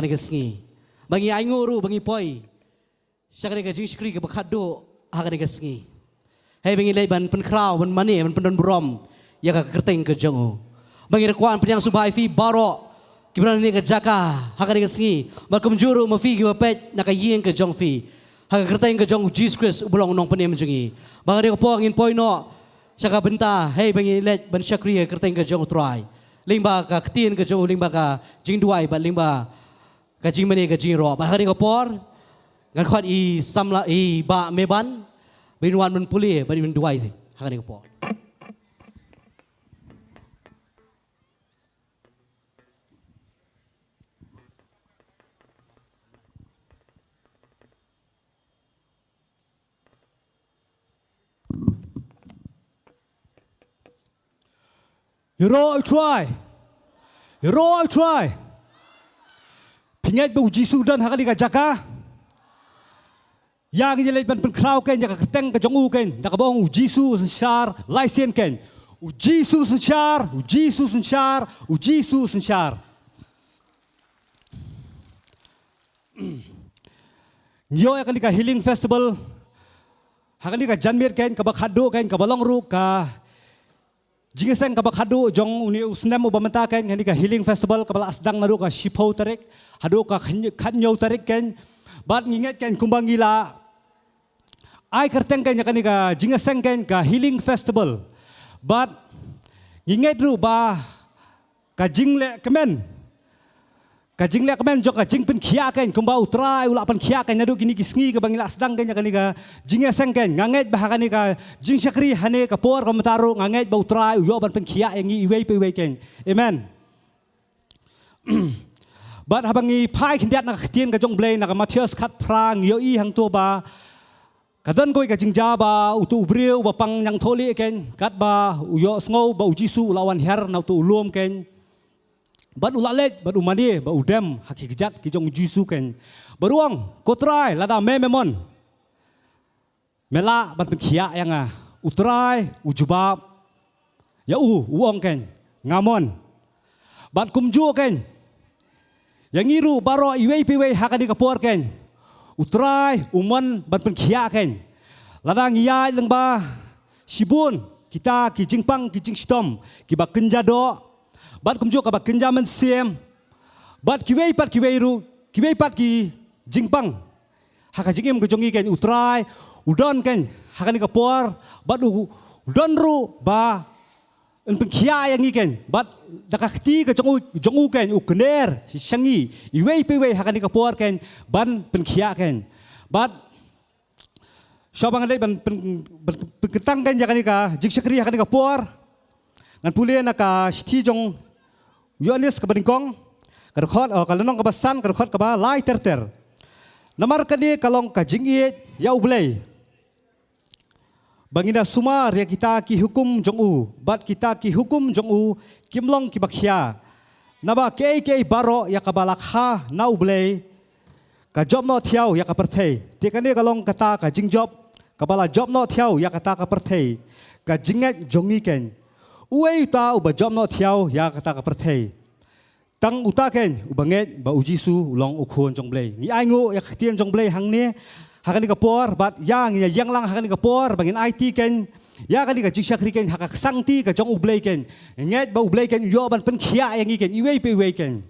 hakan gasngi bangi ainguru bangi poi syakane ka jing skri ka bakhado hakan gasngi hey bangi lay ban pen kraw ban mani ban pendon brom ya ka kerteng ke jongo bangi rekwan penyang subai fi baro kibran ni ka jaka hakan gasngi makum juru mafi ki bapet nakayeng ke jong fi hakan kerteng ke jong Jesus Christ ubulong nong penem jongi bangi ko po angin poi no syaka benta hey bangi let ban syakri ka kerteng ke jong try lingba ka ketin ke jong lingba ka jing duai ba lingba ka jing mani ka jing ro ba hari ka por ngan khot i samla i ba meban binwan men puli ba bin duai si hari ka por Hero try. Pingat bau Jisu dan hakali ka jaka. Yang ini lepas penkrau ken, jaka keteng ke jongu ken, jaka bau Jisu sensyar, laisen ken. Jisu sensyar. Nyo akan ka healing festival. Hakali ka janmir ken, ka bakhado ken, ka balongru ka. Jika sen kabak hadu jong uni usnam ubamenta ken ngani ka healing festival kabala asdang naru ka shipau tarik hadu ka khanyo tarik ken bat nginget ken kumbangila ai kerteng ken ngani ka jinga sen ken ka healing festival bat nginget ru ba ka jingle kemen jok ka jing pen khia ken kumba utrai ula pen khia ken nadu kini kisngi ka bangila asdang ken ngani ka jinga sen ken nganget ba ngani ka jing syakri hane ka por ka mataru nganget ba utrai yo ban pen khia yangi iwei pe wei ken amen bat habangi phai khindiat na tien ka jong blei na ka Matthias khat prang yo i hang to ba kadan koi ka jingja ba utu ubriu ba pang yang tholi ken kat ba yo sngo ba ujisu lawan her na tu ulum ken bat ulalet bat umani ba udem hakikjat ki jong jisu ken baruang kotrai lada memon mela bat khia yang utrai ujubab ya uong ken ngamon bat kumju ken yang iru baro iwei piwei hakani kapor ken utrai umon bat khia ken lada ngiyai lengba sibun kita ki jingpang ki jingstom ki ba kenjado bat kumjo ka ba kenjaman siem bat kiwei pat ki jingpang haka jingem ke jongi ken utrai udon ken hakani ka por bat udon ru ba en pen khia yang ken bat dakakti ka jongu ken ukner shangi iwei pewei hakani ka por ken ban pen khia ken bat syabang le ban ketang ken yakani ka jingsakri hakani ka por ngan pule na ka sti jong Yohanes keberingkong, kerkhot, kalau nong kebasan, kerkhot keba lai terter. Namar kani kalong kajingit ya ublay. Bangina suma ria kita ki hukum jongu, bat kita ki hukum jongu kimlong ki bakhya. Naba kei baro ya kabalakha na ublay. Ka job no thiau ya kaperthei. Tikani kalong kata ka jingjob, kabala job no thiau ya kata kaperthei. Ka jinget jongi ken. Uwe uta uba job no thiau ya kata ka perthei tang uta ken ubanget ba ujisu ulong ukhon jong blei ni aingu ya khtian jong blei hang ne hakani ka por bat yang lang hakani ka por bangin IT ken ya kani ka jiksakri ken hakak sangti ka jong ublei ken nget ba ublei ken yo ban pen khia yang ken iwei pe wei ken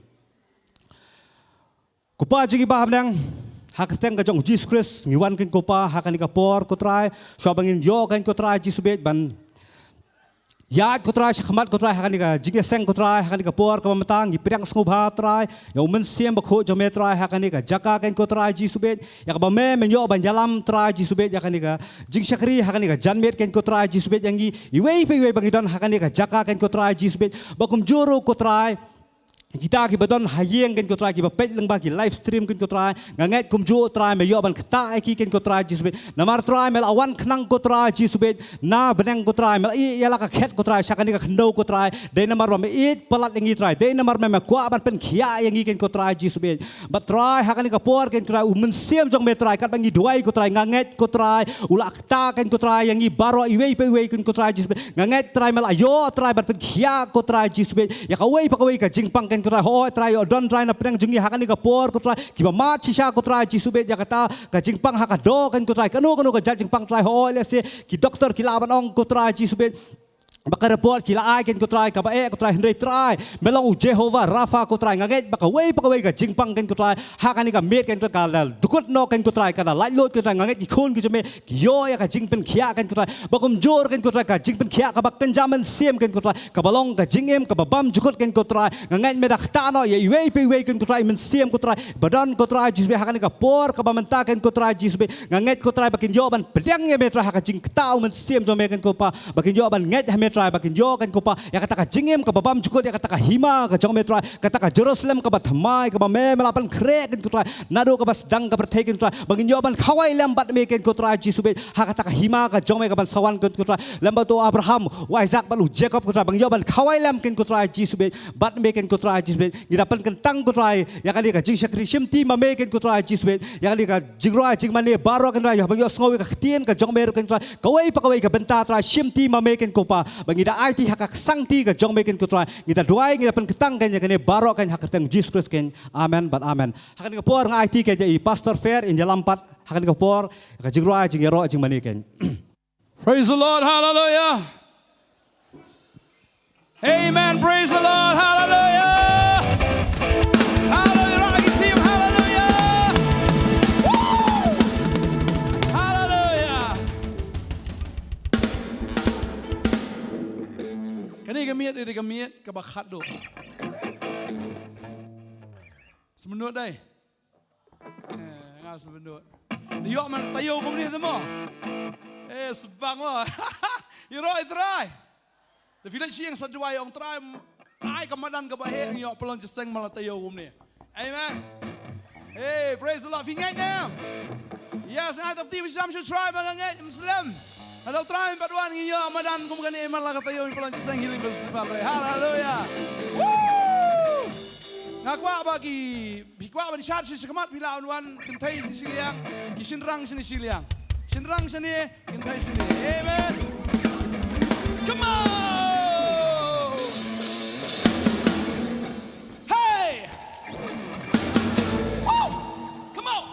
kupa jigi ba hamlang hakateng ka jong Jesus Christ ngiwan ken kupa hakani ka por ko try swabangin yo ken ko try jisubet ban ya kotrai khmat kotrai hakani ka jige seng kotrai hakani ka por ka matang iprang snubha trai ya umen siem bakho jome trai hakani ka jaka ken kotrai jisubet ya ba me menyo ban jalam trai jisubet yakani ka jing syakri hakani ka janmet ken kotrai jisubet yangi iwei bangidon hakani ka jaka ken kotrai jisubet bakum juru kotrai kita ki badon hayeng ken kotrai ki bapet lengba ki live stream ken kotrai nganget kumju trai me yo ban kta ki ken kotrai jisubet namar trai mel awan khnang kotrai jisubet na beneng kotrai mel i yala ka khet kotrai sakani ka khndo kotrai de namar me it palat yangi trai de namar me kwa ban pen khia yangi ken kotrai jisubet bat trai hakani ka por ken kotrai umen siam jong me trai kat bangi duai kotrai nganget kotrai ula kta ken kotrai yangi baro iwei pe wei ken kotrai jisubet nganget trai mel ayo trai ban pen khia kotrai jisubet ya ka wei pa ka wei ka jingpang ken ku try hoi try don try na pedang jungi hakani ka por ku try ki ba ma chi sha ku try chi subet ya kata ka jingpang hakado kan ku try kanu ka jingpang try hoi le se ki doktor ki laban ong ku try chi subet baka report kila ai ken ko try ka ba ko try Henry try melong u Jehovah Rafa ko try ngaget baka wei ka jingpang ken ko try hakani ka met ken ko ka dukut no ken ko try ka light load ko try ngaget ki khon ki jeme yo ya ka jingpen khia ken ko try bakum jor ken ko try ka jingpen khia ka bak kenjaman sem ken ko try ka balong ka jingem ka bam jukut ken ko try ngaget me dak ta no ye wei pe wei ken ko try men sem ko try badan ko try jisbe hakani ka por ka bamenta ken ko try jisbe ngaget ko try bakin yo ban pedang ye me try ka jing tau men sem jo me ken ko pa bakin yo ban nget try bakin yo kan ko pa ya kata ka jingem ka babam jukut ya kata ka hima ka jong me try kata ka Jerusalem ka bathamai ka ba me melapan krek kan ko try nado ka bas dang ka berteken try bakin yo ban khawai lambat me kan ko try jisube ha kata ka hima ka jong me ka ban sawan kan ko try lambat to Abraham wa Isaac balu Jacob ko try bakin yo ban khawai lam kan ko try jisube bat me kan ko try jisube gidapan kan tang ko try ya kali ka jing shakri shimti ma me kan ko try jisube ya kali ka jingroi jing mane baro kan try bakin yo sngowi ka tien ka jong me kan try kawai pa kawai ka benta try shimti ma me kan ko pa bangida IT hakak sangti ka jong meken ko try ngita duai ngita pen ketang kan kene baro kan hakak teng Jesus Christ ken amen but amen hakan ka por ng IT ken i pastor fair in jalampat hakan ka por ka jigroi jing yero jing mani ken Praise the Lord, hallelujah. Amen, praise the Lord, hallelujah. Hallelujah, rocky team, hallelujah. Woo! Hallelujah. Kani kamiet dari kamiet ke bakat do. Semenut day. Nggak semenut. Dia man tayo kum ni semua. Sebang wah. Iroi try. The village yang seduai orang try. Ai kamadan ke bahaya yang pelon jeseng malah tayo kum ni. Amen. Hey, praise the Lord. Fingai now. Yes, I have TV Islam should try mangangai Muslim. Ada try paduan ngiyo amadan kum kan eman lah katayo pelon jeseng healing festival. Hallelujah. Woo! Ngakwa bagi bikwa bagi syar si sekemat bila anuan kentai si siliang, kisinrang sini siliang. Sinrang sini, kentai sini. Amen. Come on. Hey. Oh, come on.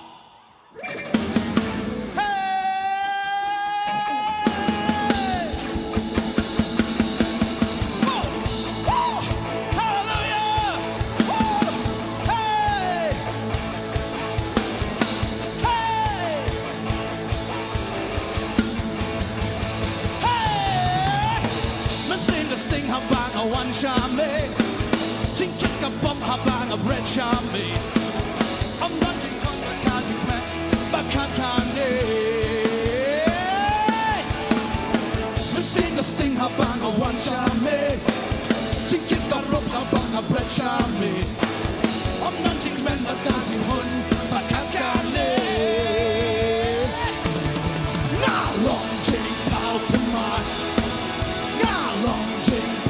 Habang a one shame, tingkit ka bom habang a bread shame. I'm running on the county plan, bakan kane. We sing the sting habang a one shame, tingkit ka rob habang a bread shame. I'm running on the county hun, bakan kane. Nga long jing tao pumai, nga long jing.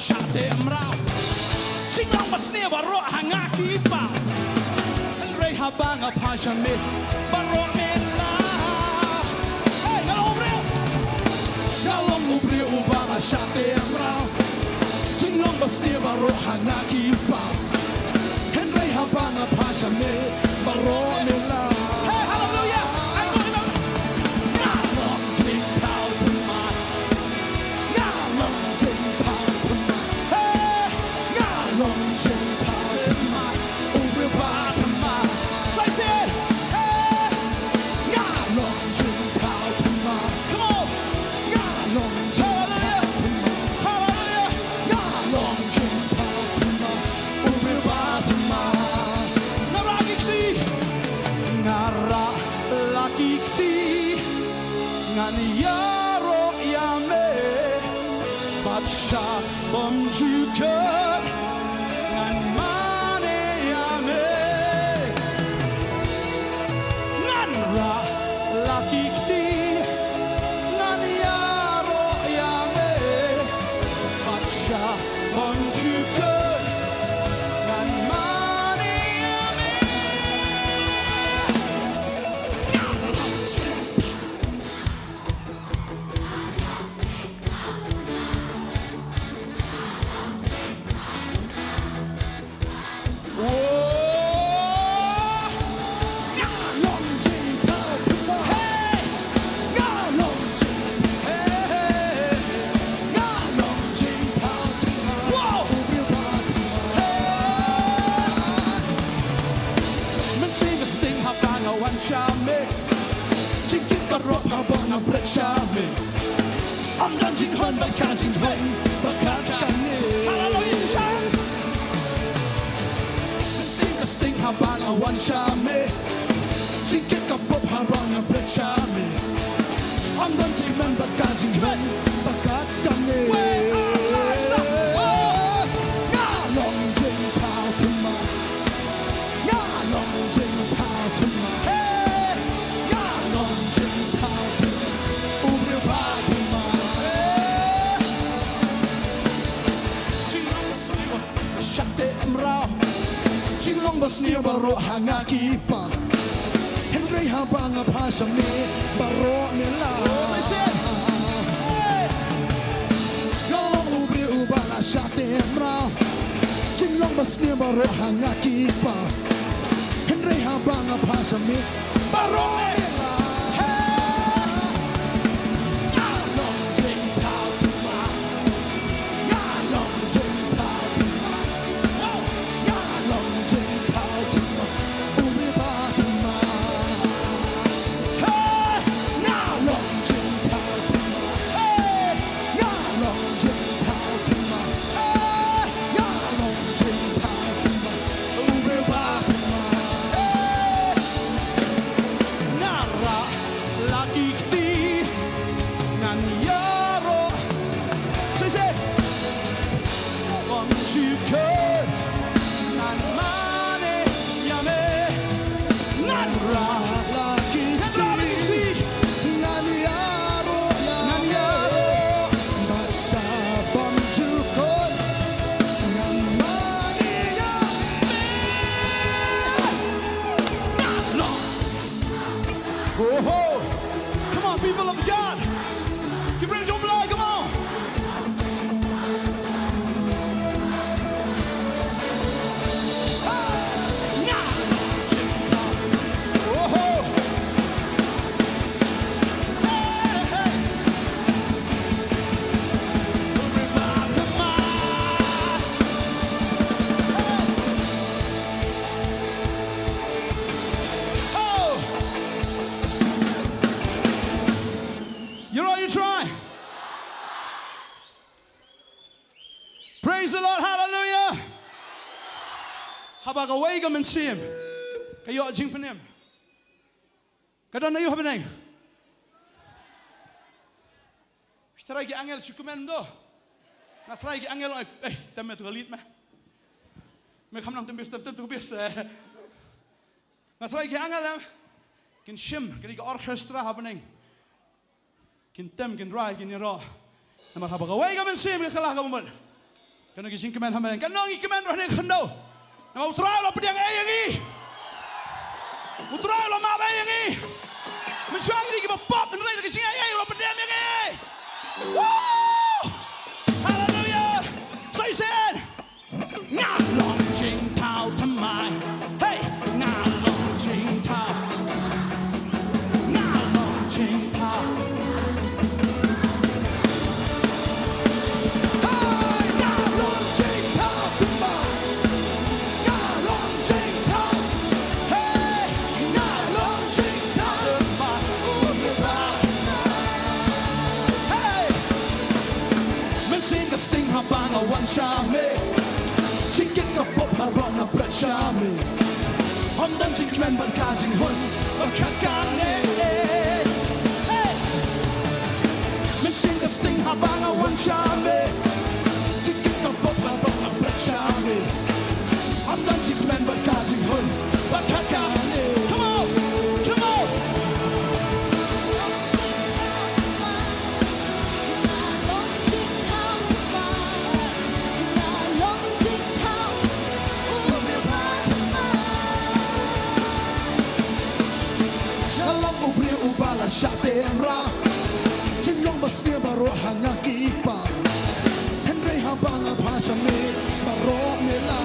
Syate mrau Singang masne baro hangaki pa Henry habang apashame baro mela Hey galong ubre ubang syate mrau Singang masne baro hangaki pa Henry habang apashame baro mela Hey hallelujah Bom juker ngan me. I'm done to come but can't you wait, but can't me. Hallelujah. Sing a sting habang a one shame. Sing kick a pop habang a break shame. I'm done to come but can't you wait, but can't me. Basnia baro hanga kipa Henry habang apasa me baro nila Yolong ubri ubala sate emra Jinglong basnia baro hanga kipa Henry habang apasa me baro nila Come on, people of God. Give it your blood, come on. Praise the Lord, hallelujah. Habang away ka man siyem, kayo ajing panim. Kadang na yung habanay. Try ki angel syukumen do. Na try ki angel tamme tu galit ma. Me kam nang tembis tu bis. Na try ki angel kin shim, kin ki orchestra habanay. Kin tem kin rai kin ro. Na habang away ka man siyem kalah ka mo. Kano gising kemen hamen kanong ikemen roh ne kando na utrai lo pediang ayangi utrai lo ma ayangi mensyang ni ki pop ne gising ayangi lo pediang ayangi woo hallelujah say said nga long jing tao tamai hey nga long jing tao nga long jing tao habang awan shame chikit ka pop haron na pret shame hamdan chikmen ban kajing hun bakakane hey men sing ka sting habang awan shame chikit ka pop haron na pret shame hamdan chikmen ban kajing hun bakakane come on come on Shate emra Jinglong basnia baro hanga kipa Henry habang apasa me baro nila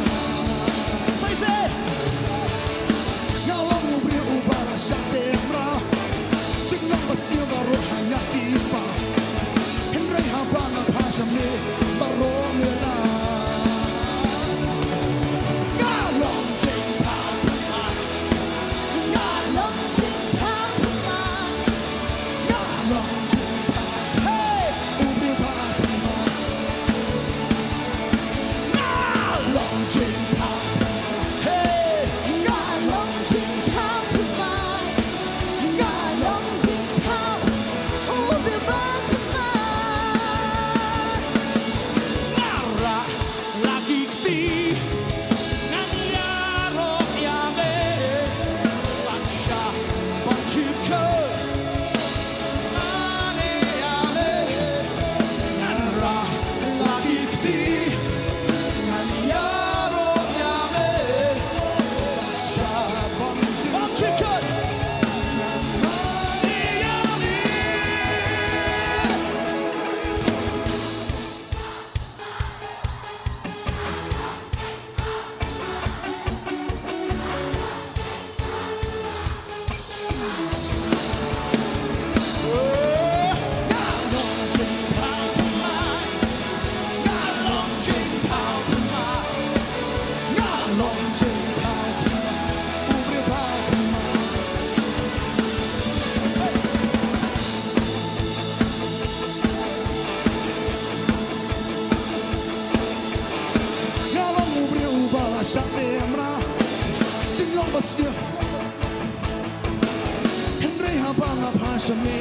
semi.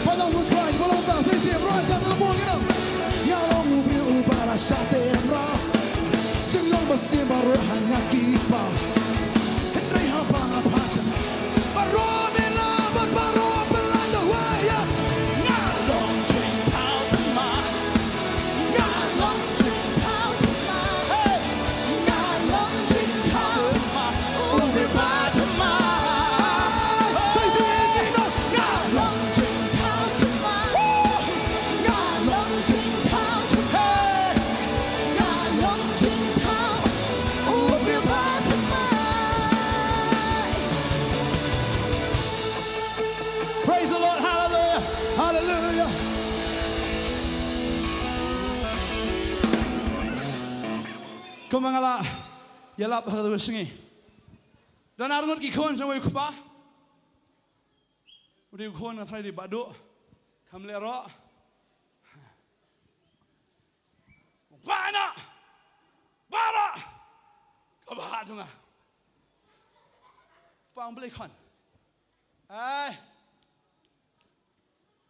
Padang musrai belum tak sisi raja ngabung kita. Ya long ubri ubara satembra. Jenglong pasti baru hanya kipa. Henry hapa ngapasa. Baru melabat baru belanja waya. Ngalong jing tau teman. Ngalong jing tau teman. Hey, ngalong jing tau teman. Ubri teman. Say it, ngalong jing tau teman. Ngalong jing tau teman. Ngalong jing tau. Ubri teman. Praise the Lord, hallelujah. Hallelujah. Kau mengala, ya lap hal itu sengi. Dan arungut kikon samaikupa. Udah kikon ngatrai di badu, kamlero. Bana, bara, kabah tunga. Pang beli kon.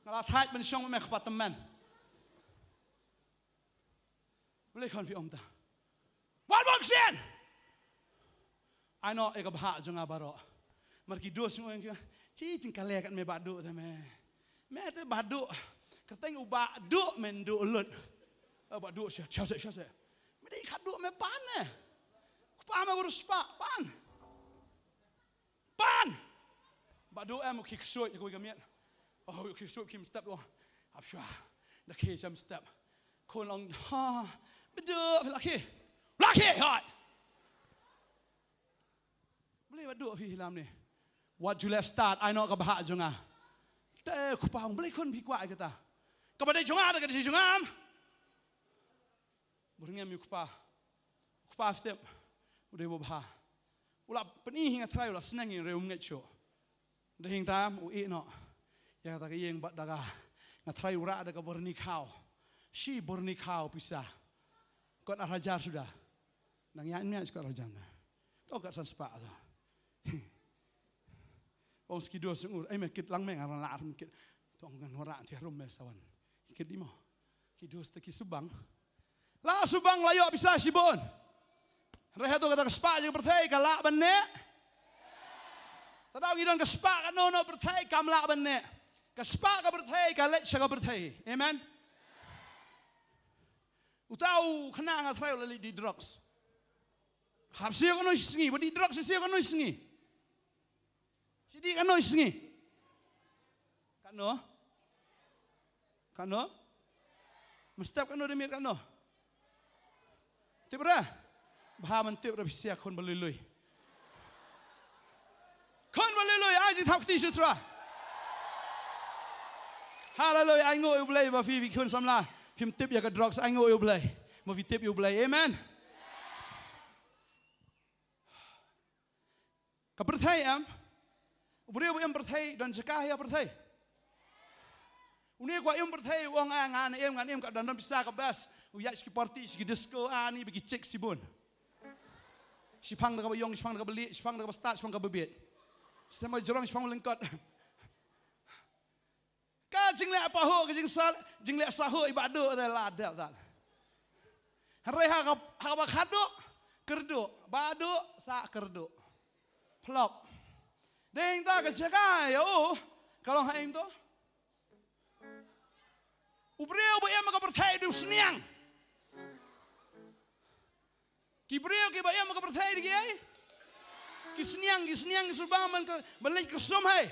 Ngala thai ben syong me khapat teman. Beli kon fi om ta. One more sin. I know eka bahak jonga baro. Marki dos ngoi kya. Ci cing kale kat me badu ta me. Me te badu. Keteng uba du men du ulut. Badu sia chau se. Me dei kat du me pan ne. Pa me urus pa pan. Pan. Badu em kik suit ko gamian. Oh kik suit kim step lo. Apsha. Da ke jam step. Kon long ha. Bedu laki. Laki hot. Boleh badu fi hilam ni. What you let's start I know ka bahak jonga. Te ku pang boleh kon bi kwa kata. Ka badai jonga ada ka di jongam. Burngam yu kupa. Kupa step. Udah bo bah. Ula peni hinga try ula senang ni reum ngecho. Dah hing tam u no. Ya kata ka yeng bat daga. Ngatry ura ada ka borni kau. Si borni kau pisah. Kau nak rajar sudah. Nang yang ni juga rajar. Tahu kat san sepak tu. Orang skido sengur. Mekit lang meng aran lar mekit. Tu orang norak tiar rum mesawan. Kit di mo. Kido steki subang. La subang layo bisa sibon. Rehat tu kata sepak je berthai kalak benne. Tahu kita ke sepak kan no berthai kamlak benne. Ke sepak ke berthai kalet syaga berthai. Amen. Utau kena ngatrai oleh di drugs. Hapsi kan noi sengi, bodi drugs sisi kan noi sengi. Sidi kan noi sengi. Kan no? Mestap kan no demi kan no. Tibra. Bahaman tibra bisia kon belului. Kon belului aji takti sutra. Hallelujah, I know you believe ba fi kon samla. Film tip ya ke drugs, I know you play. Movie tip you play, amen. Kepercayaan am, ubrio em percaya dan sekah ya percaya. Unik gua em percaya uang ngan em kat dan bisa ke bas. Uyak ski party, ski disco ani bagi cek si bun. Si pang dah bayong, si pang dah beli, si pang dah start, si pang dah bebet. Setiap jorang si pang lengkot. Jing lek paho jing lek saho ibadu adalah adab tak. Hari hak kado kerdo badu sak kerdo. Plop. Deng tak kejaga ya kalau haim tu. Ubriu bayam maka percaya di seniang. Kibriu ki bayam maka percaya di kiai. Kiseniang subang man balik kesum hai.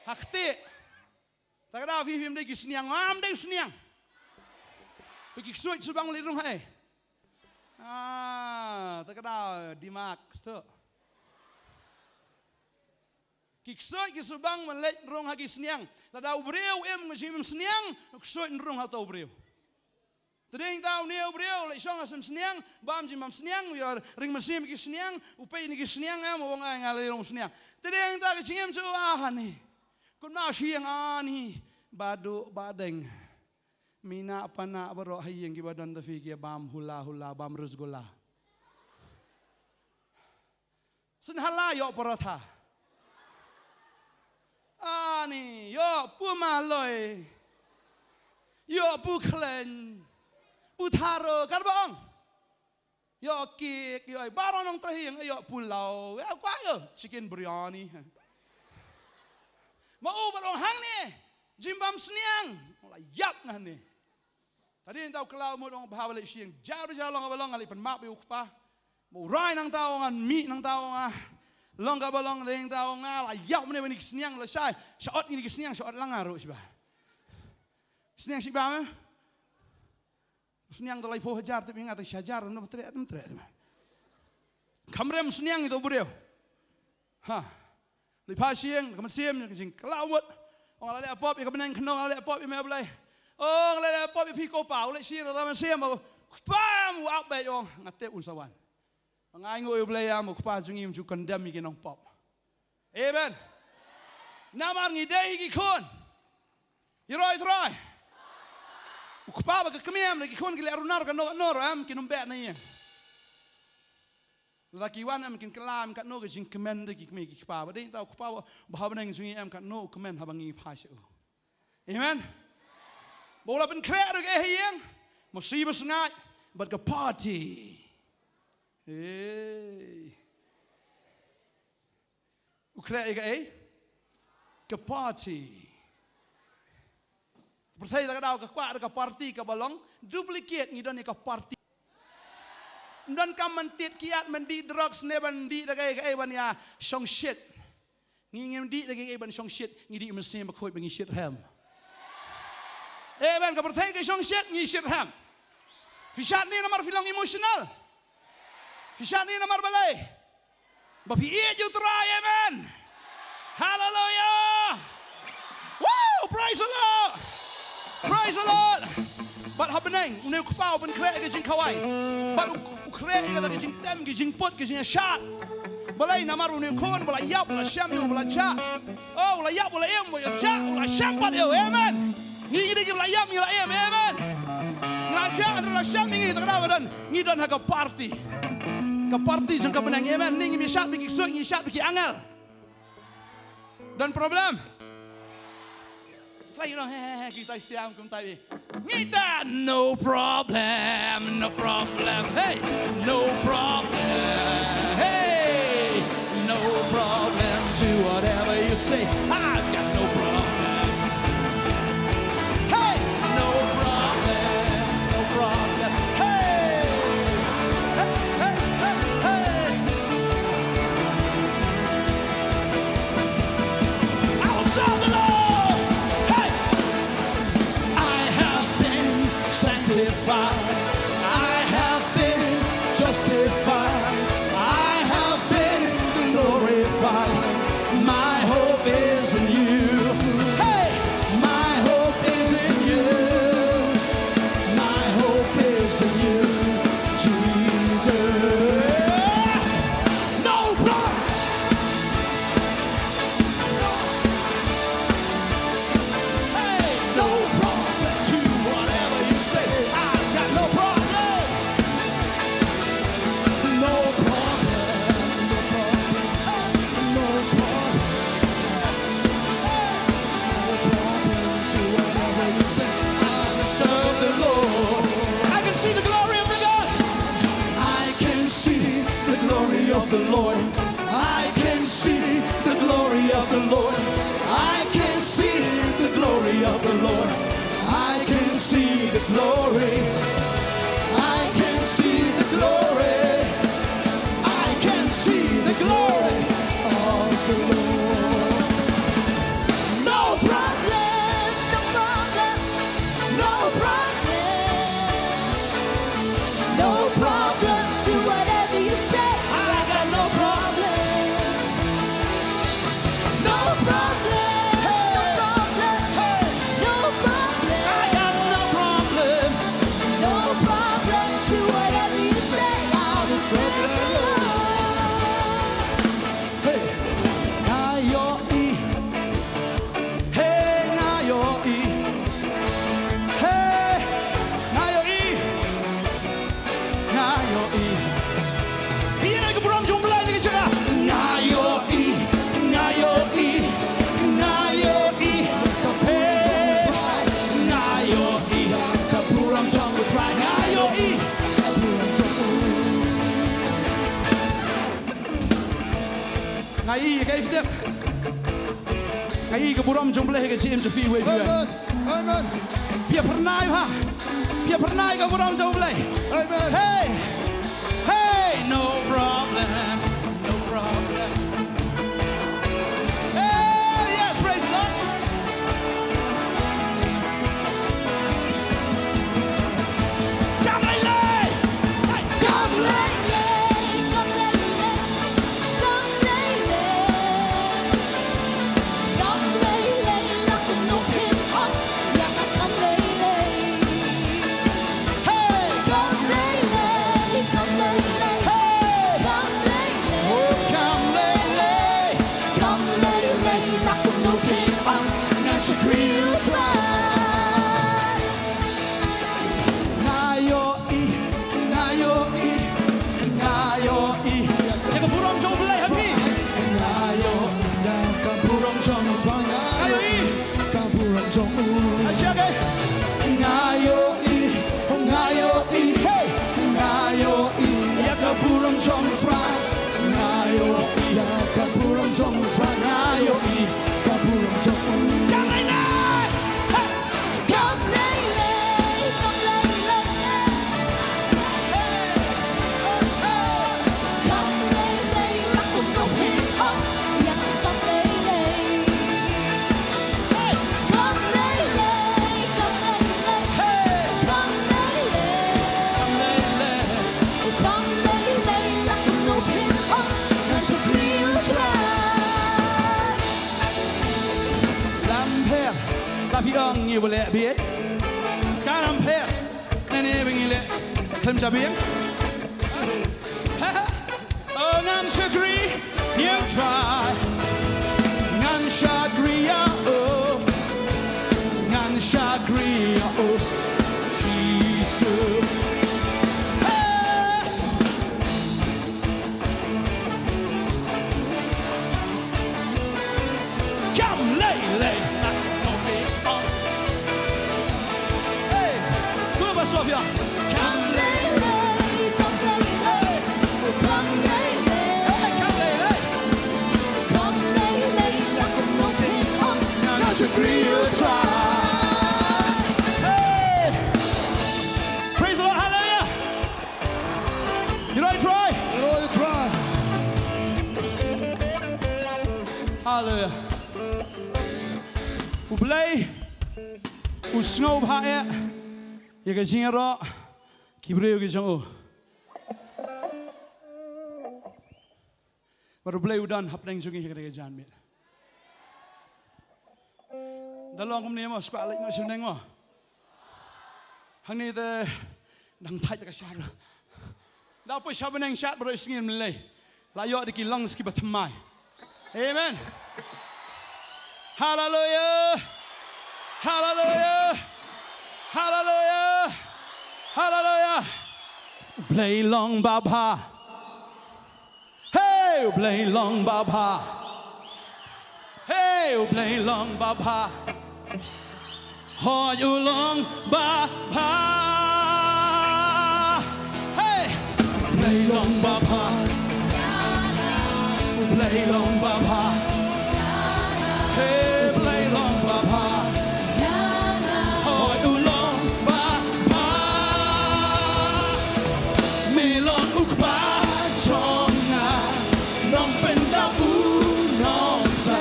Hakti. Tak ada film dia kisniang, dia kisniang. Pergi suit subang lirung hai. Tak ada di max tu. Kiksuit kisubang melek rong hagi kisniang. Tak ada ubriu macam kisniang, kiksuit rong atau ubriu. Tadi tahu ni ubriu, lek song asam kisniang, bam jimam kisniang, biar ring mesin kisniang, upai ni kisniang mau orang ngalih rong kisniang. Tadi tahu kisniang tu ni. Kuna siang ani badu badeng mina pana baro hayeng gibadan tafiki bam hula bam rusgola senhala yo parotha Ni, yo pu maloi. Yo pu klen. Pu taro, kan bang? Yo kek, yo baron nong terhiang, yo pulau. Ya kuah yo chicken biryani. Mau barong hang ni, jimbam seniang. Mulai yap ngah ni. Tadi yang tahu kalau mau dong bahawa lek siang, jauh long abalong ali pen map biuk pa. Mau rai nang tahu ngan mi nang tahu ngah. Long abalong leng tahu ngah, lah yap mana benik seniang lah say. Saat ini seniang, saat langaru sih bah. Seniang sih bah. Seniang terlai poh hajar tapi ingat hajar, no teriak. Kamrem seniang itu beliau. Lepas siang, kemudian siang, kemudian kelawat. Orang lelaki apa? Ia kemudian kenal lelaki apa? Ia melai. Oh, lelaki apa? Ia pikir apa? Lelaki siang, kemudian siang, bam, wap baik orang ngatep unsawan. Mengaingu ia belai yang kupa jungi menjuk kendam iki nong pop. Amen. Namar ngidai iki kon. Iroi. Kupa bagi kemiam lagi kon gila runar kan nor kinum bet na iya. Laki wan mungkin kelam kat no gejing kemen lagi kemi kupa. Badai tahu kupa bahawa nang jungi kat no kemen habangi pasio. Amen. Bola pen kreat ke hiang. Musibah sengat but ke party. Ukreat ke party. Percaya tak tahu ke kuat ke party ke balong duplicate ngidon ke party. Dan kamantit kiat mendi drugs neban di dagai ban ya song shit. Ngingem di dagai ban song shit ngidi mesti bakoi bengi shit ham. Ban ka percaya ke song shit ngi shit ham. Fisat ni nomor film emosional. Fisat ni nomor balai. Bapi je try amen. Hallelujah. Woo, praise the Lord. Praise the Lord. But habeneng, unu kupau pen krek ke jing kawai. But krek ke tak jing tem ke jing pot ke jing shot. Balai namar unu kon balai yap la syam yo balai cha. Oh, la yap balai em balai cha, la syam pat yo. Amen. Ngi ke balai yap ngi la em. Amen. Ngaja adalah syam ngi tak ada dan ngi dan ha ke party. Ke party jang ke beneng. Amen. Ngi mi syat biki suik ngi syat biki angel. Dan problem Play dong, kita siam kum tabi. Ngita, no problem, hey, no problem, hey, no problem to whatever you say. I've got no problem, hey, no problem, hey, hey. I will serve the Lord. I have been justified. I have been glorified. My hope is in you. Hey, my hope is in you. My hope is in you, Jesus. No problem. No. Hey, no problem to whatever you say. No problem. No problem. No problem. No problem. No problem to whatever you say. I serve the Lord. I can see the glory of the God. I can see the glory of the Lord. I can see the glory of the Lord. I can see the glory of the Lord. I can see the glory. I can see the glory. I can see the glory of the Lord. No problem, no problem, no problem, no problem to whatever you say. I got no problem. ngai cái tiếp ngai cái buram jong boleh cái chim chafi way Amen. Amen. Pia pernai cái buram jong boleh. Amen. Hey, hey, no problem, no problem. Hey, yes, praise the Lord. Come lay, Come lay, come lay, come lay, come lay, là cùng nụ hiên hot, dạ come lay, hey, come lay, come lay, hey, come lay, oh, come lay, come lay, là cùng nụ hiên hot, ngàn sự kriu try. Cái buram jong boleh happy. Aja ke? Ya ke buram jong frang. Come lay, hey. Come lay, come lay, come lay, là cùng nụ hiên hot, dạ come lay, come lay, come lay, Hey, come lay, come lay, là cùng nụ hiên hot, ngàn sự kriu try. làm phép, là phi ong nhiều lệ biết. Cả làm phép, nên em bên lệ, thêm trả biến. Ngàn shagri, you try. Ngàn shagri, oh, ngàn shagri, oh, Jesus. Hey. Come lay, hey, come on, Sophia. Come lay, come lay, come lay, Come lay, come lay, là cùng nụ hiên hot, ngàn sự kriu try. hey. Praise the Lord, hallelujah. You know, try. Hallelujah. Ublay, usngau bhae, yaga jingro, kibreu ke jango. Baru ublay udan hapneng jungi yaga jan mit. Dalong kumni mo squat like ngasih neng mo. Hang ni the nang thai tak syar. Dah pun syar neng syar baru singin melay. Layak diki lang ski batamai. Amen. Hallelujah. Hallelujah. Hallelujah. Hallelujah. Play long baba. Hey, play long baba. Hey, play long baba. Ho you long baba. Hey, play long baba. Play long baba. Hey, play long baba. Ho you long baba. Mi long ukba chonga. Nong pen da u nong sa.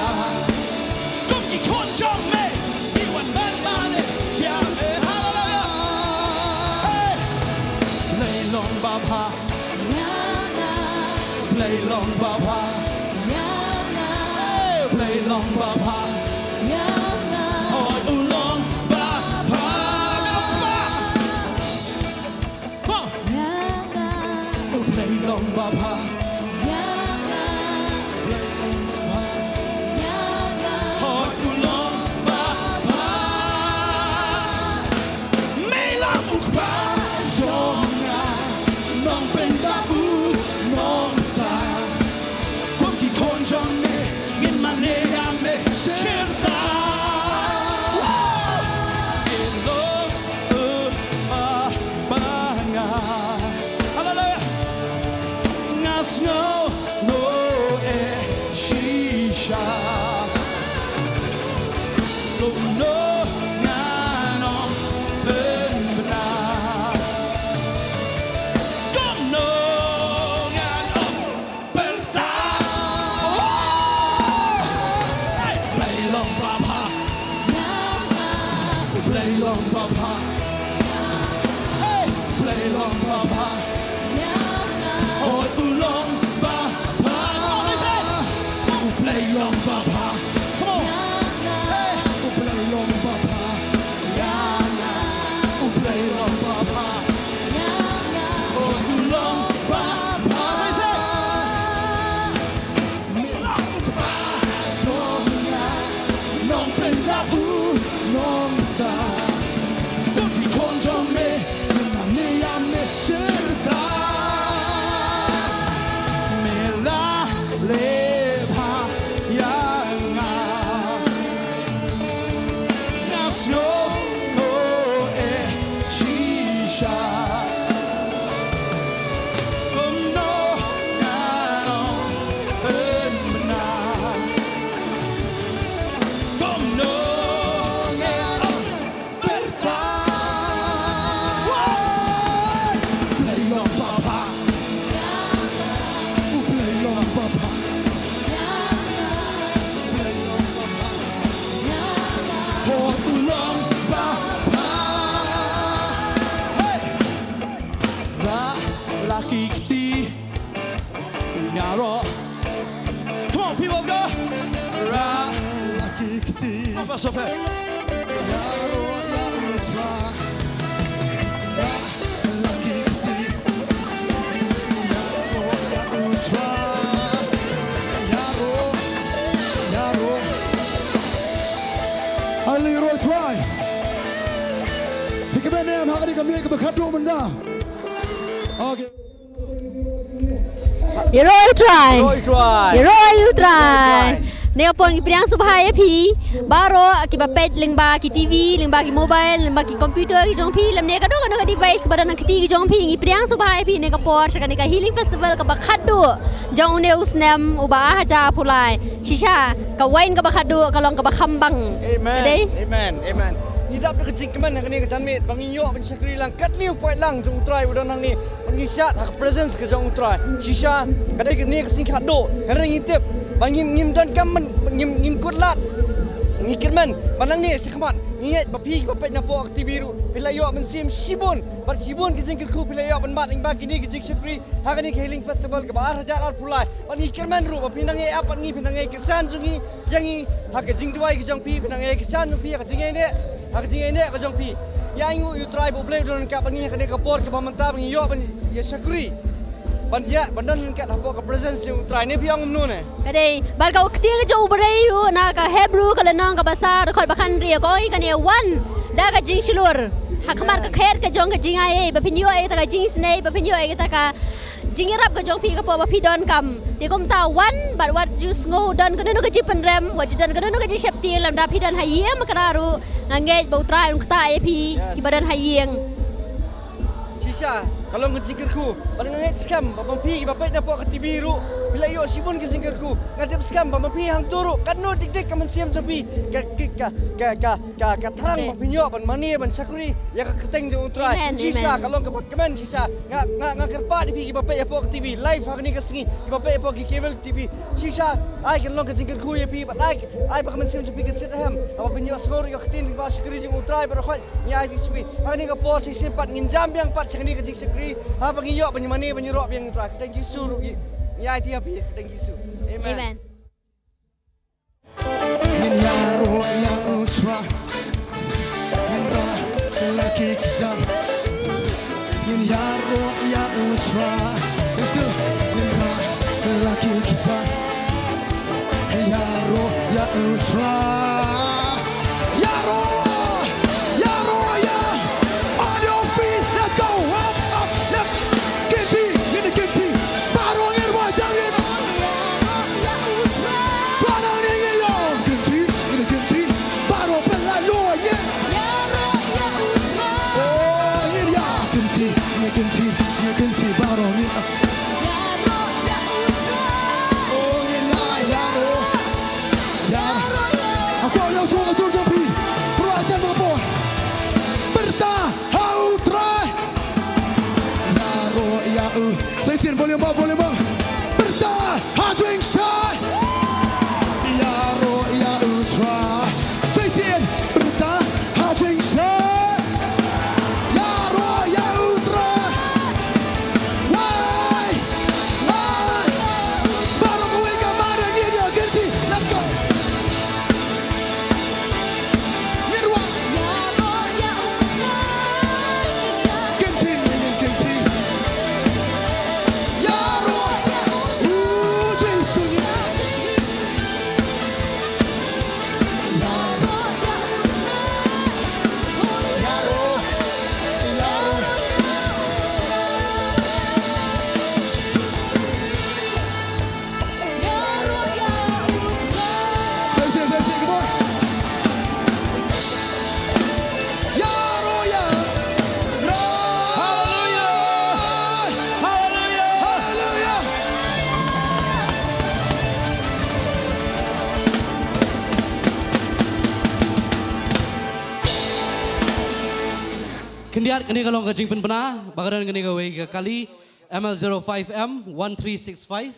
Kum ki kon chong me. Ni wan ban la ne. Chia me hallelujah. Hey, play long baba. Play long baba. Play long baba. Hỏi u long baba. Come on. Play long baba. Hỏi u long baba. Mê làm u ba. Zonga. Nong pen da u nong sa. Kum ki kon jong me. Ngin man ne am me. Shirta. Hallelujah. Ngas no no e shi bapa Oi ulong bapa Uplay long bapa Uplay long bapa Uplay long bapa Oi ulong bapa Milang pa Songa Nong pendapu Nong sa Di konjome Nani ame cerita Mela lebha yanga Nasyo no shisha Kono ngano enmena Kono ngano berta Play long papa Play long papa Oi ulong papa Ra laki kiti Yaro Come on people go Ra laki kiti Apa sofe Yaro yaro tra Ra laki kiti Yaro yaro tra Yaro Yaro Leroy try Think about them Hakani kami ke berkado benda Okay Roy try. You try. Neo pon ipriang subhaya pi. Baro ki bapet ling ba ki TV, ling ba ki mobile, ling ba ki computer ki jong pi lam ne ka do ka device ka badan ki jong pi ipriang subhaya pi ne ka por sa ka healing festival ka bakhado. Jong ne usnem uba haja pulai. Shisha ka wine ka bakhado ka long ka bakhambang. Amen. Hidap ke kecing keman yang ni ke janmit bangi yo ban syakri lang kat liu point lang jong utrai udan nang ni bangi syat hak presence ke jong utrai shisha kadai ke ni ke sing khado kadai ngitip bangi ngim dan kam ngim kut lat ngikirman banang ni syakmat ngiet bapi bapet napo TV ru pilayo ban sim shibun bat shibun ke jing ke ku pilayo ban mat ling bagi ni ke jing syakri hak ni ke healing festival ke bar hajar al pulai ban ngikirman ru bapi nang e apat ni pinang e kesan jungi yangi hak ke jing duai ke jong pi pinang e kesan pi ke jing ne Hak jing ini ke jong pi. Ya ingu you try boleh don ka bangi ka ka por ke pamanta bangi yo ban ya syakri. Ban ya bandan ka hapo ka presence yung try ni pi ang umno ne. Kadai bar ka ukti ka jong berai ru na ka hebru ka lanang ka basar khol bakan ri ko i ka ne one da ka jing shilur. Hak kamar ka khair ka jong ka jing ai ba pinyo ai ta ka jing snai ba pinyo ai ta ka jing rap ka jong pi ka po ba pi don kam. Ti kom ta one but what just ngo don ka no ka jipan rem what don ka no ka ji shapti lam da pi don hayem ka ru ngangej bau trai ung ta ai pi ki badan hayeng. Shisha kalau ngejingkerku ban ngangej scam ba pi ba pet napo ka TV ru bila yo sibun ke jingkerku ngadep scam ba pi hang turu kan no dik ka man siam japi ka tharang ba pinyo ban mani ban syakri ya ka keteng jong utrai shisha kalau ke kemen shisha nga kerpa di pi ba pet napo ka TV live hak ni ka singi ba pet napo ki cable TV shisha ai kan long ke jingkerku ya pi ba ai ba man siam japi ke cetam ba pinyo skor yo ketin ba syakri jong utrai ba khoi ya di spi hak ni ka por si sempat nginjam yang pat syakri ke syakri ha bagi yo banyumani banyurok yang utrai thank you so ya itu api thank you so Amen. Min yaro ya utra Min ra laki kizam Min yaro ya utra Let's go Min ra laki kizam Yaro ya utra Yaro Yaro ya On your feet Let's go up Let's get deep In the get deep Baru ngir wajah kita Volume up, volume up. Berta, hard drink shot. Yaro, ya ultra. Say it, Berta, hard drink shot. Yaro, ya ultra. Kendiat kini kalau kajing penpena, bakaran kini gawe kali ML05M 1365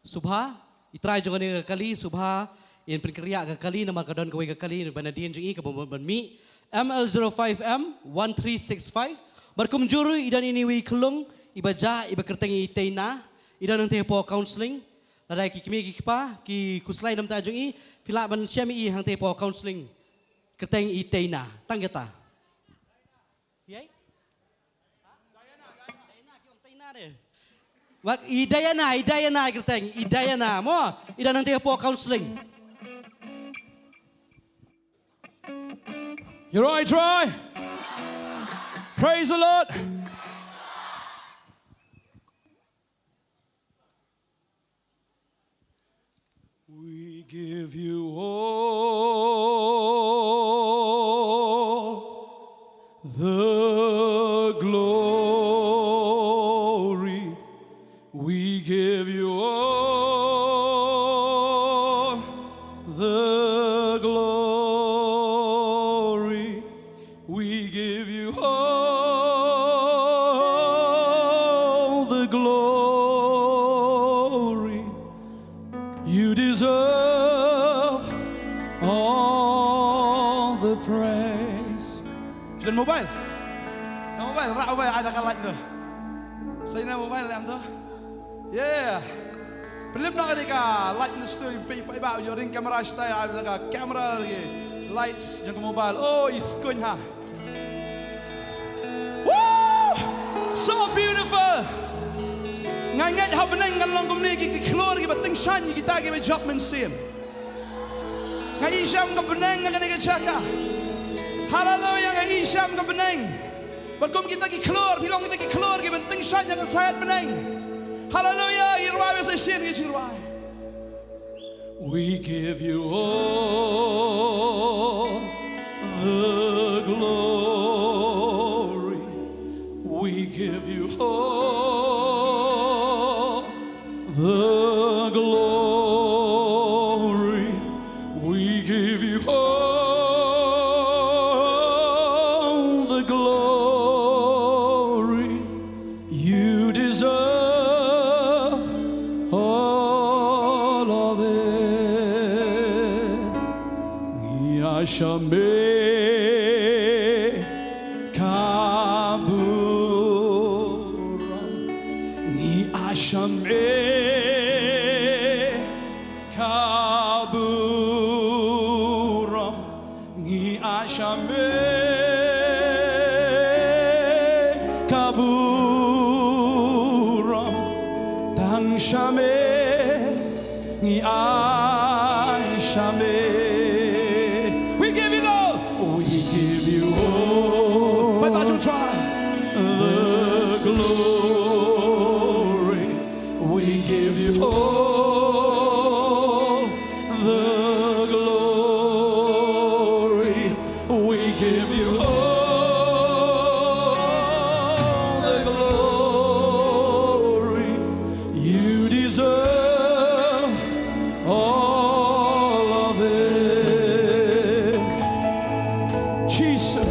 Subha itrai juga ni kali Subha in penkeriak kali nama kadon gawe kali banadian jengi ke banmi ML05M 1365 berkum juru idan ini wi kelung ibaja iba kertengi iteina idan nanti po counseling ladai ki kimi ki pa ki kuslai nam ta jengi filak ban syami i hang te po counseling kerteng iteina tanggeta Yai? Dayana deh. Wak Idayana kerteng, Idayana. Mo, ida nanti po counseling. You're right, Troy. Praise the Lord. We give you all the glory. We give you all the glory. We give you all the glory. You deserve all the praise. Dan mobile. Mobile, rak mobile ada kan like tu. Saya nak mobile lam tu. Yeah. Pelip nak adika light ni stu pi pi ba yo ring kamera style ada kamera lagi. Lights yang mobile. Oh, iskun ha. Woo! So beautiful. Ngangat ha benang ngalong kumni ki keluar ki bating shan kita ki job men sim. Ngai syam ka benang ngani ka chaka. Hallelujah ngai syam ka benang. Berkum kita ki keluar, bilong kita ki keluar ki bating shan yang sayat benang. Hallelujah, irwai sa sin ki irwai. We give you all the glory. We give you all the glory. We give you all the glory. You deserve all of it. Yashame kabura. Yashame kabura. Yashame kabura. Tang shame ni shame. We give you all. We give you all. But don't try. The glory. We give you all the glory. We give you all the glory. You deserve all of it. Jesus.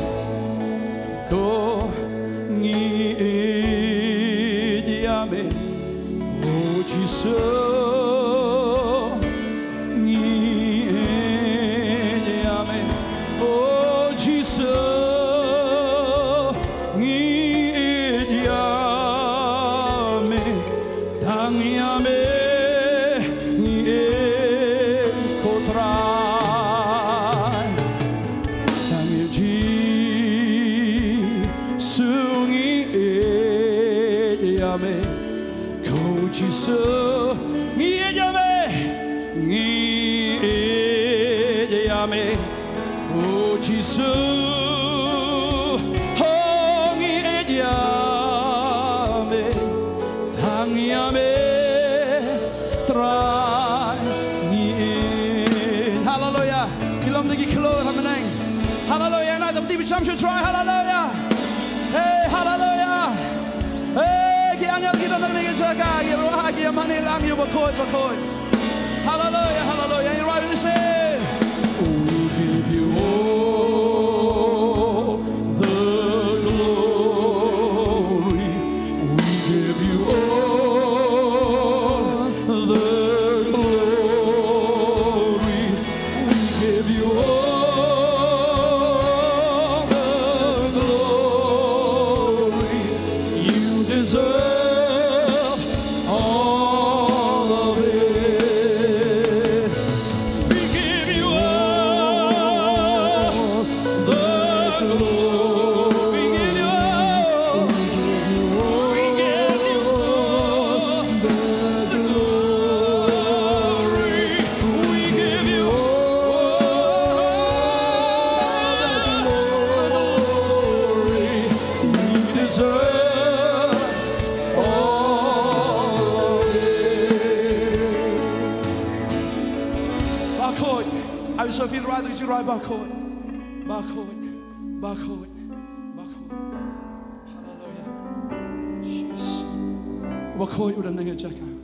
Oh, ni diame. Oh, Jesus. Ni diame. Oh, Jesus. Ni diame. Tangiame. Ni kotrai. Tangi sungi diame. Ko Jesus. Ni diame. Ni diame. Oh Jesus, oh ni diame, tangiame, try ni. Hallelujah. Kilom lagi keluar hamenang. Hallelujah. Nak tapi macam should try. Hallelujah. Hey, hallelujah. Hey, kiangal kita nak jaga, kiroha kita manilang you bakoi. Hallelujah, hallelujah. You right with this? We give you all the glory. so feel right to right barcode. Hallelujah. Jesus. Barcode udah nengah cakap.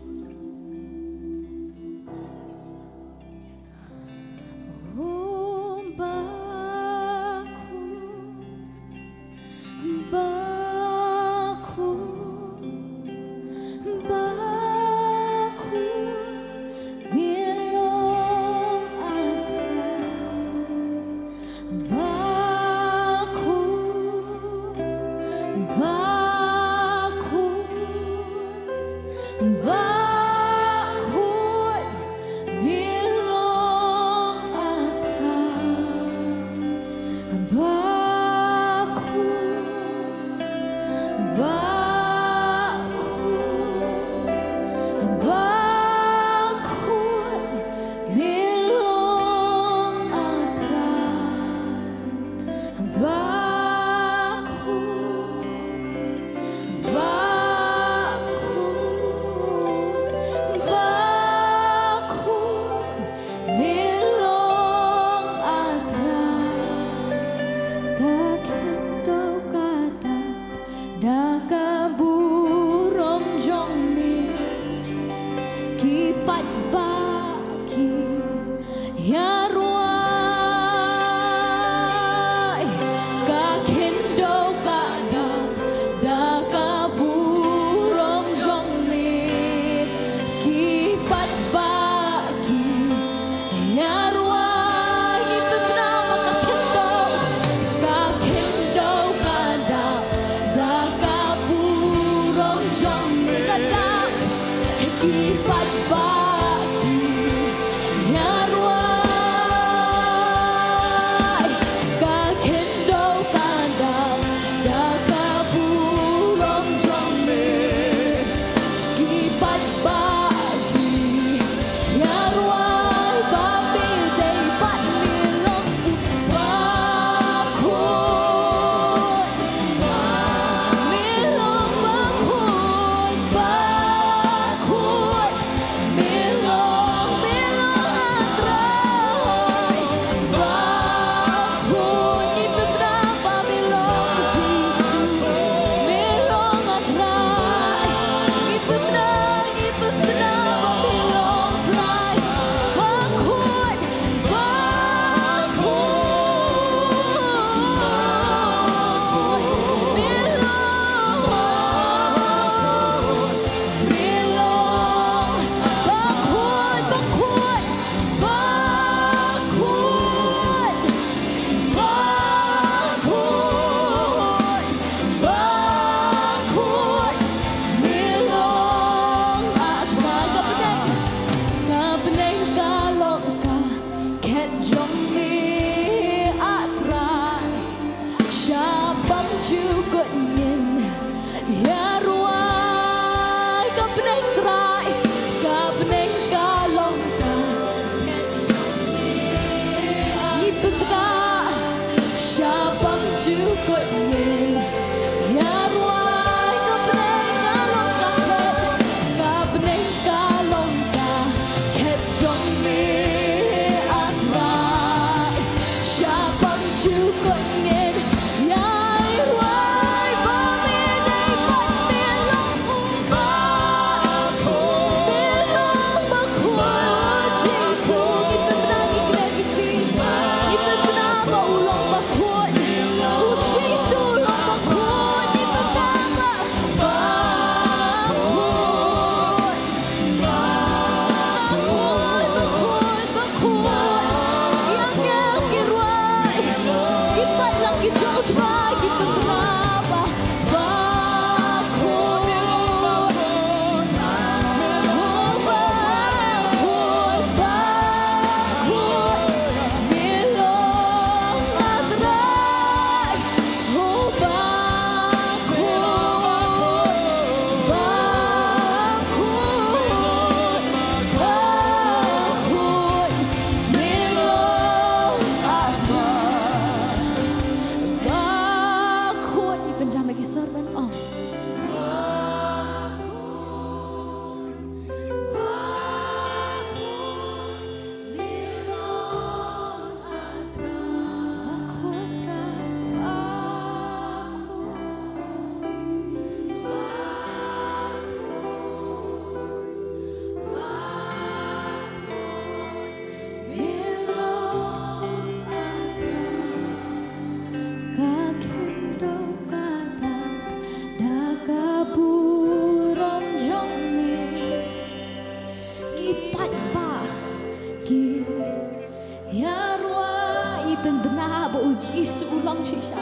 long shisha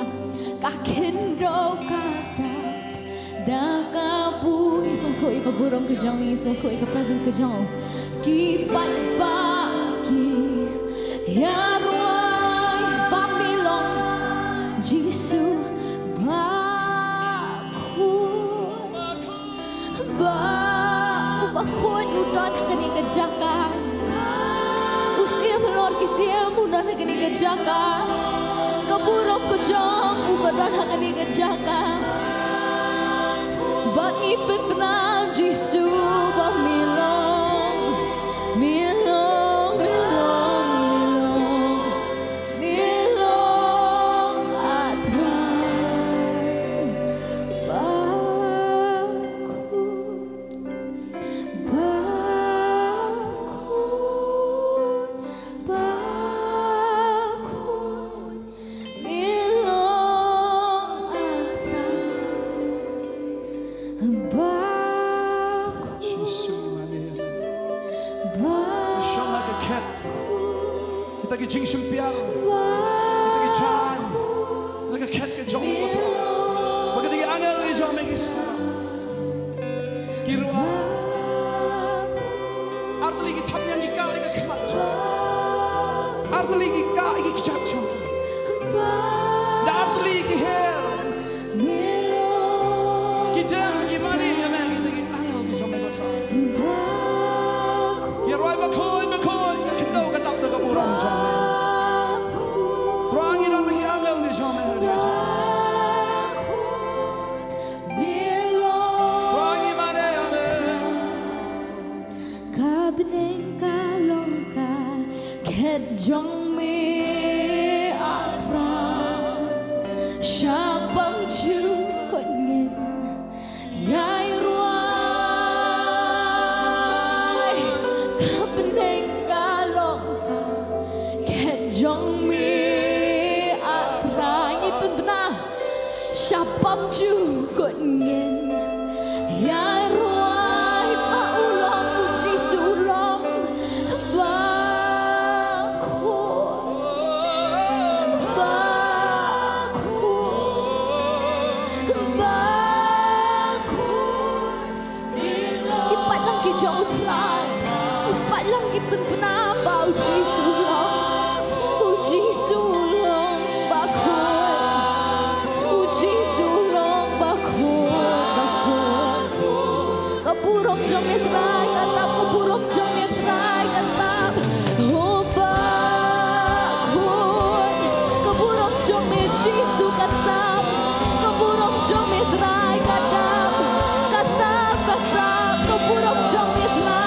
ka kendo ka da ka bu isong thoi ka burong ka jong isong thoi ka presence ka jong ki pat ba ki ya roi Babylon Jisu ba kun udan kani ka jaka usia melor kisia mudan kani ka jaka kaburong ko jong udan kani ka jaka but ipin pena Jisu ba milong milong milong milong milong atran kita ki jing simpiar kita ki jan naga ket ke jong ko tro bagati ki angel ki jong me ki sa ki ruwa artli ki thamnya ki ka ki khamat artli ki ka ki kchat chong da artli ki her ki dam ki mani ame kita ki angel ki jong me ko tro ki ruwa ba khoi ka khno ka dap ka burong jong Jong me atra shabang chu kongen yai ruai kapneng kalong ka jong me atra ni pena shabang chu kongen yai ruai pa ulong Jisu long Kapurong jom etrai katap kapurong jom etrai katap bakun kapurong jom Jisu katap kapurong jom etrai katap katap katap kapurong jom etrai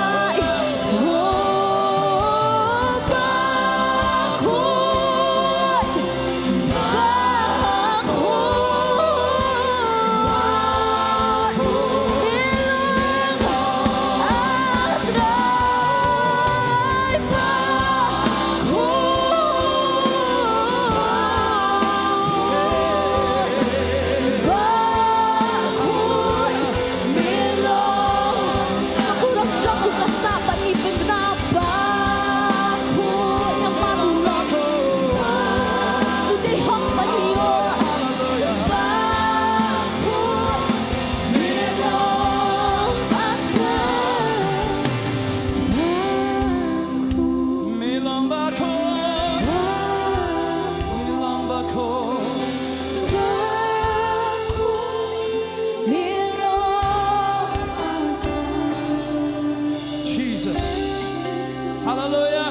Hallelujah.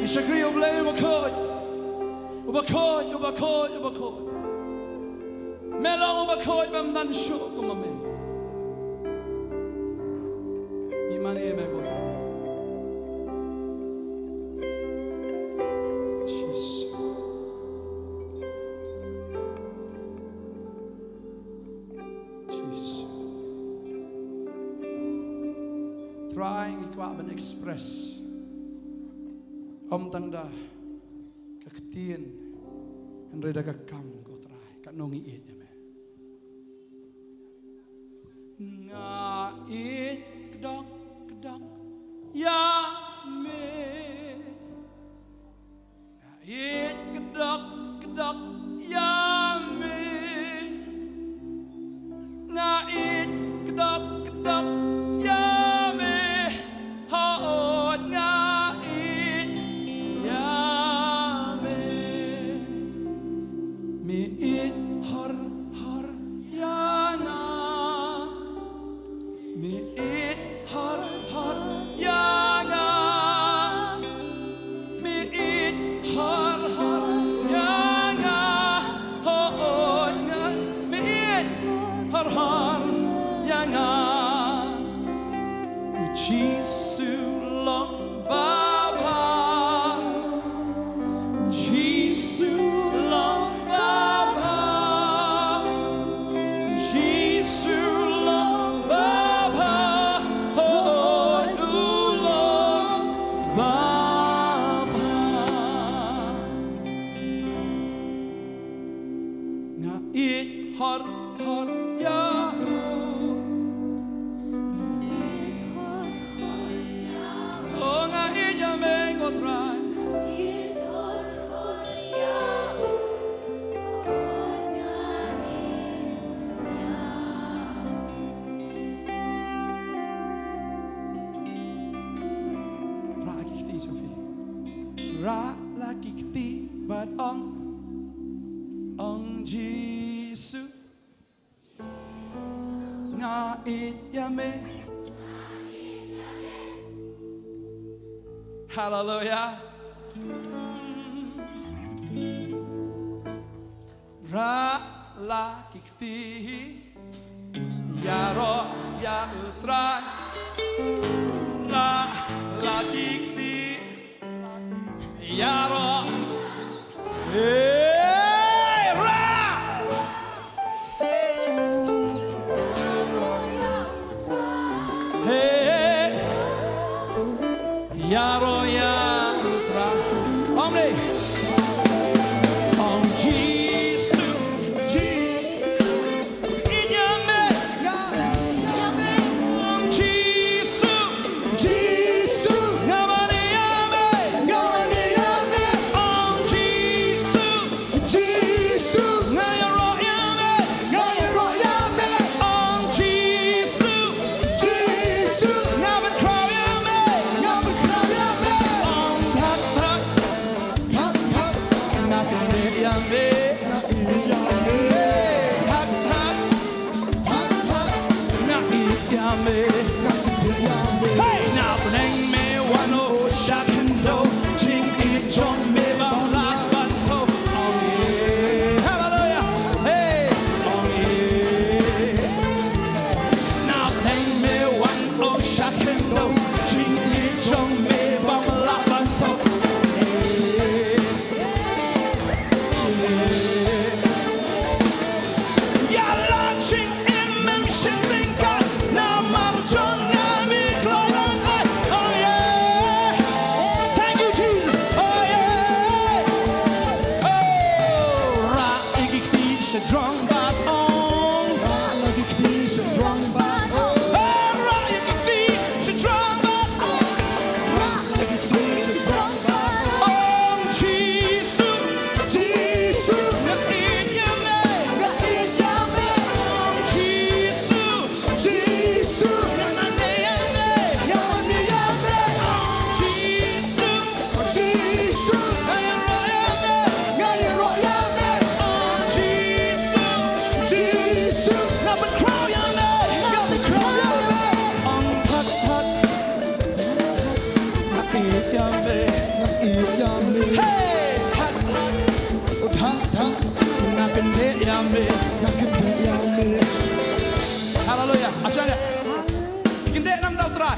Ishagri oblay ubakoj. Ubakoj, ubakoj, ubakoj. Melong ubakoj bam nan shu kumame. Imani eme gotra. Jesus. Jesus. Trying to express Om tanda kaktian and reda kakam go try kanongi it me nga it kdak kdak ya me nga it kdak kdak Jisu long baba, Jisu long baba, Jisu long baba, oh long baba. Nga it har ya. Oh, nga iya mengo try. Ra kikti Sofi. Ra la kikti but ong Jisu. Nga iya me. Hallelujah. Ra la kikti ya ro ya utra la kikti ya ro hey ra hey ya ro ya utra omni om Jisu inyame om Jisu ngamani yame om Jisu ngayaro yame om Jisu ngaban kraw yame om tak nakane yame tak na yame hey now bring me one oh shakindo ching it chong me ba last but oh yeah hallelujah hey oh yeah now bring me one oh shakindo ching it chong me ba last but oh yeah launching in motion think now marchon nami glory oh yeah thank you Jesus oh yeah oh ra ikikti strong but on ra ikikti strong but on ra ikikti strong but on ra ikikti strong but on Jesus na inyame om Jesus ngamane yame om Jesus ngayaro yame om Jesus ngaban kraw yame om tak na yame hey tak nakende yame hallelujah acha dia kende nam tau try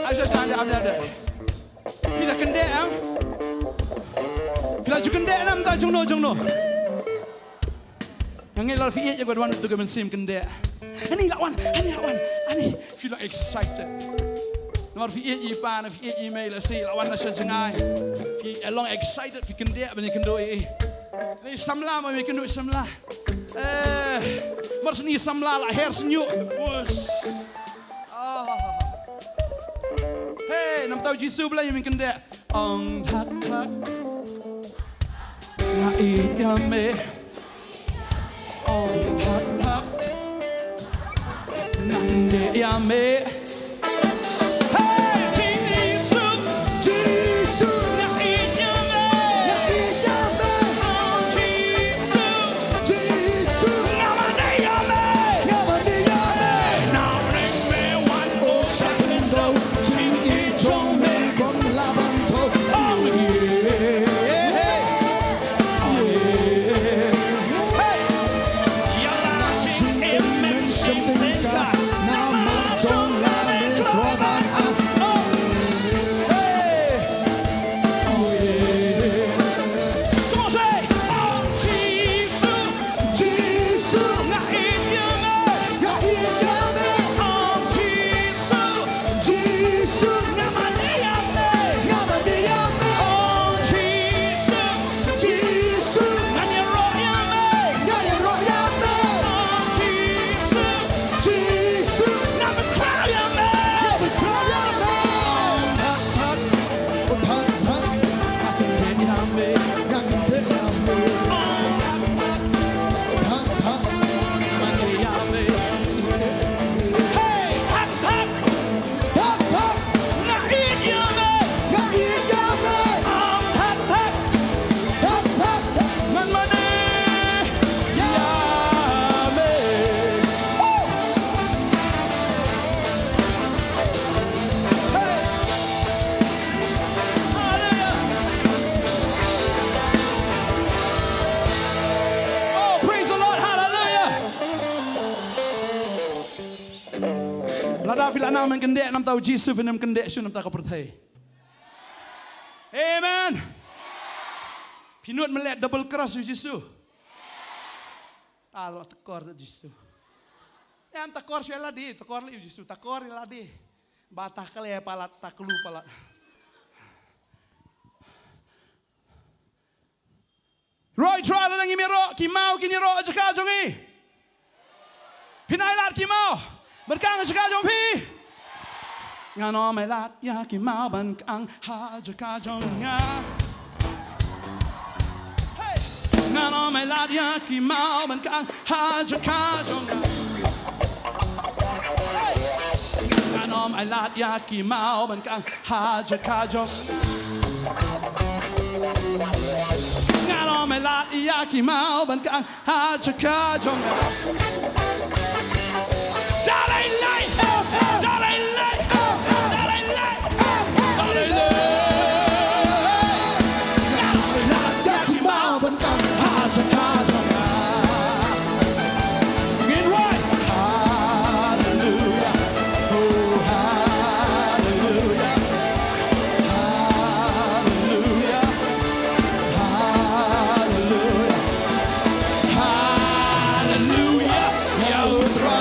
acha ada pila kende am pila ju kende nam ta jungno yang ngelal fi je gua tu ke mensim kende ani lawan ani feel excited nomor fi pa na fi email si lawan na jengai fi along excited fi kende bani kendo ni samla ma mi kendo samla mars ni samla la her senyu bus hey nam tau Jisu bla mi kende ong tak na yame ong tak na kende yame Now Lada fila nam kendek nam tahu Jesus nam kendek su nam tak percaya. Amen. Pinut melet double cross Jesus. Allah tekor Jesus. Am takor syala di, takor li Jesus, takor la di. Batah kali palat taklu palat. Roy try lang imiro, kimau kiniro jaka jongi. Pinailat kimau, berkang jaka jongpi. Ngano melat ya kimau berkang ha jaka jonga. Ngano melat ya kimau berkang ha jaka jonga. Ngano melat ya kimau berkang ha jaka jonga. Ngano melat ya kimau berkang ha jaka jonga. Dalai lai, dalai lai, dalai lai, dalai lai. Ngano melat ya kimau berkang ha jaka jonga. Begin right. Hallelujah, oh hallelujah, hallelujah, hallelujah, hallelujah. Ya Putra.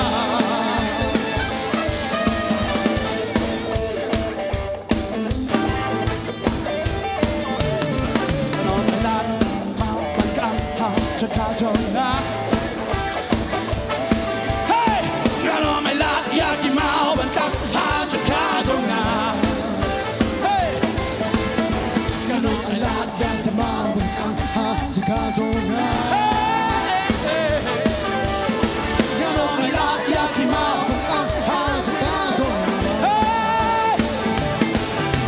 Jaka jonga. Hey, ngano melat ya kimau berkang ha jaka jonga. Hey, ngano melat ya kimau berkang ha jaka jonga. Hey, ngano melat ya kimau berkang ha jaka jonga. Hey,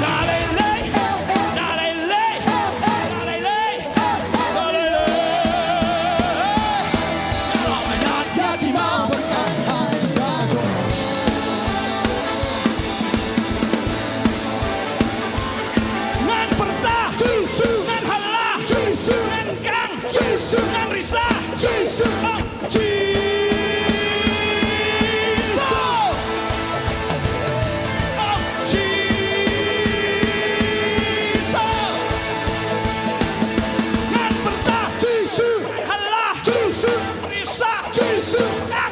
dalai lai, dalai lai, dalai lai, dalai lai. Ngan pertah, ngan halah, ngan kang, ngan risah, oh Jesus, oh Jesus. Ngan pertah, ngan halah, risah, ngan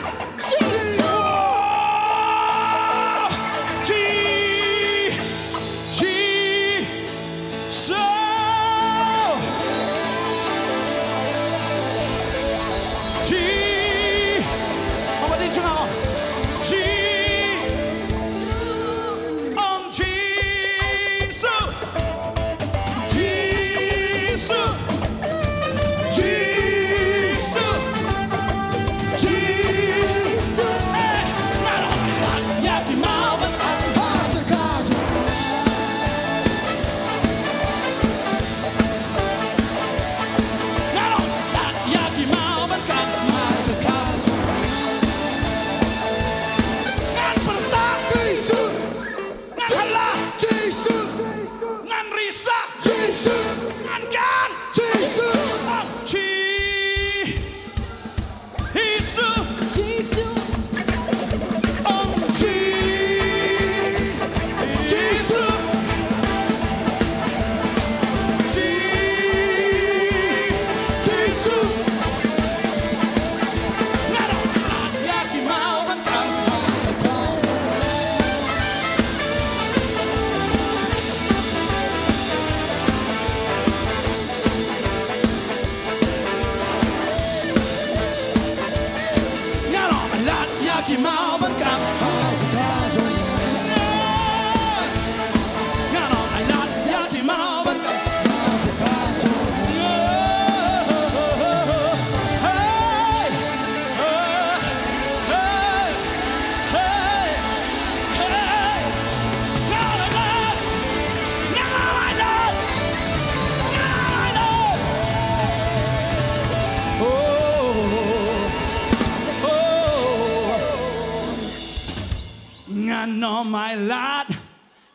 Ngano my lad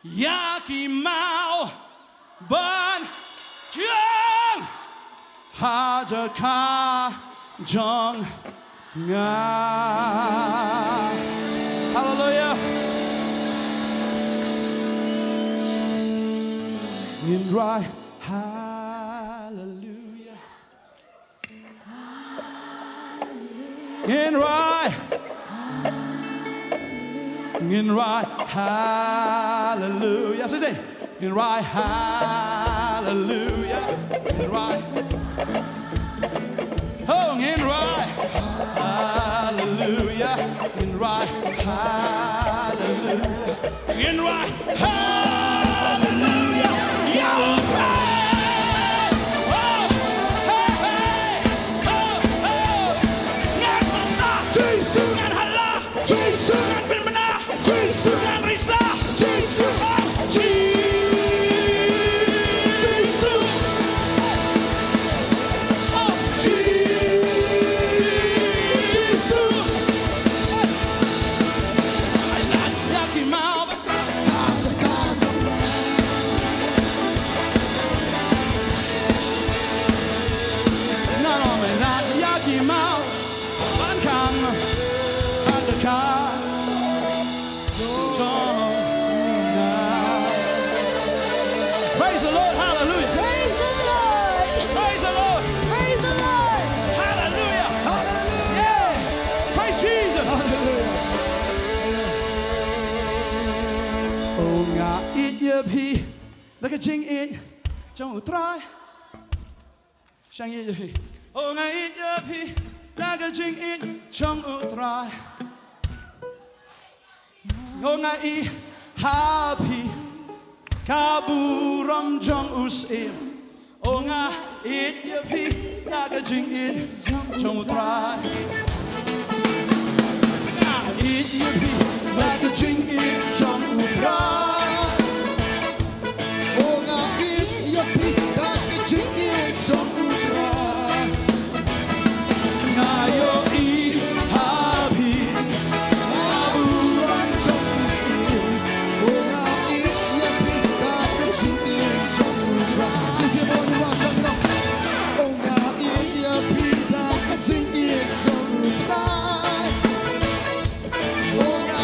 yaki mau ban jong hajaka jong nga. Hallelujah. in right hallelujah in right hallelujah say in right hallelujah in right oh in right hallelujah in right hallelujah in right hallelujah yeah Praise the Lord, hallelujah. Praise the Lord. Praise the Lord. Praise the Lord. Hallelujah. Hallelujah. Yeah. Praise Jesus. Oh, ngã ít giờ phi, là cái chính ít trong trai. Sang ít giờ phi. Oh, ngã ít giờ phi, là cái chính ít trong trai. Oh, ngã ít happy. Kaburam jong usim onga it yapi naga jing it jong try nga it yapi naga jing it jong try Onga it yapi naga jing it jong try nga yo I happy Kaburam jong usim onga it yapi naga jing it jong try Just hear more than one song it up Onga it yapi naga jing it jong try Onga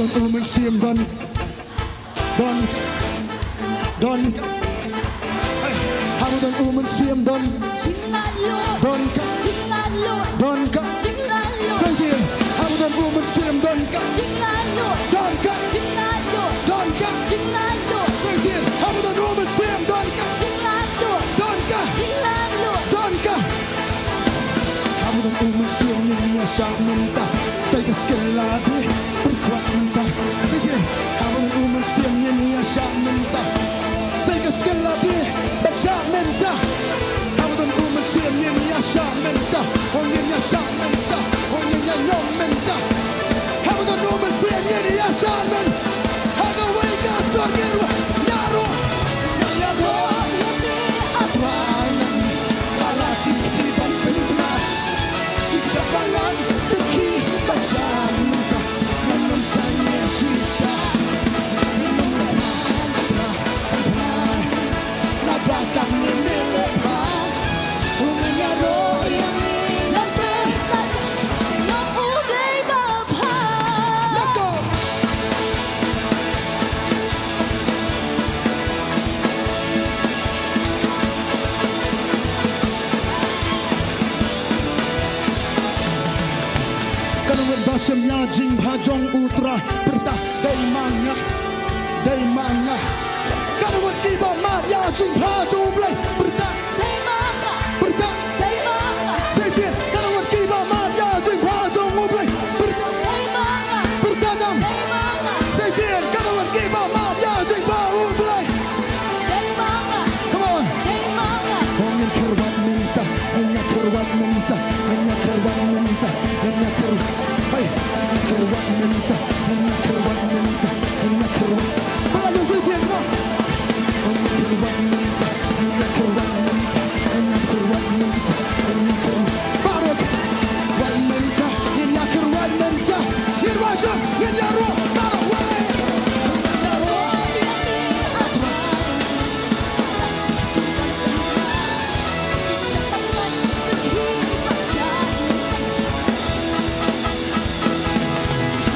dan museum dan Hamu dan museum dan Hamu dan museum dan Syak minta saya sekali berkuat minta Hamu museum ini syak minta saya sekali bersyak minta Hamu museum ini syak minta onnya syak minta onnya nyom minta Hamu museum ini syak minta haga wega sorgir yaro atranan kalaki tiban pinna Japangan beki pasangka namun saya sisa Nabatang nilipan Umenya royang nilapan Maulay Bapa Let's go! Kanawat basam yajing bhajong utra Bertah day manga Kanawat kiba mat yajing bhajong blay Bertah Jason Kanawat kiba mat yajing bhajong blay Bertah jam Jason Kanawat kiba mat yajing bhajong blay Come on Hanya kerwat minta Hanya kerwat minta Hanya kerwat minta Hanya kerwat Hai kerwat minta Hanya kerwat minta Hanya kerwat Pelajar sisi come on Hanya kerwat minta Hanya kerwat minta Hanya kerwat minta Hanya kerwat Barok Wat minta Hanya kerwat minta Hirwasha Hanya roh Barok Way Hanya roh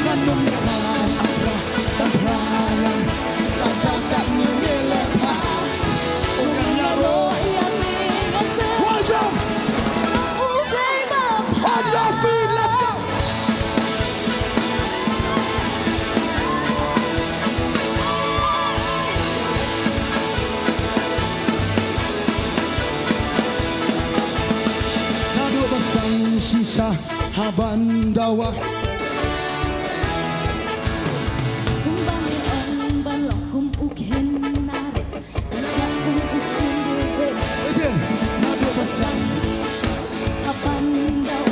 Nganong yaman Abra Tabrayan Ladakan nilipan Hanya roh Wajam On your feet, let's go! Nado bastang sisa habandawa Kumbangin ang balok kung ukhen narin Ang siya kung ustin bibig Listen, nado bastang Kapan daw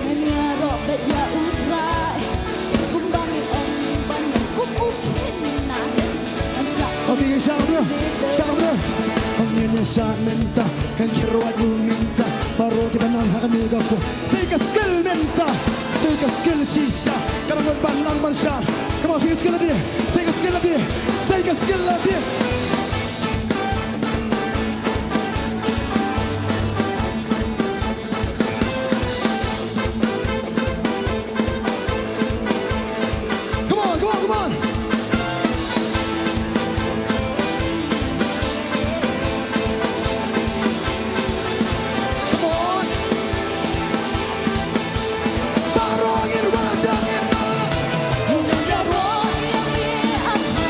Nanyaro bet ya utray Kumbangin ang balok kung ukhen narin Ang siya kung Okay, siya bro. Ang inisa minta, ang kiruat minta, paro kita nang hakaniga ko. Say ka skill minta, say ka skill sisa, karangot balang mansar. Come on, say ka skill lagi, say ka skill lagi, say ka skill lagi. Come on, come on, come on. Come on. Barongin wajangin malam. Hanya roh yang di atas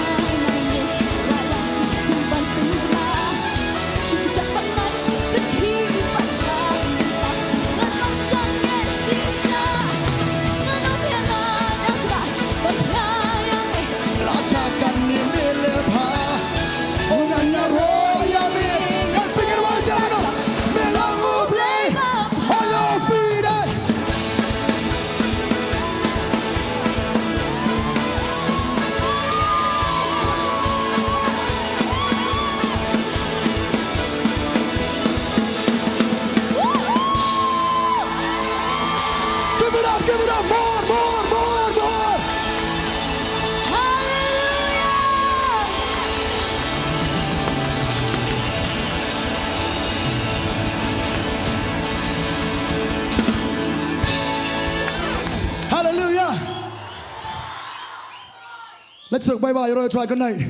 Let's say bye-bye, Royal Tribe. Good night.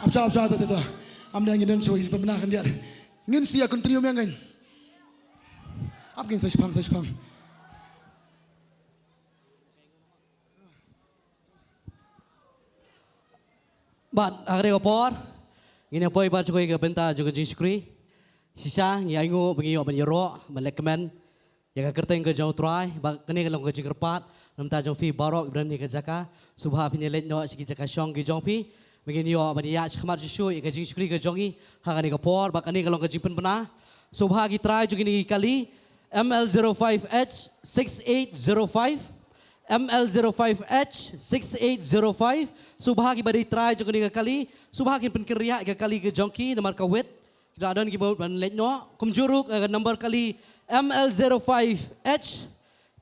I'm sorry, I'm đang nhìn đến số hình bên nào kan ngin sia continue yang kan up gin saya pam Bat agre opor ngine poi bat joi ke benta juga jiskri sisa ngi aingo bengi ban yoro melekmen ya ka kerteng ke jau try ba kene ka long ke jikerpat namta jong fi barok bran ni ke jaka subha fi let no siki jaka shong ki jong fi begini yo ban ya khmat shu ke jiskri ke jongi ha ka ni ka por ba kene ka long ke jimpen bana subha ki try juga ni kali ML05H 6805 ML05H 6805 subha ki bari try juga ni kali subha ki penkeriak ke kali ke jongki nomor ka wet kita ada ki ban let no kumjuruk number kali ML05H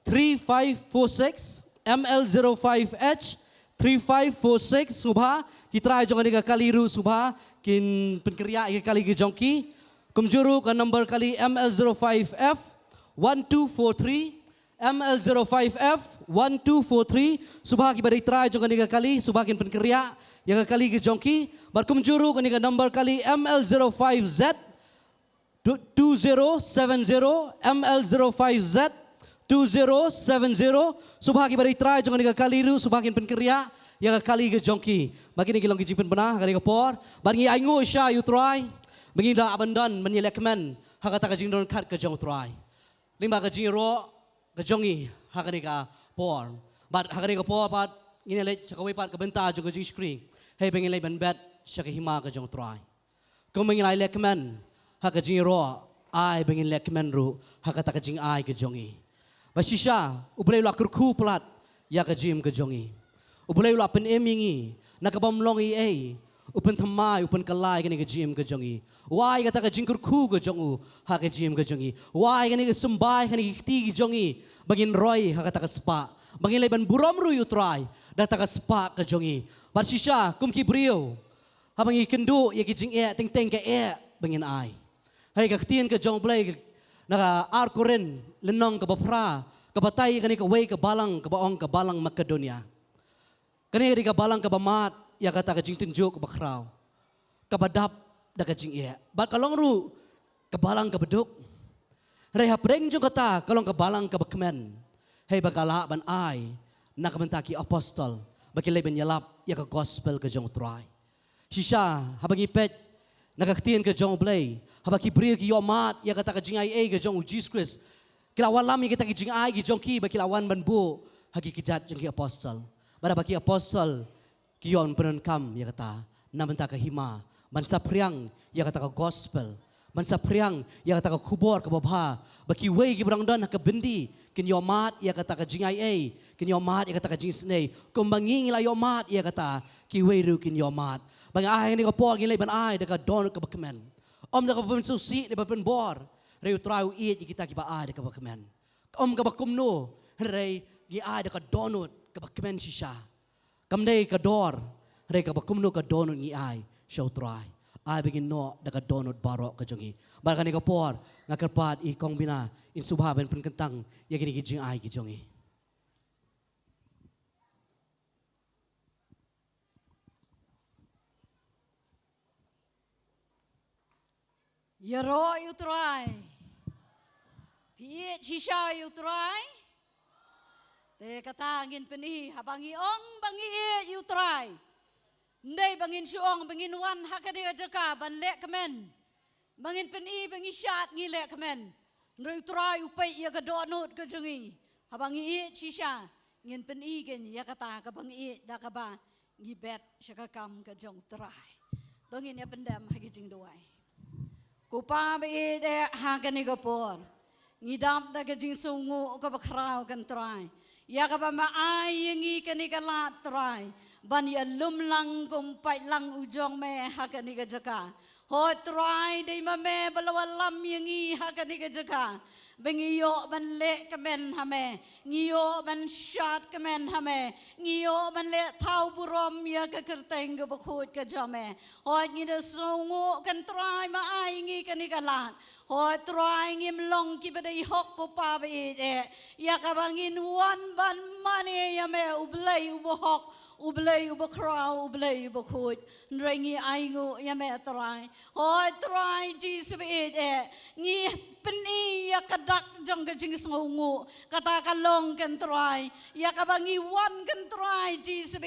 3546 ML05H 3546 subha kita jangan ni kali ru subha kin penkeriak ke kali ke jongki kumjuruk number kali ML05F 1243 ML05F 1243 subha ki bari try jangan ni kali subha kin penkeriak yang kali ke jongki berkumjuruk ni number kali ML05Z 2070 ML05Z 2070 subha ki bari try jangan ni kali ru subha kin penkeriak yang kali ke jongki bagi ni kilong ki jimpen benah kali ke por bagi aingo sha you try bagi da abandan menyelekmen hakata ka jingdon khat ke jong try limba ka jingro ke jongi hakani ka por bat hakani ka por bat ngine le chakawi pat ka benta jo ka jing screen hey bengi le ban bet shaka hima ka jong try ko bengi lai lekmen haka jingro ai bengi lekmen ru hakata ka jing ai ke jongi basisha ubrei la kurku plat ya ka jim ke jongi ubrei la pen emingi nakabam longi ei upen thamai upen kalai kani ke jim ke jongi wai kata ka jingkur khu ke jongu ha ke jim ke jongi wai kani ke sumbai kani ke ti ke jongi bagin roy ha kata ka spa bagin leban burom ru you try data ka spa ke jongi bar shisha kum ki brio ha bangi kendu ye ki jing e teng teng ke e bagin ai hari ka tien ke jong blai na ar koren lenong ke bapra ke batai kani ke wei ke balang ke baong ke balang Makedonia kani ri ka balang ke bamat ya kata kajing tunjuk ke bakrau kabadap da kajing iya bat kalong ru kebalang ke beduk reha preng jo kata kalong kebalang ke bakmen hey bakala ban ai nak mentaki apostol baki leben yalap ya ke gospel ke jong try shisha habangi pet nakaktien ke jong blay habaki brio ki yomat ya kata kajing ai ke jong Jesus Christ kilawan lami kita kajing ai ki jong ki baki lawan ban bu hagi kijat jong ki apostol bada baki apostol kion penenkam ya kata namenta ka hima mansa priang ya kata ka gospel mansa priang ya kata ka kubor ka babha baki wei ki brangdan ka bendi kin yomat ya kata ka jingai ai kin yomat ya kata ka jingsnei kumbangi la yomat ya kata ki wei ru kin yomat bang ai ni ka por gi ban ai de ka don ka bakmen om da ka pen susi de pen bor reu trau it kita ki ba ai de ka bakmen om ka bakumno rei gi ai de ka donut ka bakmen shisha kamdei ka dor reka bakumno ka donut ngi ai show try ai begin no da ka donut barok ka jongi barkani ka por nga kerpat I kong bina in subha ben penkentang ya gini ki jing ai ki jongi Yaro you try pi shisha you try te katangin peni habangi ong bangi you try ndai bangin suong bangin wan hakade jaka ban lek kemen bangin peni bangi shat ngi lek kemen ndai try upai ya ka donut ka jungi habangi shisha ngin peni gen ya kata ka bangi da ka ba ngi bet shaka kam ka jong try dongin ya pendam hagi jing doai kupa be de hakane ka por ngidam da ka jing sungu ka bakrau kan try ya ka ba maai ngi kani ka lat try ban ya lum lang kum pai lang ujong me ha kani ka jaka Hoi try day mame balawalam yangi hakani ka jaka. Bengiyo ban le kemen hame, ngiyo ban shot kemen hame, ngiyo ban le tau burom ya ke kerteng ke bakut ke jame. Hoi ngida songo kan try ma ai ngi kani kalan. Hoi try ngim long ki badai hok ko pa be ya ka bangin wan ban mane ya me ublai ubohok. Ublay ubakra ublay ubakut nrengi aingu yame try hoi try Jesus ngi peni ya kadak jong ka jing sngongu kata kalong kan try ya kabangi wan kan try Jesus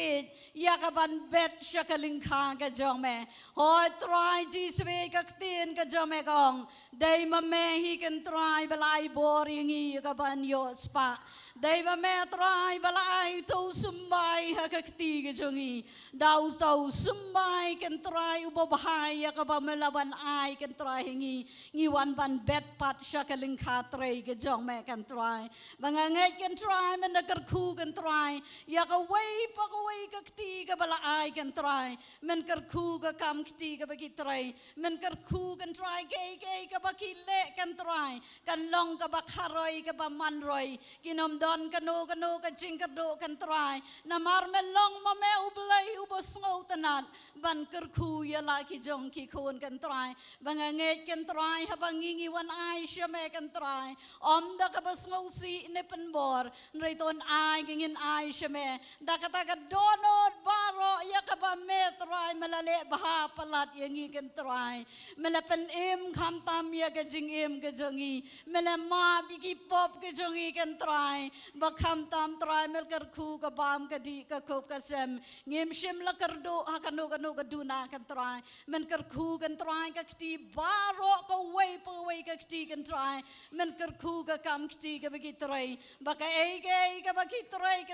ya kaban bet shakaling kha ka jong me hoi try Jesus ka tin ka jong me kong dai mame hi kan try balai bor ngi kaban yo spa dai mame try balai to sumbai ha ka tiga jongi dau tau sumbai kan try ubahai ya ka ba melawan ai kan try ngi wan ban bet pat shakaling khatre ke jong me kan try bangangai kan try men nakar khu kan try ya ka wei ka tiga bala ai kan try men kar khu ka kam tiga bagi try men kar khu kan try ge ka baki le kan try kan long ka ba kharoi ka ba man roi kinom don kanu ka jing ka do kan try na mar me long ma me ublai ubos ngau tanan ban kar khu ya la ki jong ki khon kan try bangangai kan try habangi wan ai shame kan try om da ka bas ngau si ne pen bor nreiton ai ngin ai shame da kata ka donot baro ya ka ba me try malale bah palat yangi kan try melapen em kham tam ya ka jing em ka jongi melama bigi pop ka jongi kan try ba kham tam try mel kar khu ka bam ka di ka kop ka sem ngem shim la kar do ha kanu ka duna kan try men kar khu kan try ka ti baro ka wei ka ti kan try men kar khu ka kam ti ka bagi try ba ka ei ka bagi try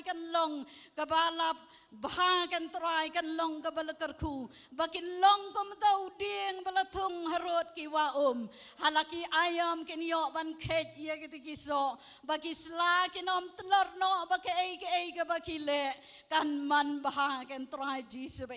kan long ka balap bah kan try kan long ka bal kar khu bakin long kom tau ding balathung harot ki wa halaki ayam ken yo ban khet ye ki so bagi sla kinom tlor no baka ei ka baki le kan man bah kan try Jesus ba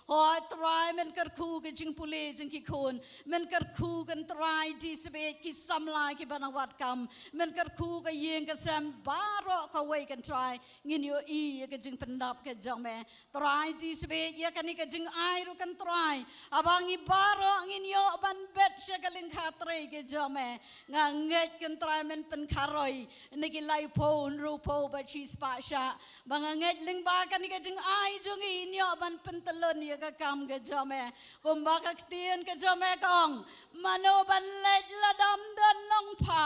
ho try men kar khu ka jing pule jing ki khon men kar khu kan try Jesus ba ki samla ki banawat kam men kar khu ka yeng ka sam baro ka wei kan try ngin yo i ka jing pendap ka jong me try Jesus ba ya kan ka jing ai ru kan try abangi baro ngin yo ban bet shakaling khatre ke jong me nganget kan try men pen kharoi niki lai po ru po ba chi spa sha banganget ling ba kan ka jing ai jong i nyo ban pen talon ya ka kam ka jong me kum ba ka tien ka jong me kong mano ban let la dam dan nong pha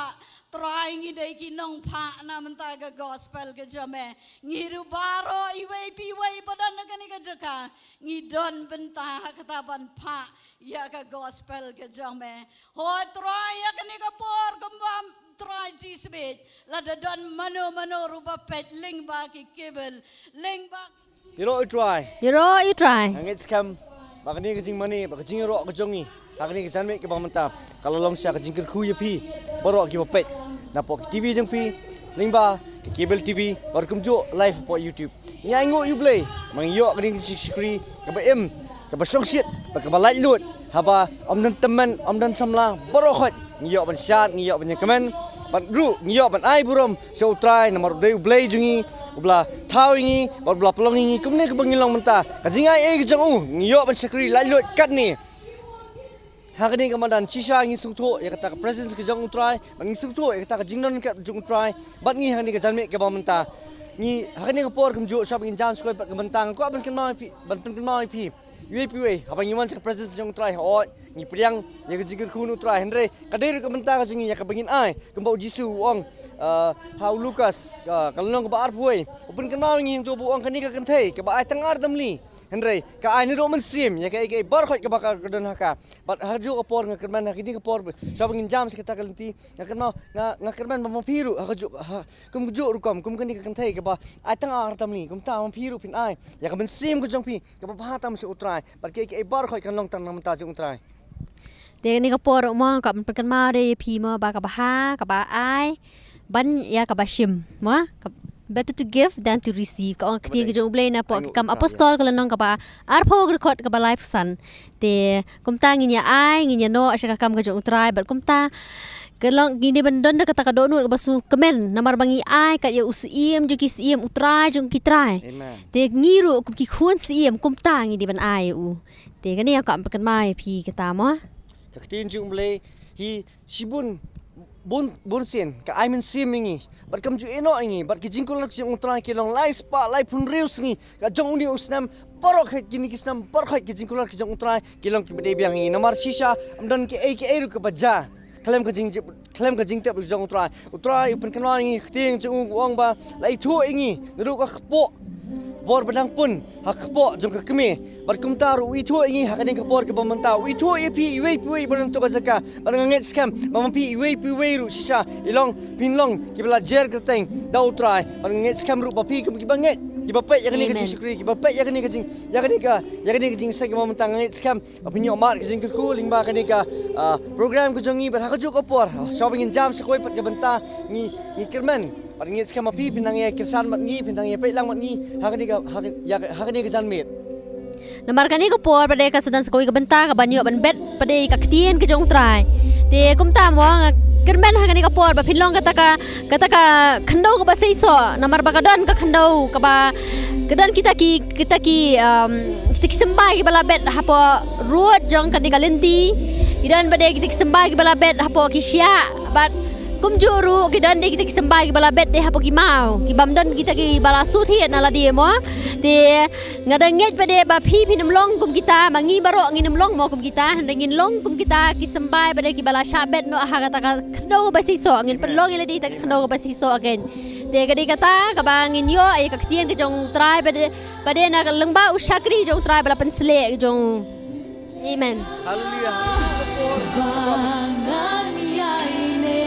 try ngi dei ki nong pha na man ta ga gospel ka jong me ngi ru baro i wei pi wei badan ka ni ka jaka ngi don benta kata ban pha ya ka gospel ka jong me ho try ya ka ni ka por kumbam try Jesus bit la da don mano ruba pet ling ba ki kibel ling ba You know try. You try. Angit scam. Bakani kajing mani, bakajing ro kajongi. Akani kajan me ke bang mentap. Kalau long sia kajing kerku ya pi. Baru ki pet. Napok TV jeng fi. Lingba ke cable TV. Baru kumjo live po YouTube. Nya ngo you play. Mang yo kani screen ke ba em. Ke ba song shit. Ke ba light load. Haba om dan teman, om dan samla. Baru khot. Ngiyok ban shot, ngiyok ban komen. Ban ru ngiyok ban ai burom. So try nomor dei play jungi. Ubla thau ingi, ubla pelong ingi, kumne ke bangilong mentah. Kajingai ke jang ngiyok ban sakri lalut kat ni. Hakani kamadan cisha ingi sungtu ya kata presence ke jang utrai, bangi sungtu ya kata jingnon kat jang utrai. Bat ngi hakani ke janme ke bang mentah. Ni hakani ke por kumjo shop in jan skoi pat ke mentang. Ko ban kenmau pi, ban kenmau pi. UAPA, habang iwan sa presence jang utrai hot. Ni priang ya ke jingir kunu utrai. Henry kadir ke mentang ke jingi ya ke bangin ai. Kembau Jisu ong how Lucas kalau nong ke ba arpoi. Upun kenmau ngi tu bu ong kani ke kentai ke ba ai tengar damli. Henry ka ai ni do men sim ya ke bar khot ke bakal ke don haka. Bat harju ke por ngakerman hakini ke por. Sa bangin jam sa kita kalenti. Ngakerman ngakerman ba mapiru hakaju kum jo rukom kum kani ke kentai ke ba ai tengar damli. Kum ta mapiru pin ai. Ya ke men sim ke jong pi ke ba hatam si utrai. Bat ke bar khot kan long tang nam ta jong utrai. Dia ni kapor mo ka perkenal de pi mo ba ka ba ha ka ba ai ban ya ka ba shim mo better to give than to receive ka ong kti ke jong blay na po kam apostol ka lanong ka ba arpo grekot ka ba life san te kumta nginya ai nginya no asya ka kam ka jong try but kumta kelong gini bendon na kata ka donu basu kemen namar bangi ai ka ya usiem ju ki siem utrai jong ki try Amen. te ngiru kum ki khun siem kumta ngi di ban ai u te ka ni ka am kan mai pi ka ta mo Kaktin jung blay hi sibun bun sin ka I mean sim ngi bat kam ju eno ngi bat ki jingkol nak jung utrai ki long lai spa lai pun reus ngi ka jong uni usnam parok het kini kisnam parok het ki jingkol ki jung utrai ki long ki bede biang ngi namar shisha amdan ki ru ka baja klem ka jing tep jong utrai pen kanwa ngi khting jung wang ba lai thu ngi ndu ka khpo bor badang pun hak khpo jong ka kemi bar kumtar wi thu ngi hakani ka bor ka bamanta wi thu pi wi barang to ka zaka barang nget scam mampi wi ru shisha ilong pinlong ki bela jer kerteng da utrai barang nget scam ru papi ki banget ki bapai yakni ka jing syukri ki bapai yakni ka jing sa ki mamanta nget scam apinyo mar ka jing ka cooling ba kani ka program ko jongi bar hak ka por shopping in jam sa koi pat ka banta ni kirman barang nget scam api pinang ya kirsan mat ni pinang ya pai lang mat ni hakani ka jan met namar kani ko por pada ka sudan skoi ka benta ka banyo ban bet pada ka ktien ke jong trai te kum ta mo kermen ha kani ka por ba philong kata ka khandau ka ba sei so namar ba ka don ka khandau ka ba kedan kita ki sembai ki bala bet hapo road jong kani ka lenti idan pada kita ki sembai ki bala bet hapo ki sia bat kum juru kidan de kita ki sembai ki bala bet de hapo ki mau ki bamdon kita ki bala suthi na la dia mo te ngadangit pa de ba phi long kum kita mangi baro nginum long mo kum kita handangin long kum kita ki sembai ba de ki bala shabet no ha kata ka khndo ba si so ngin pelong ile di ta khndo ba si so again de gadi kata ka bangin yo ai ka tien ke jong try ba de na lengba ushakri jong try bala pensle jong amen haleluya Bangan yaine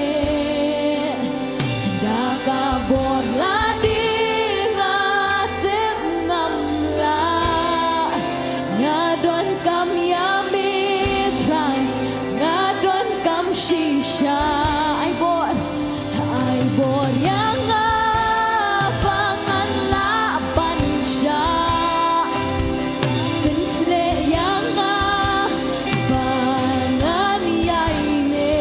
Dakabor lading atet ngamla Ngadon kam yamitran Ngadon kam shisha Ay bor yang pangan laban siya Pinsle yang bangan yaine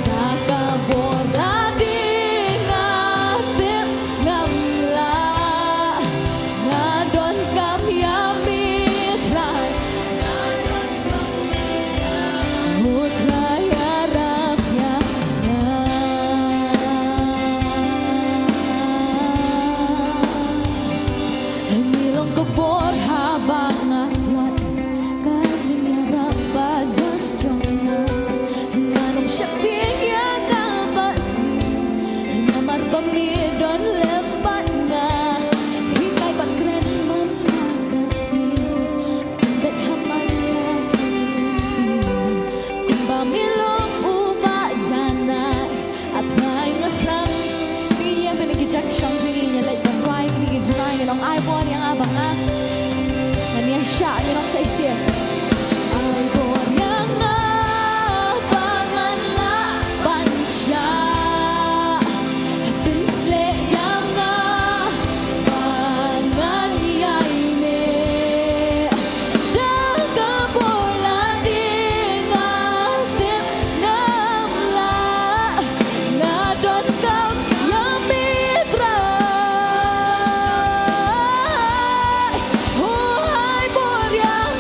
Dakabor lading atet ngamla Ngadon kam yamitran Ngadon kam Mutray arap Milong kebor habang atlat Kajin yarap bajan jongna Nanong syaping yang kabasi Namar pamidon lempat nga Hingay pagkren managasi Bet haman lagi Kung bamilong uba janay At hay ngasang Piyang pinagijak siyang jingin Niya lait pagway Pinagijunay Nilong aibor yang abang nga Naniya siya Nilong sa isip Aibor yang abangan laban siya Pinsle yang bangan yaine Dakabor lading atet ngamla Ngadon kam yamitra Huhay bor yang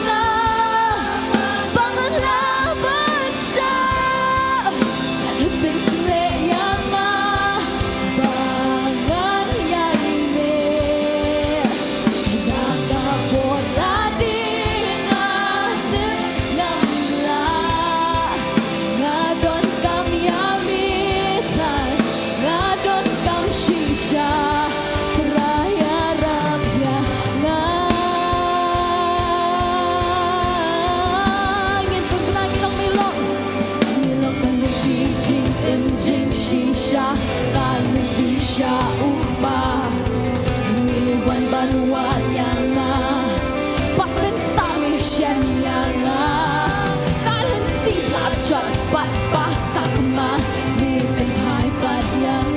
bangan laban siya Pinsle yang bangan yaine Dakabor lading atet ngamla Ngadon kam yamitran Ngadon kam shisha Raya rabya Ngin kung lagi ng milong Milong kaliti jing enjing shisha Kaliti siya upa Iniwan banwan yang Pakentami siya nga Kalenti lapjot pat pasak ma Lipin hai pat yang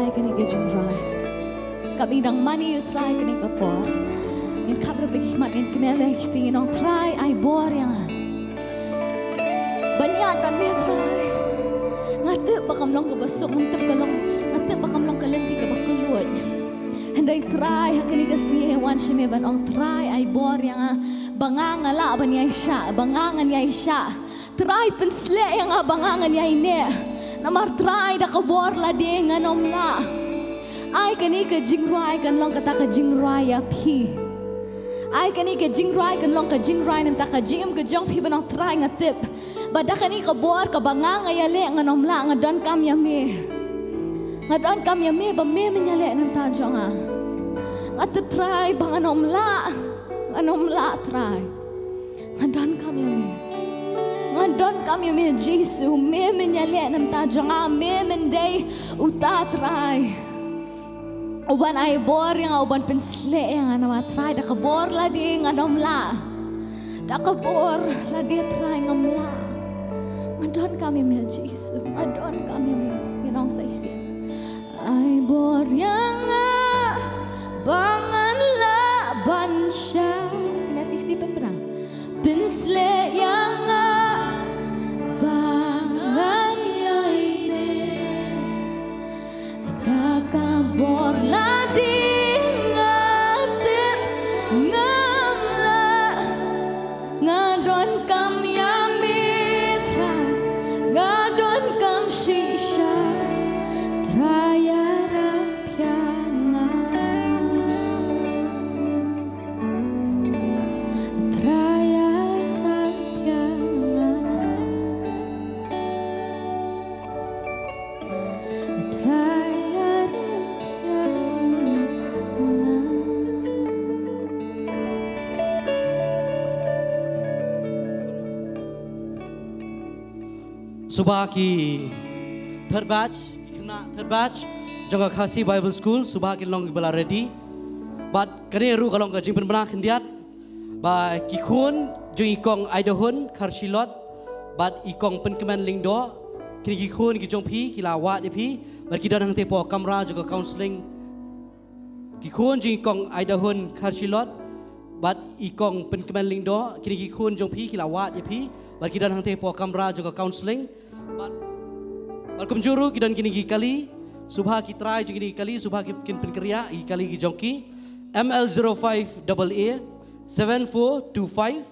try kani ka jing rai. Kami dang mani try kani ka por. In kabra bikmat in knele tingin on try ay bor yang. Banyat kan me try. Ngatip bakam long ka basok ngantip ka long ngatip bakam long ka lenti ka bakulod. Henday try hakani ka siya wan shime ban on try ay bor yang bangangan la ban yai sha bangangan yai sha. Try pensle yang abangangan yai ne. Namar try da ka bor la de nganom la. Ai kani ka jingrai kan long kata ka jingrai ya pi. Ai kani ka jingrai kan long ka jingrai nam ta ka jingam ka jong pi banong try ngatip. Bada kani ka bor ka banganga ya le nganom la ngadon kam ya me. Ngadon kam ya me ba me menyale nam ta jong a. Ngatip try banganom la try. Ngadon kam ya me. Ngadon kam ya me Jesu me menyale nam ta jong a me mendai uta try. Uban ay bor yang uban pensle yang nama try da kabor la di ngadom la. Da kabor la di try ngam la. Ngadon kami me Jesu, ngadon kami me inong sa isin. Ay bor yang bangan la bansya. Kenar kiktipan pernah. Pensle yang bangan yaine. Da kabor la di ngatip ngam la ngadon kam ya mitra ngadon kam shisha traya rapyanga traya rapyanga traya Subah ki third batch, kena third batch, jangka khasi Bible School, subah ki long bala ready. But kani ru kalong ka jing penbana kendiat, ba ki khun jeng ikong Idaho Karshilot, but ikong penkeman lingdo, kini ki khun ki jong pi ki lawat di pi, but ki dan hang tepo kamera jangka counseling. Ki khun jeng ikong Idaho Karshilot, but ikong penkeman lingdo, kini ki khun jong pi ki lawat di pi, but ki dan hang tepo kamera jangka counseling. But kumjuru kidan kini kali subha ki try kini kali subha kin penkerja kali ki jongki ML05AA 7425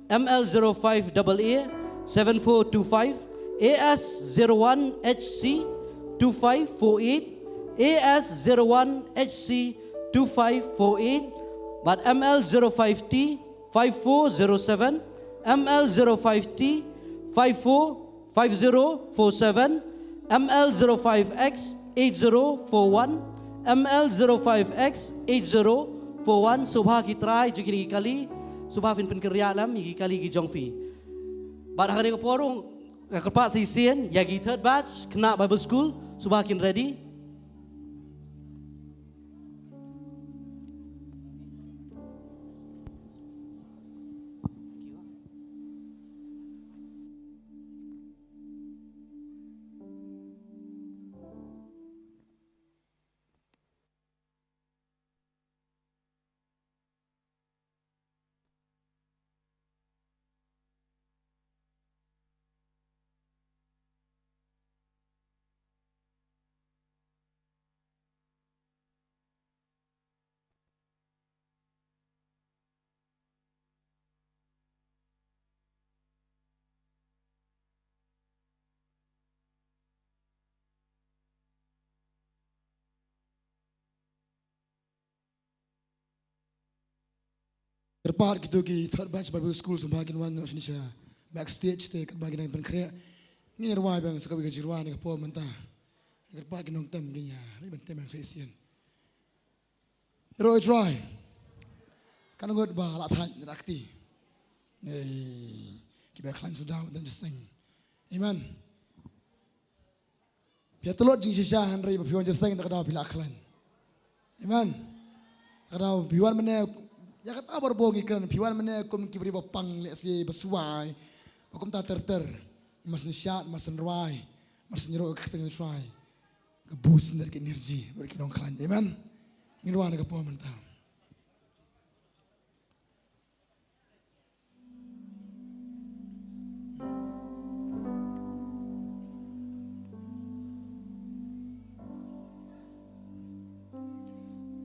ML05AA 7425 AS01HC 2548 AS01HC 2548 but ML05T 5407 ML05T 5047 ML05X 8041 ML05X 8041 subha ki try jukini kali subha fin penkerja lam ki kali ki jongfi bar hakani ko porong kerpa sisien yagi third batch kena Bible School subha kin ready. Terpart gitu ki third batch Bible School semakin wan Indonesia backstage te bagian yang penkrea ni ruai bang sekabi kejirwan ni kapol mentah terpart ki nong tem ginya ni bentem yang seisian Roy try kan ngot ba la than rakti ni ki ba klan sudah dan sing amen pia telot jing shisha hanri ba pion sing tak ada bila klan amen kada biwan mene ya kata berbongi kan piwan mana kum kibri bapang lesi bersuai kum tak terter masin syat masin ruai masin jeruk ketengah try boost dari energi bagi kita orang amen. Ingin ruang ke puan mentah.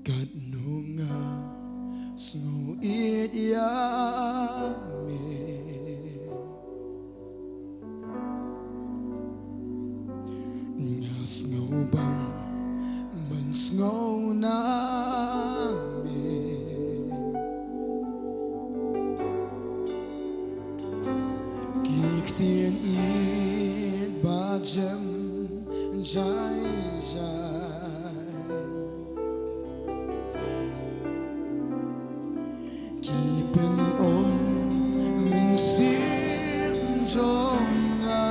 Kat nunga snow it ya me. Ngas ngubang mens ngau na me. Kik tien it ba jem jai jai. Keeping on min sim jonga.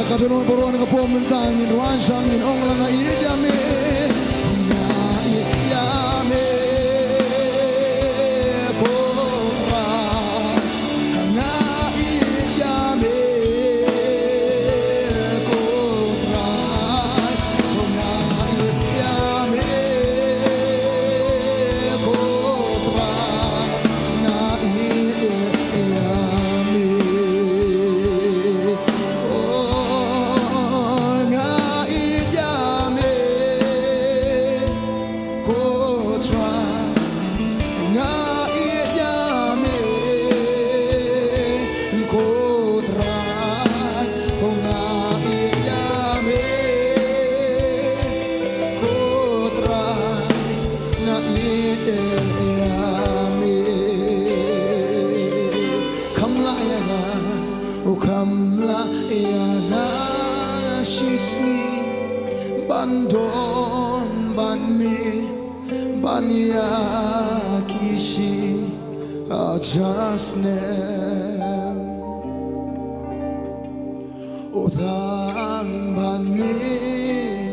Kadulong puro ng kapong mentangin ruan sangin ong lang ay yame na yame kora na yame kora na yame kora na bandon banmi banya kishi ajasnem utang banmi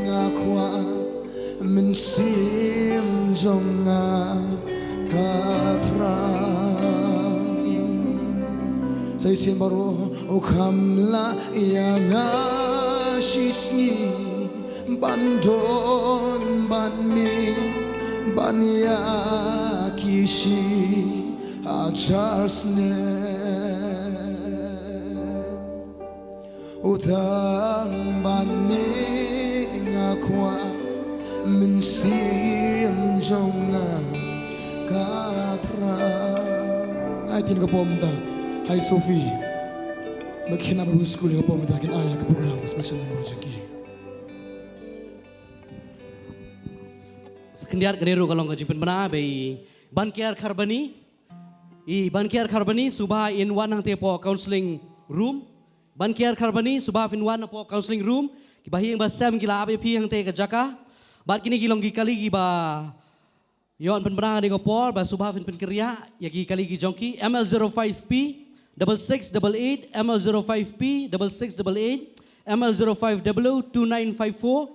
ngakwa mensim jonga katram say sin baru ukamla yang shisni bandon banmi banya kishi ajarsne utang baning akwa mensim jongna katra ai tin ka pomta hai Sophie makhina babu school ka pomta kin aya ka program special mo jaki Sekendiat keneru kalau ngajin penbena bei bankiar karbani bankiar karbani subah in one hang tepo counseling room bankiar karbani subah in one po counseling room kibahi yang basam gila api hang te ke jaka bat kini gilong gikali giba yon penbena de gopor ba subah in penkeria ya gikali gi jongki ML05P 6688 ML05P 6688 ML05W2954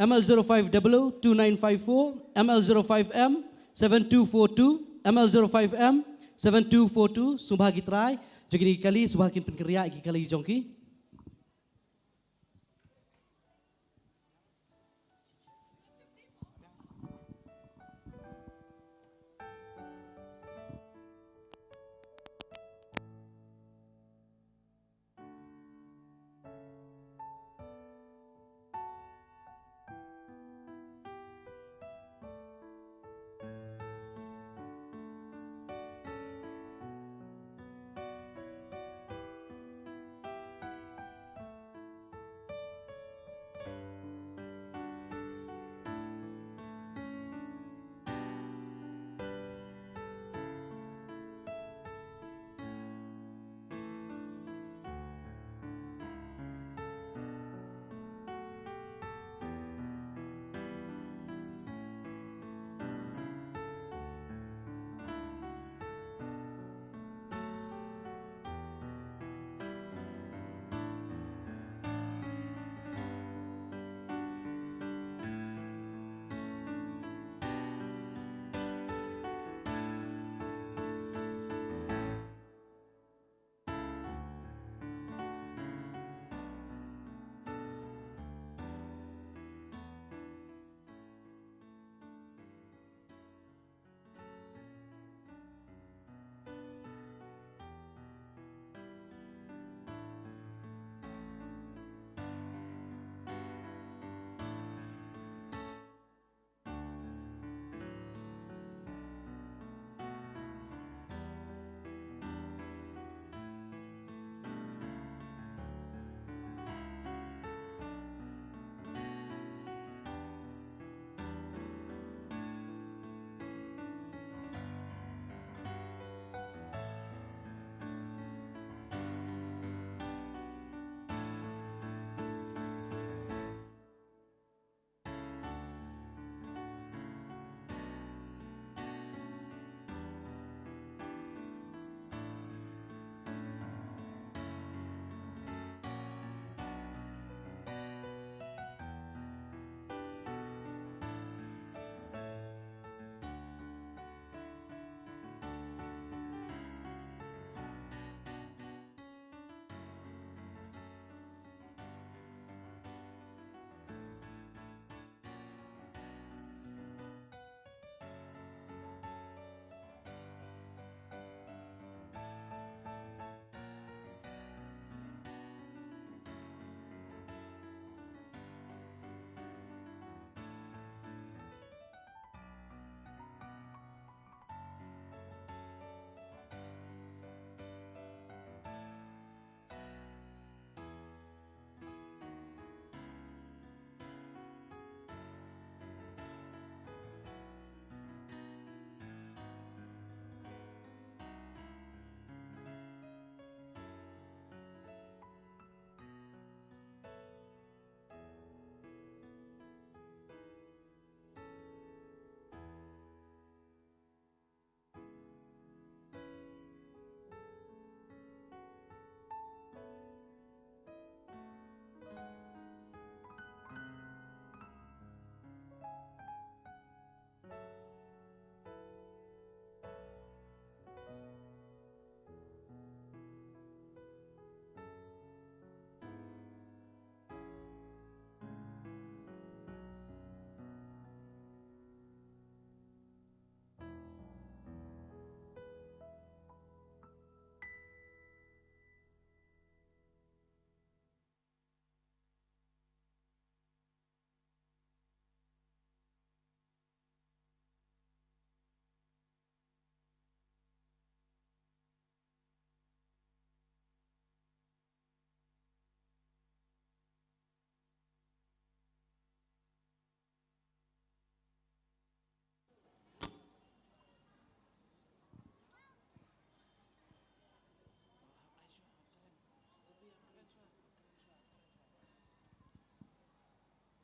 ML05W2954, ML05M 7242, ML05M 7242, Subah Gitrai, jadi kali Subah kin penkerja, kali jongki.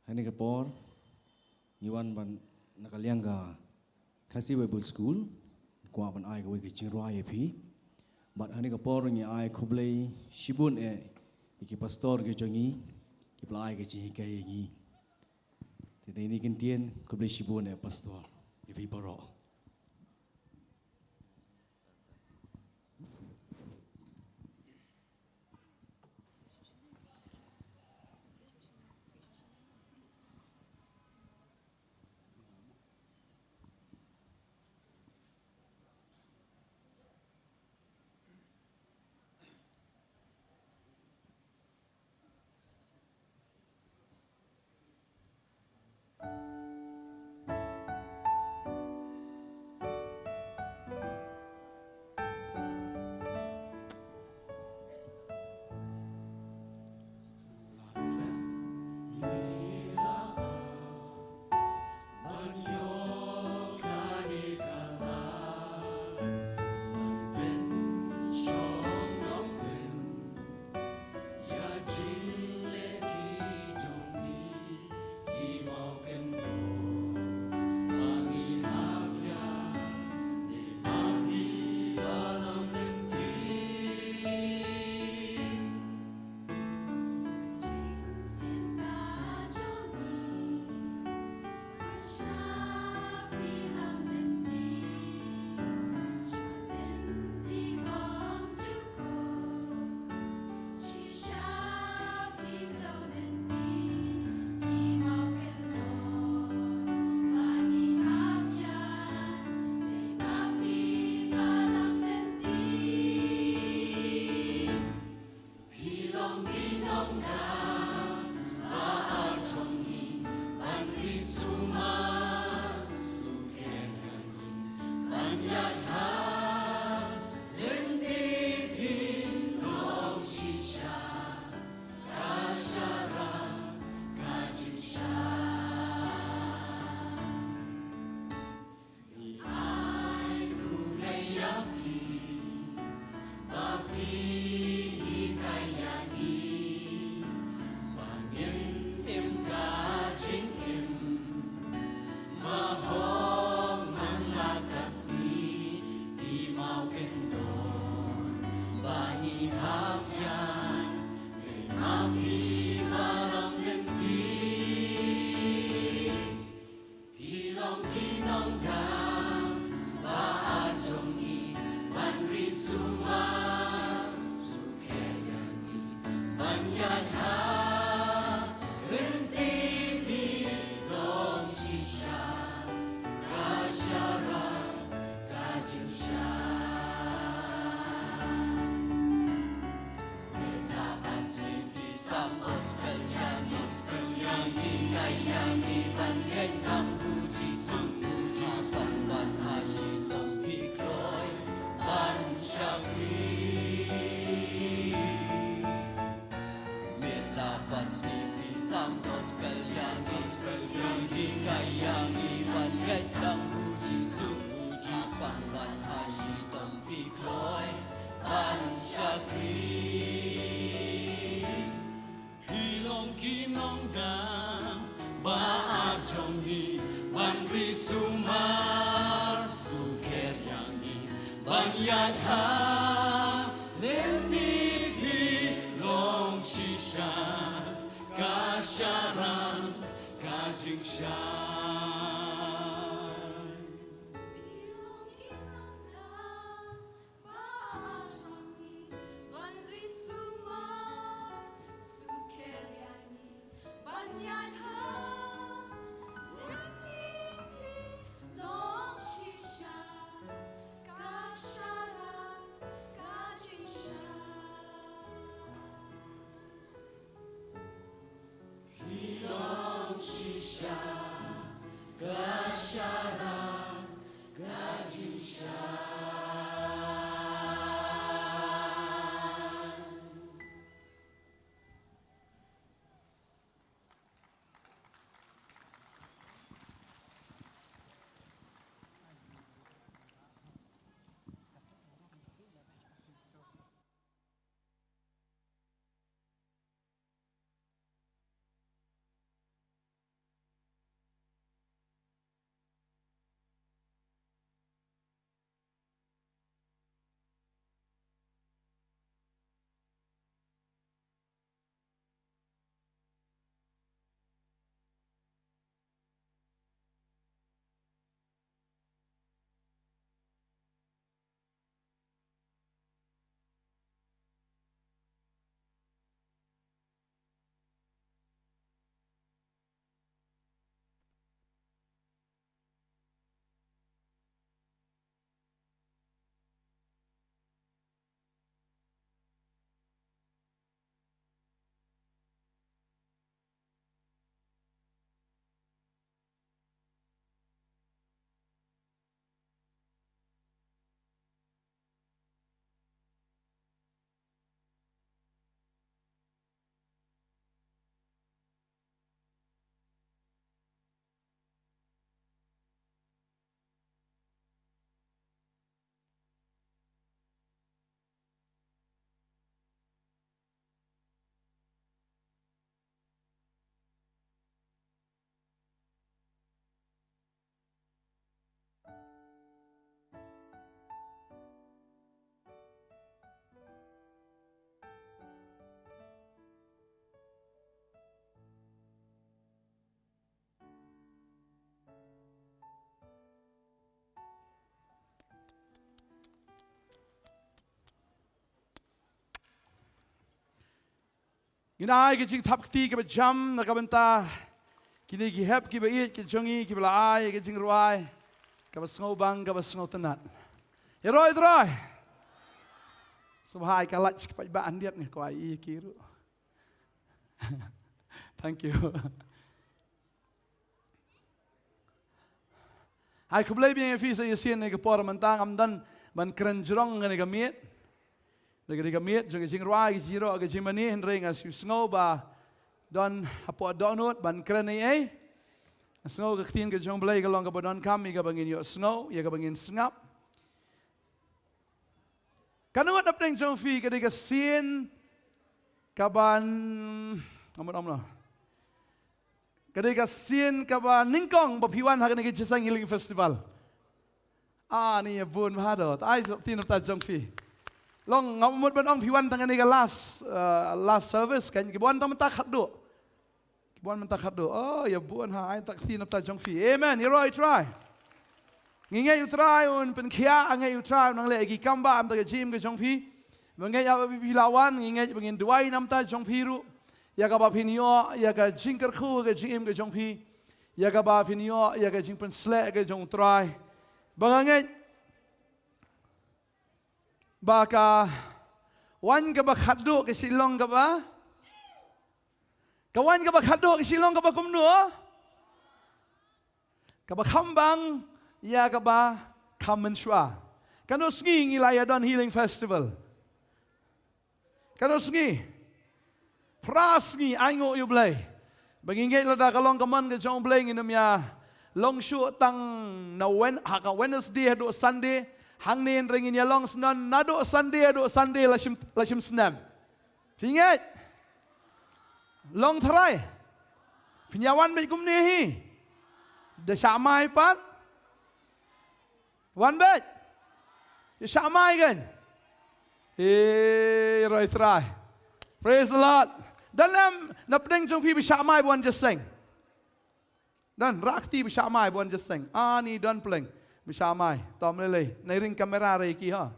Hani kapor, ngiwan ban nakaliangga kasi Bible school, kuwa ban ai kawai kicing ruai pi. Bat hani kapor ngi ai kublai shibun iki pastor ke jongi, iplai kicing hikai ngi. Tidak ini kentian kublai shibun pastor, ipi baro. Ginai ke jing thap ti ke jam na ka benta. Kini ki hep ki ba it ki jongi ki bla ai ke jing ruai. Ka ba sngo bang ka ba sngo tenat. Ya roi troi. Subhai ka lach ki pa ba andiat ni ko ai ki ru. Thank you. Hai ku blai bien fi sa yesien ne ke por mentang am dan man kren jrong ne ke miet. Ne ke miet jong jing ruai ki jiro ke jing mani hen ring as sngo ba don apo donut ban kren ai. Sngo ke tin ke jong blai ke long ke don kam ke bangin yo sngo ya ke bangin snap. Kanut ap neng jong fi ke de sien kaban amon Kadai sien kaba ningkong bapiwan hakan ke Jisang Healing Festival. Ni bun mahadot. Ai tin ta jong fi. Long ngamut ban ong piwan tangan ke last service kan ke buan tam tak khadu. Ke buan mentak khadu. Oh ya bun ha ai tak tin ta jong fi. Amen. You right try. Ngingai you try un pen khia angai you try nang le gi kamba am ta ke jim ke jong fi. Mengai ya bilawan ngingai bengin duai nam ta jong fi ru. Ya ka ba pinio ya ka jingker khu ke jim ke jong phi ya ka ba pinio ya ka jing pen sle ke jong try bangange ba ka wan ka ba khadu ke silong ka ba wan ka ba khadu ke silong ka ba kumnu ka ba khambang ya ka ba kamenshwa kanos ngi ngilaya don healing festival kanos ngi Pras ngi aingo yu blay. Bangingay lada kalong kaman ke jong blay nginum ya. Long shu tang na haka Wednesday do Sunday. Hang nin ringin ya long senan na do Sunday lashim senam. Finget. Long tharay. Pinyawan bay kum nihi. De syamai pat. Wan bet. Ya syamai kan. Right try. Praise the Lord. Dalam napdeng jong pi bisyamai buan just sing. Dan rakti bisyamai buan just sing. Ni don pleng bisyamai. Tom lele. Nai ring kamera re ki ha.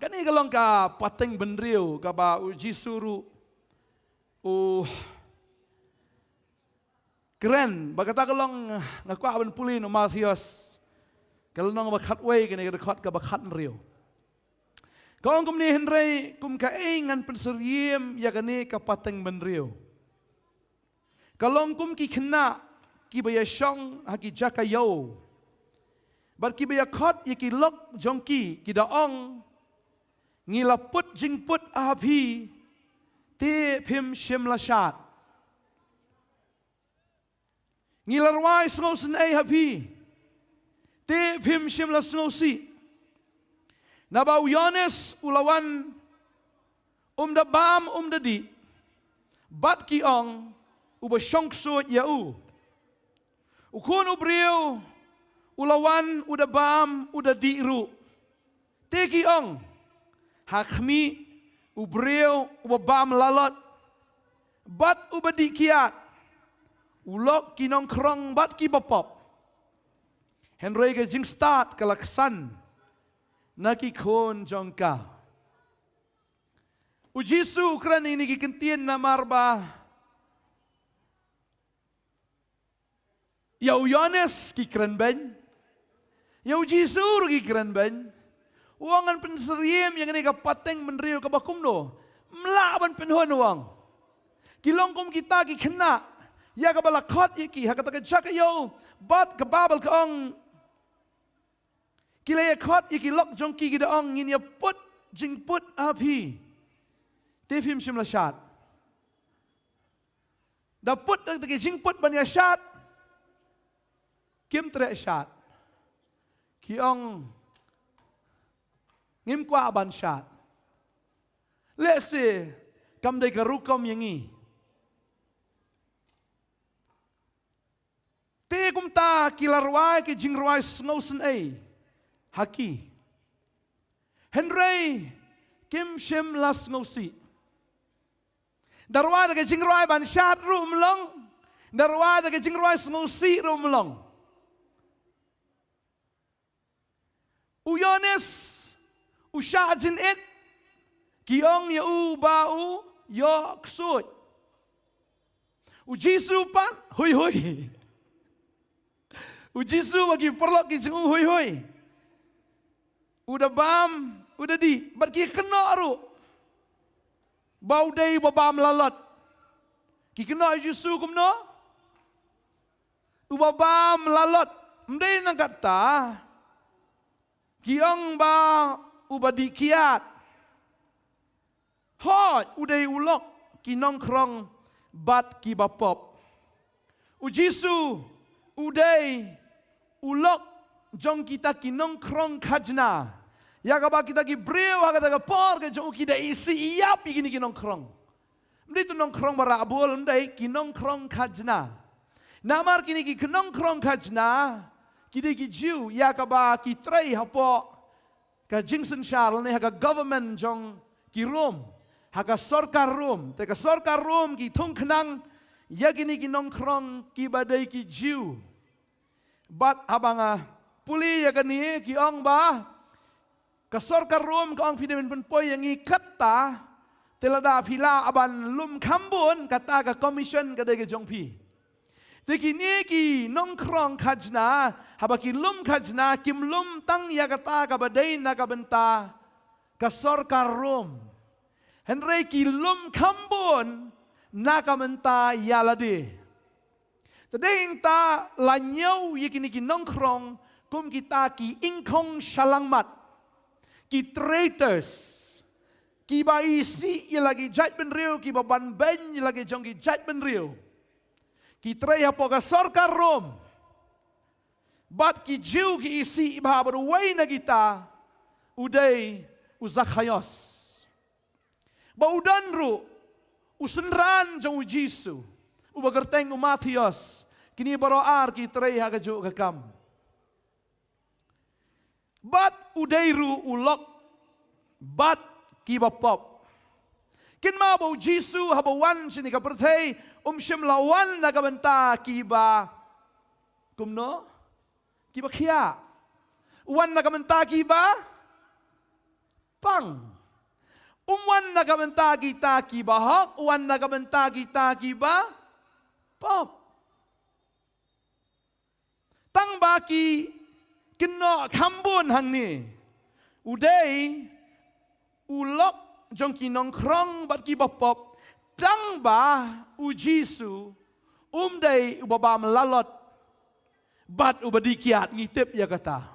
Kani kalong ka pateng benriu ka ba uji suru keren. Bagata kalong ngakwa ben pulin Matthews. Kalau nang bakat way kena dekat ke bakat rio. Kau kum ni henry kum kaingan penseriam ya kene kapateng benrio. Kalau kum ki kena ki baya shong haki jakayo. Bar ki baya kot ya ki lok jongki ki daong ngilaput jingput api te pim shim lashat. Ngilarwai sngosen ay hapi. Te pim shim la sngosi. Nabau Yones ulawan da bam da di. Bat ki ong uba shonk suot yau. Ukun ubriu ulawan uda bam uda di ru. Te ki ong hakmi ubriu uba bam lalot. Bat uba di kiat. Ulok kinong krong bat ki bapop. Henry ke jing start kalaksan naki kon jongka. Ujisu kran ini ki kentien na marba. Yau Yones ki kran ben. Yau Jisu ki kran ben. Uangan penseriem yang ini kapateng menriu kabakumno. Melaban penhuan uang. Kilongkum kita ki kena. Ya kabalakot iki hakata kejaka yo. Bat kababal kaong. Kilaya kot iki lok jongki ki daong ngin ya put jing put api. Tefim shim la shat. Da put da ki jing put ban ya shat. Kim tre shat. Ki ong ngim kwa ban shat. Let's say kam dai karukom yangi. Te kum ta kilarwai ki jing rwai snowsen ai. Haki. Henry Kim Shim Las Ngosi. Darwa da jing roi ban shat rum long. Darwa da jing roi ngosi rum long. Uyones usha jin it kiong ya u ba u yo ksut u Jisu pan hui hui u Jisu bagi perlok ki jeng hui hui udah bam udah di bagi kena ru bau dei babam lalot ki kena Jisu kumno u babam lalot mdei nang kata kiong ba ubadi kiat hot udai ulok kinong krong bat ki bapop u Jisu udai ulok jong kita kinong krong kajna ya ka kita ki breu ha ka por ke jong kita isi iap gini kinong krong mdei tu nong krong barabul mdei kinong krong kajna namar kini ki kinong krong kajna kide ki jiu ya ka ki trai hapo ka jingsen shal ne ha government jong ki room ha sarkar room te ka sarkar room ki thong khnang ya kini ki nong krong ki badai ki jiu bat abanga puli ya kani ki ong ba ka sarkar room ka ong fidemen pen poi yang i katta telada phila aban lum khambun kata ka commission ka de ke jong phi Teki ki nong krong kajna, habaki lum kajna, kim lum tang ya kata kabadai na kabenta, kasarkar rum. Henry ki lum kambun na kabenta yalade. Tadeng ta lanyau yekini ki nong krong, kum kita ki ingkong shalangmat, ki traitors, ki ba isi lagi jat ben riu, ki ba ban ben lagi jong ki jat ben riu. Kita ya poka sarkar rom, bat ki jiu ki isi iba berway na kita, uday uzakhayos. Baudan ru, usenran jang ujisu, ubagerteng umathios, kini baroar kita ya kaju kakam. Bat uday ru ulok, bat ki bapop. Kinma bau jisu habawan sini kapertay. Shim lawan na kabenta kiba kumno kiba khia wan na kabenta kiba pang wan na kabenta kita kiba hok wan na kabenta kita kiba pop tang baki kinno khambun hang ni udai ulok jong kinong krong bat kiba pop Tang ba ujisu umday ubaba melalot bat ubadikiat ngitip ya kata.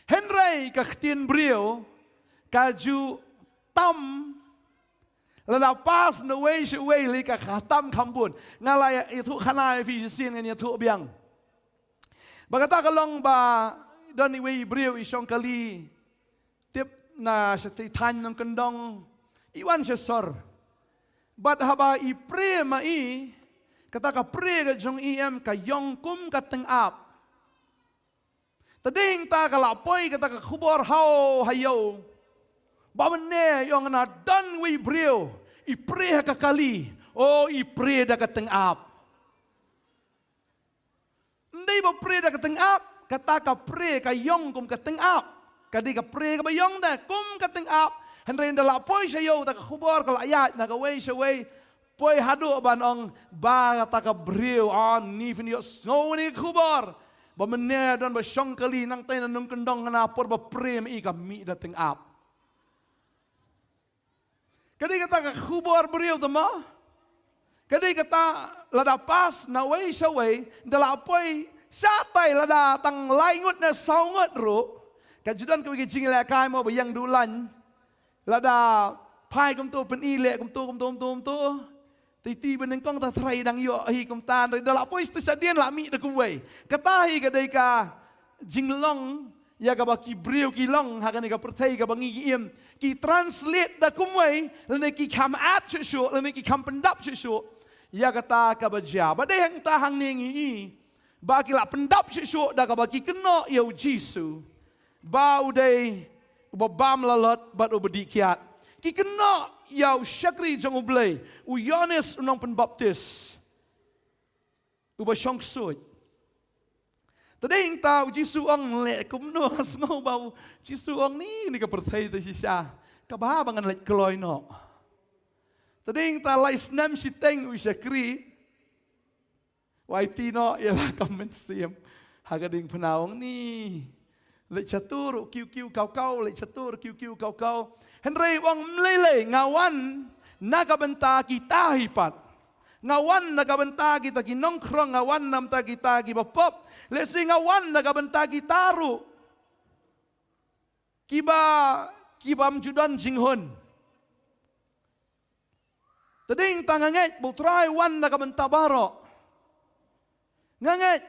Henry kaktin brio kaju tam lada pas na way lika katam kambun ngalaya itu kana fisin nganya tu biang. Bagata kalong ba doni way brio isong kali tip na sa titan ng kendong iwan sesor. Bat haba i pre ma i kata ka pre ka jong em ka yong kum ka teng ap. Tading ta ka lapoy kata ka khubor hao hayo. Ba mene yong na dan wi brio i pre ka kali o i pre da ka teng ap. Ndai ba pre da ka teng ap kata ka pre ka yong kum ka teng ap. Kadi ka pre ka ba yong da kum ka teng ap. Henry ndala poi sayo tak khubor kala ayat na kaway saway poi hadu ban ong ba ta ka briu on ni fin yo so ni khubor ba mene don ba syong kali nang tay na nung kendong na por ba prem i ka mi dating ap kadi kata ka khubor briu tama kadi kata lada pas na way saway ndala poi satay lada tang laingut na saungot ro kajudan ka wigi jingla kai mo ba yang dulan Lada pai kum tu pen ile kum tu ti beneng kong ta trai dang yo hi kum tan da la pois ti sadian la mi da kum wei katahi ka dei ka jinglong ya ka ba ki breu ki long ha ka ni ka pertai ka bangi iem ki translate da kum wei le ki kam at chu le ki kam pendap chu ya kata ka ba ja ba dei hang ta hang ni ngi ba ki la pendap chu da ka ba ki keno yo Jisu ba udai ubabam lalot bat ubadikiat ki kena yau syakri jong ublay u Yohanes unang penbaptis uba syong suit Tadi yang tahu Jisu ong lek kumno ngau bau Jisu ong ni ke pertai tu sisa. Kabah bangan lek keloi no. Tadi yang tahu lai senam siteng usyakri. Waiti no ialah kamen siam. Hagading penawang ni. Lek catur kiu kau lek catur kiu kau. Henry wong melele ngawan naga benta kita hipat. Ngawan naga benta kita ki nongkrong ngawan nam ta kita ki bapop. Lesi ngawan naga benta kita ru. Kiba mjudan jinghun. Tading tanganget butrai wan naga benta baro. Nganget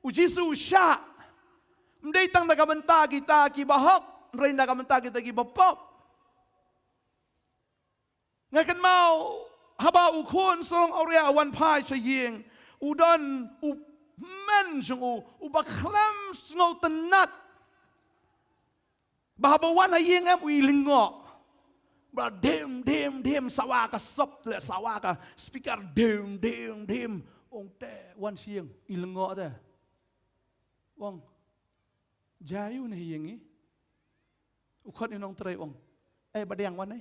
ujisu sya. Mdei tang naga benta kita ki bahok. Mdei naga benta kita ki bapop. Ngakan mau haba ukun sorong aurea wan pai chaying udan men jung baklam ngau tenat bahaba wan haying am uilingo ba dem sawaka sop le sawaka speaker dem ong te wan siang ilingo te wong jayu ne haying ukot ni nong trai wong badang wan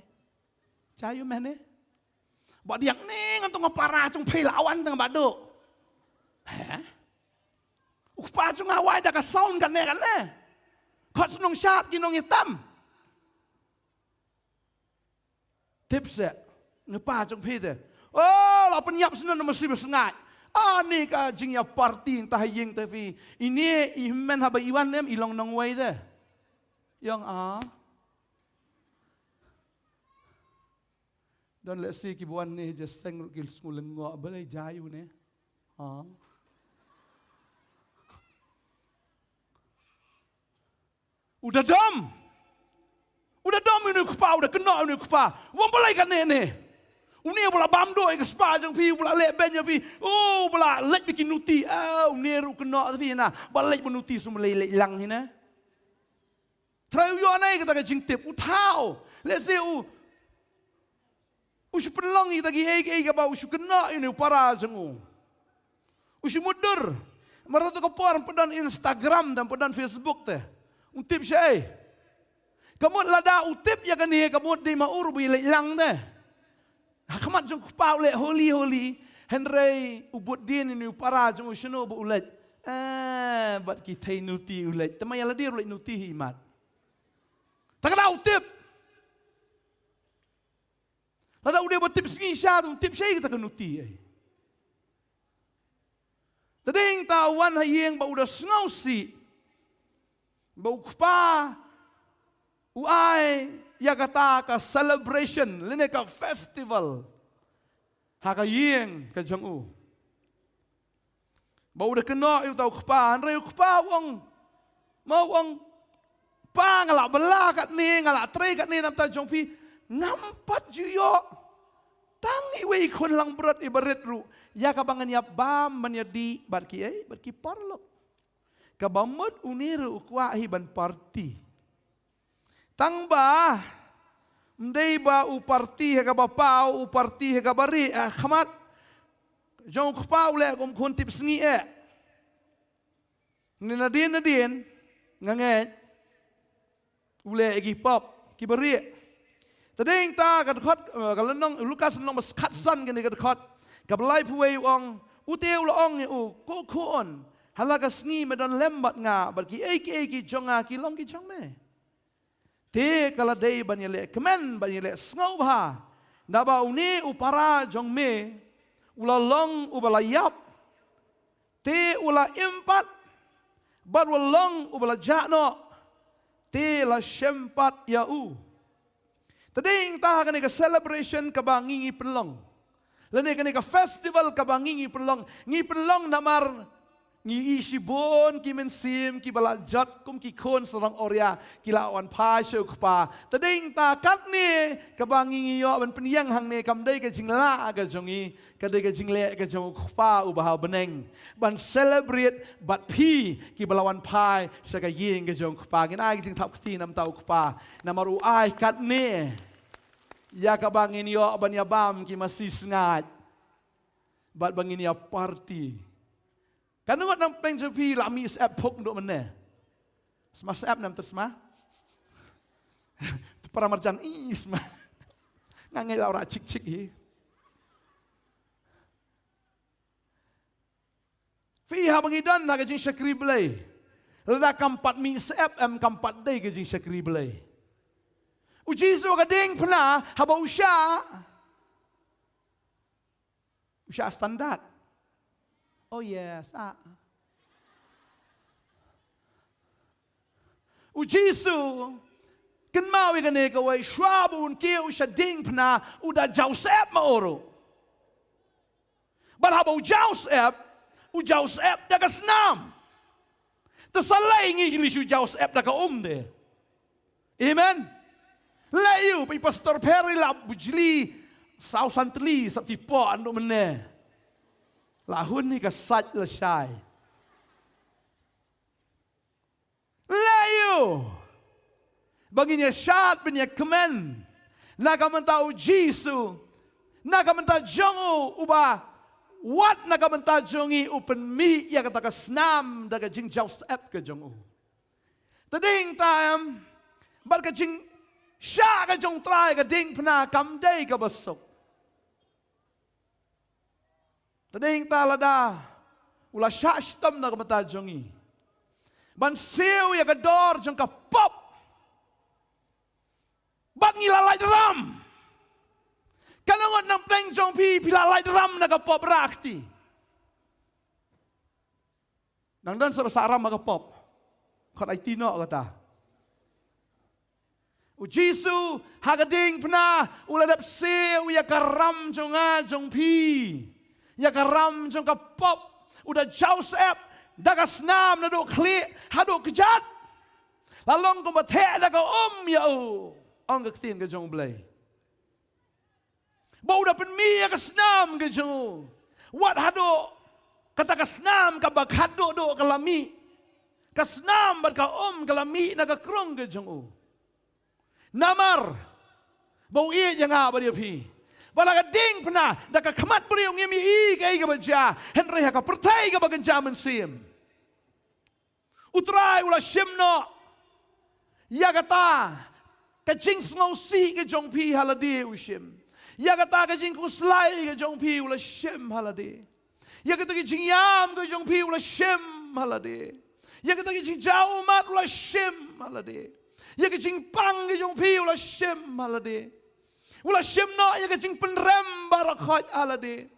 jayu mene Bak diang ni ngantong ngapara cung pelawan tengah badu. Hah? Upa cung awai dah ka sound kan ne. Kau senong syat kinong hitam. Tips ngapa cung pite. Oh, la penyap senan mesti bersengat. Ni ka jingnya parti entah ying tapi ini imen haba iwan nem ilong nong wai de. Yang Dan let's see kibuan ni just seng gil smulengo balai jayu ni. Udah dam ini kupa, udah kena ini kupa. Wong balai kan ni. Uni bola bamdo ke spa jang pi bola lek ben pi. Oh bola lek bikin nuti. Uni ru kena tapi na. Balai menuti semua lek lang ni na. Trai yo anai kita ke jingtip utau. Let's see Usu penlongi tagi ege ba usu kena ini para jengu. Usu mudur. Maratu kapor pedan Instagram dan pedan Facebook teh. Utip syai. Kamu lada utip ya kan ni kamu di maur bi lang teh. Kamat jeng pau le holy. Henry ubut din ini para jengu seno bu ulet. Bat kita nuti ulet. Temai la dir ulet nuti himat. Tak ada utip. Lada udah buat tips ni syar, tips saya kita kenuti. Tadi yang tawan hayeng bau udah ngausi, bau kupa, uai ya kata ka celebration, lene ka festival, haka yeng ka jangu. Bau udah kena itu tahu kupa, anre kupa wong, mau wong pa ngalak belah kat ni, ngalak tray kat ni nam ta jongpi. Ngampat juyo tangi wei kon lang berat ibarat ru ya kabangan ya bam menyedi barki parlok kabamut uniru kwa hiban party tangba mdei ba u party ha bapau u party ha bari khamat jong khpau le kom kon tip sngi ni nadin nganget ule egi pop ki bari Tading ta kadkhot kalau nong Lukas nong mas katsan gini kadkhot kablai puai wong uteu loong u kokon halaga sngi medan lembat nga barki eki jonga ki long ki jong me te kala dei banyele kemen banyele snau bha naba uni upara jong me ula long ubala yap te ula impat bad long ubala jano te la shempat ya Tadi kita akan ke celebration kebangingi pelong. Lalu akan ke festival kebangingi pelong. Ngi pelong namar ngi isi bon ki mensim ki balajat kum ki kon serang oria ki lawan pa syuk pa. Tadi kita kat ni kebangingi yo ban peniang hang ni kamdai ke jingla aga jongi kadai ke jingle ke jong pa ubah beneng. Ban celebrate bat pi ki balawan pa saka ying ke jong pa ngin ai jing tap ti nam tau pa. Namaru ai kat ni ya kabangin yo ban ya bam ki masih sengat. Bat bangin ya party. Kan ngot nang peng jepi la mi sep phok ndo mene. Sma sep nam tersma. Para marjan isma. Ngangai la ora cik-cik hi. Fi ha bangidan na gajing syakri belai. Lada kampat mi sep em kampat dai gajing syakri belai. Ujisu gading pernah haba usha standar. Oh yes. Ujisu kan mau ikan eka wai shwabun kia usha ding pernah udah Joseph maoro. But haba Joseph daga senam. Tersalai ngi Joseph daga de. Amen. Layu pi pastor Perry la bujli sau santli sabti po ando mene. Lahun ni kasat lesai. Layu baginya syat punya kemen. Naga mentau Jisu. Naga mentau jongu uba wat naga mentau jongi upen mi ya kata kesnam daga jing Joseph ke jongu. Tading time bal ke jing Sya ka jong try ka ding pna kam day ka basok. Tading talada ula sya stam na ka mata jongi. Ban siu ya ka dor jong ka pop. Bat ngilalay dram. Kanangot ng pleng jong pilalay dram na ka pop rakti. Nang dan sa aram ka pop. Kat ay tino kata. Ujisu hagading pna uladap siu ya karam jonga jong pi ya karam jong ka pop udah Joseph daga snam na do kli hado kejat lalong ko mate daga ya ang gaktin ka jong blay bau da pen mi ya ka snam ka jong wat hado kata ka snam ka bag hado do kalami ka snam bad ka kalami naga krong ka jong Namar, bau iya yang apa dia pi? Balaga ding pernah, daka kamat beriu ngimi i kai ka baja, Henry haka pertai ka bagan jaman sim. Utrai ula shimno, ya kata, kajing ngau si ka jong pi halade ushim. Ya kata kajing kuslai ka jong pi ula shim halade. Ya kata kajing yam ka jong pi ula shim halade. Ya kata kajing jaumat ula shim halade. Ya ke jing pang ke jong pi ula shem halade. Ula shem no ya ke jing penrem barakhat halade.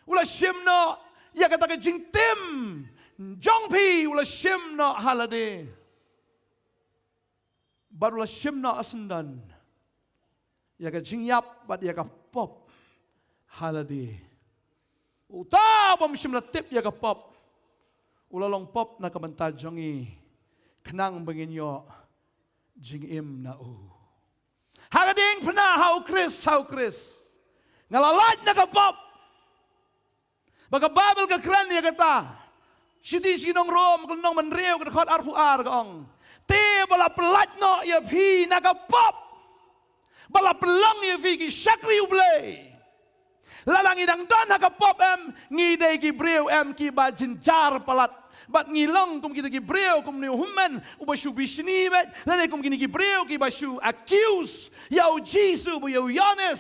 Ula shem no ya ke ta ke jing tim jong pi ula shem no halade. Baru ula shem no asendan. Ya ke jing yap bat ya ke pop halade. Uta bom shem tip ya ke pop. Ula long pop na kamanta jongi kenang benginyo. Jing im na u. Hagading pernah how Chris. Ngalalaj na ka pop. Baka Bible ka klan ya kata. Sidi sinong rom kalnong manreo ka khot arpu ar kaong. Te bala pelat no ya pi na ka pop. Bala pelang ya fi ki syakri ublay. Lalang idang don ha ka pop em ngidai ki breu em ki bajin jar palat. Bat ngilang kum kita ki breu kum ni human ubashu bishni bet lane kum kini ki breu ki bashu accuse yau Jisu bu yau Yohanes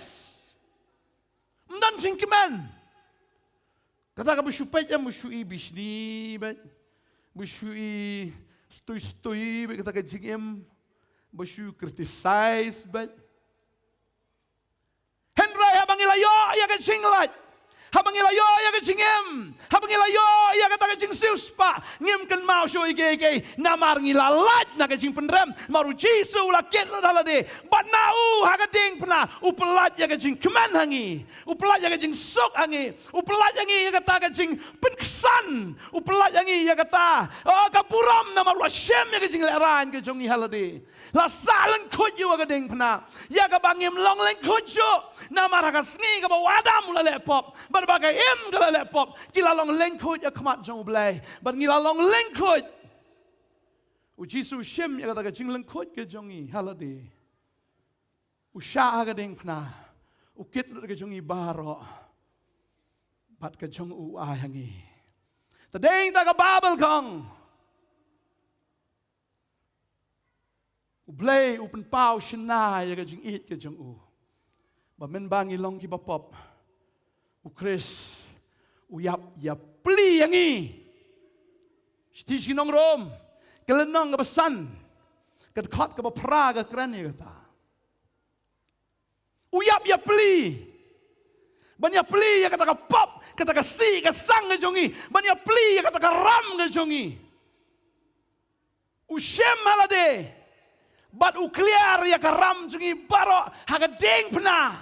mdan singkeman kata ka bashu pet em bashu I bishni bet bashu I stoi bet kata ka jingem bashu criticize bet Henry habang ilayo ya ka singlat habang ilayo ya ka jingem habang ilayo ya ka ta ka jing sius pa ngim kan mau show ige namar ngilalat na ka jing penrem maru Jisu la ket la halade bat nau ha ka ding pna upelat ya ka jing keman hangi upelat ya ka jing sok hangi upelat yangi ya ka ta ka jing penkesan upelat yangi ya ka ta kapuram na maru shem ya ka jing leran ka jongi halade la salang khot yu ka ding pna ya ka bangim long leng khot jo namar ka sngi ka bawadam la le pop bagai im kala lepop kilalong lengkut ya kemat jong blay bat ngilalong lengkut Jisu shem ya kata jing lengkut ke jongi halade usha ga ding pna ukit ke jongi baro bat ke jong u ayangi Tadeng ta ka Babel kong. Ublay upen pau shina ya ka jing it ka jong u. Ba men bangi long ki bapop. U Chris u yap ya pli yangi. Sti sinong rom. Kelenong ka besan. Ka khot ka pra ka kran ya ta. U yap ya pli. Banyak pli ya kata ka pop, kata ka si ka sang ka jongi. Banyak pli ya kata ka ram ka jongi. U shem halade. Bat u clear ya ka ram jongi baro haga deng pna.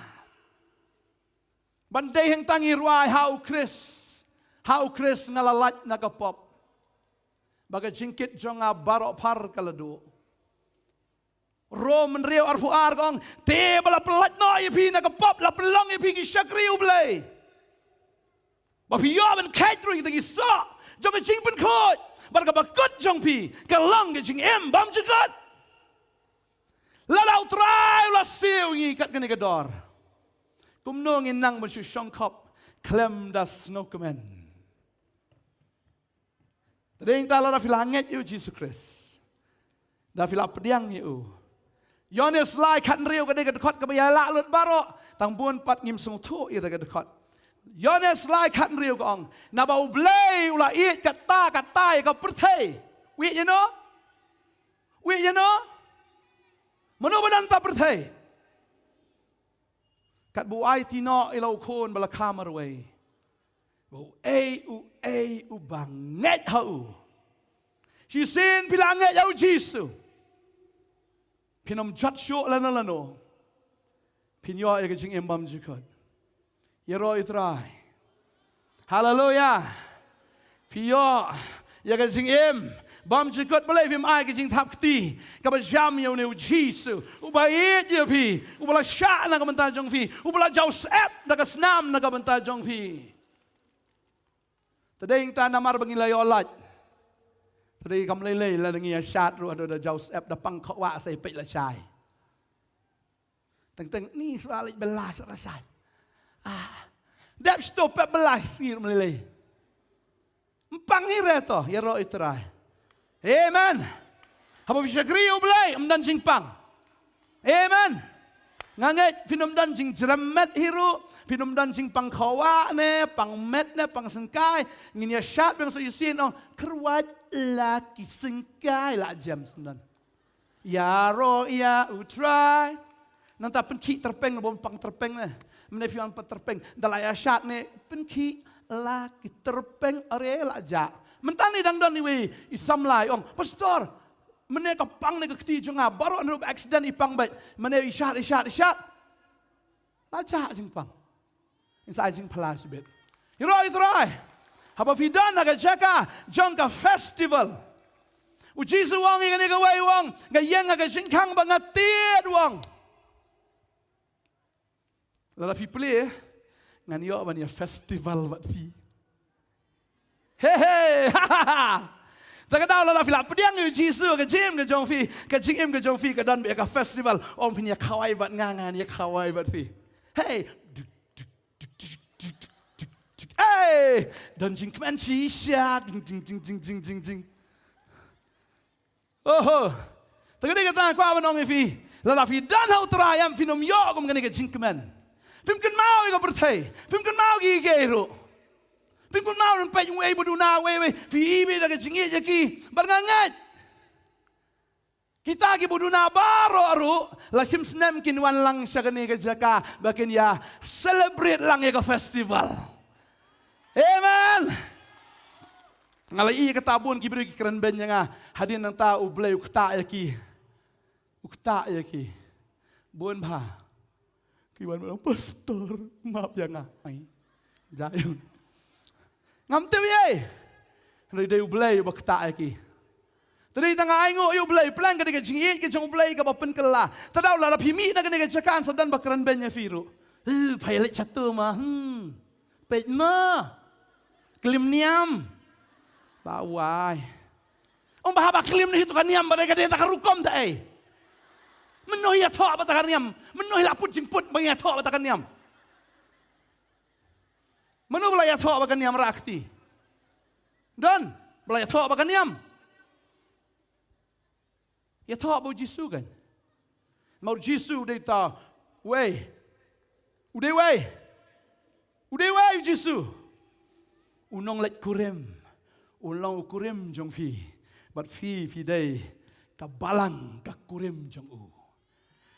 Bandai hang tangi ruai hau Chris ngalalat na ka pop. Baga jingkit jonga baro par kalado. Rom menriau arfu argong te bala pelat no ipi na ka pop la pelong ipi ki syakri ublay. Ba pi yo ben catering tangi so jonga jing pen khot. Bar ka bakut jong pi ka long ke jing em bam jegat. La lau trai la siu ngi kat kene kador. Kum no ngin nang ben su shong kop klem das no kemen. Tadeng ta la filanget yu Jesus Christ. Da filap pediang yu. Yones lai kan riu ka de ka khot ka baya la lut baro tang buon pat ngim sung thu i ka de khot. Yones lai kan riu ka ong na ba ublay ula i ka tai ka prthei. Wi you know? Wi you know? Mano badan ta prthei. Kat bu ai tino ilau khon bala kamarway. Bu u banget hau. Si sin pilanget yau Jesus. Pinom jat syuk lano. Pinyo ya kecing embam jikot. Yero itrai. Hallelujah. Piyo ya kecing bam jikot boleh film ai kecing tap keti. Kaba jam ya uni Jesus. Ubayit ya pi. Ubala syak na kabenta jong pi. Ubala Joseph na kasnam na kabenta jong pi. Tadeng ta namar bangilay olat. Tadi kam lelai la dengi asyat ru ada Joseph da pang kho wa sai pek la chai. Teng ni soal belas rasai. Dap stop belas ngir melelai. Empang ni reto ya ro itrai. Amen. Haba bisa kriu belai dan jing pang. Amen. Nganget pinum dan jing jeremet hiru, pinum dan jing pang khawa ne, pang met ne, pang sengkai, ngin ya syat bang so yusin oh kerwat laki sengkai la jam sendan. Ya ro ya utrai. Nanta penki terpeng bom pang terpeng ne. Mene fian pa terpeng dalai syat ne penki laki terpeng are la ja. Mentani dang don ni we isam lai ong pastor. Mene ka pang ne ka kti jonga baru anu accident ipang bai. Mene isyat. Laja jing pang. Insai jing pelas bit. Iroi. Haba fidan na ka jaka jongka festival. U Jesus wang ngani ka wai wang ga yang ka jing kang bangatit wang. Lala fi play ngani yo ban ya festival wat fi. Hey. Tak tahu lah filap pediang yu Jesus ke jim ke jong fi ke jing ke jong fi ke dan be ka festival om punya kawai bat ngangan ya kawai bat fi. Hey. Hey, dan jing kman shisha ding. Oh. Tak ada kata kwa banong fi. La fi dan hau trayam fi nom yo kom ke jing kman. Fim kan mau ko berthai. Fim kan mau gi gero. Pingkun mau dan pay yung way buduna way fi ibi daga jingi jaki barngangat. Kita ki buduna baro aru la simsnem kinwan lang siya kani ka jaka bakin ya celebrate lang ya ka festival. Amen. Ngalai iya katabun ki beri ki keren ben nga hadin nang tao blay ukta yaki. Buon ba. Kiwan mo pastor maaf ya nga. Ay. Jayon. Ngamtew ye. Dari day ublay bakta aki. Tadi tanga aingo yu ublay plan ka diga jingi ke jong ublay ka bapen kala. Tadaw la pimi na ka diga jakan sadan bakran benya firu. Pilot satu mah. Pej ma. Klim niam. Lawai. Om bahaba klim ni itu kan niam mereka dia tak rukom tak ai. Menuhi ya thok batakan niam. Menuhi laput jingput bagi ya thok batakan niam. Manu bela ya thok bagan niam rakti. Dan belai thọ bakan niam. Ya thọ bau Jisu kan. Mau Jisu dei ta way. Udai way. Udai way Jisu. Unong lek kurem. Ulang kurem jong fi. But fi dei ka balang ka kurem jong u.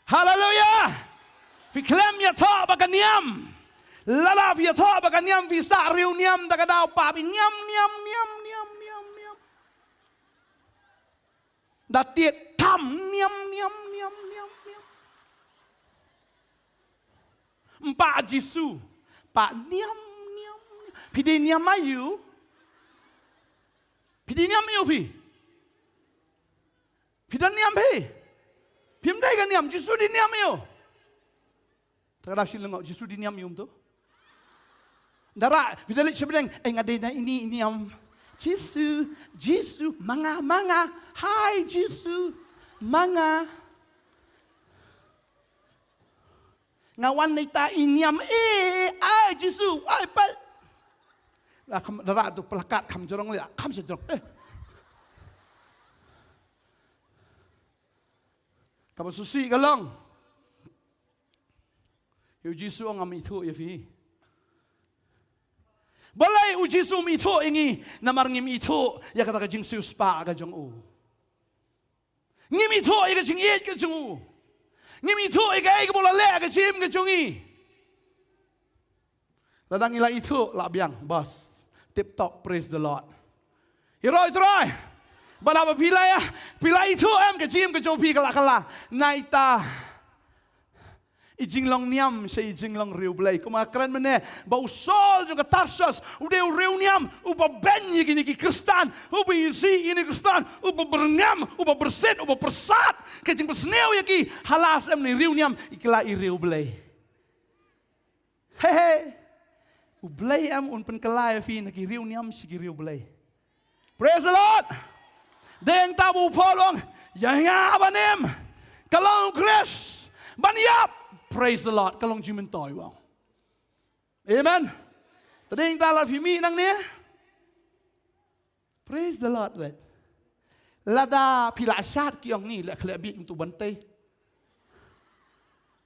Hallelujah. Fi klem ya thọ bakan niam. Lala fi thọ bakan niam fi sa riu niam da ka dau pa bi niam. Da tiệt thầm niam. Mpa Jisu, pa niam. Pidi niam ayu. Pidi niam ayu pi. Pidi niam pi. Pim dai kan niam Jisu di niam ayu. Takada silengok Jisu di niam yum tu. Dara pidi lek sebeleng ngadai na ini niam. Jisu, manga. Hai Jisu, manga. Ngawan nita inyam ai Jisu, ai pa. Dara tu pelakat kam jorong le, kam sejorong. Kamu susi kalong. Yo Jisu ang amitu ya fi. Balai uji su mito ingi namar ngim ito ya kata ka jing siu spa ka jong u. Ngim ito i ka jing yet ka jong u. Ngim ito i ka bola le ka jim ka jong i. Ladang ila ito labiang bas tip top praise the Lord. Hiroi troi. Balaba pilai ito em ka jim ka jong pi kala naita. Ijing long niam sa ijing long riu blay. Kumakran mana bau sol juga Tarsus. Udah riu niam uba benyi gini ki Kristan. Uba isi ini Kristan. Uba berngam, uba berset, uba persat. Kecing persneu ya ki halas em ni riu niam ikla i riu blay. Hehe. Ublay em un pen kelai fi na ki riu niam si ki riu blay. Praise the Lord. Deng tabu polong yang abanem. Kalong Chris baniap. Praise the Lord. Kalong jimin toy wow. Amen. Tadi yang talat fimi nang ni. Praise the Lord. Let. Lada pila asyad kiong ni lek lebih untuk bantai.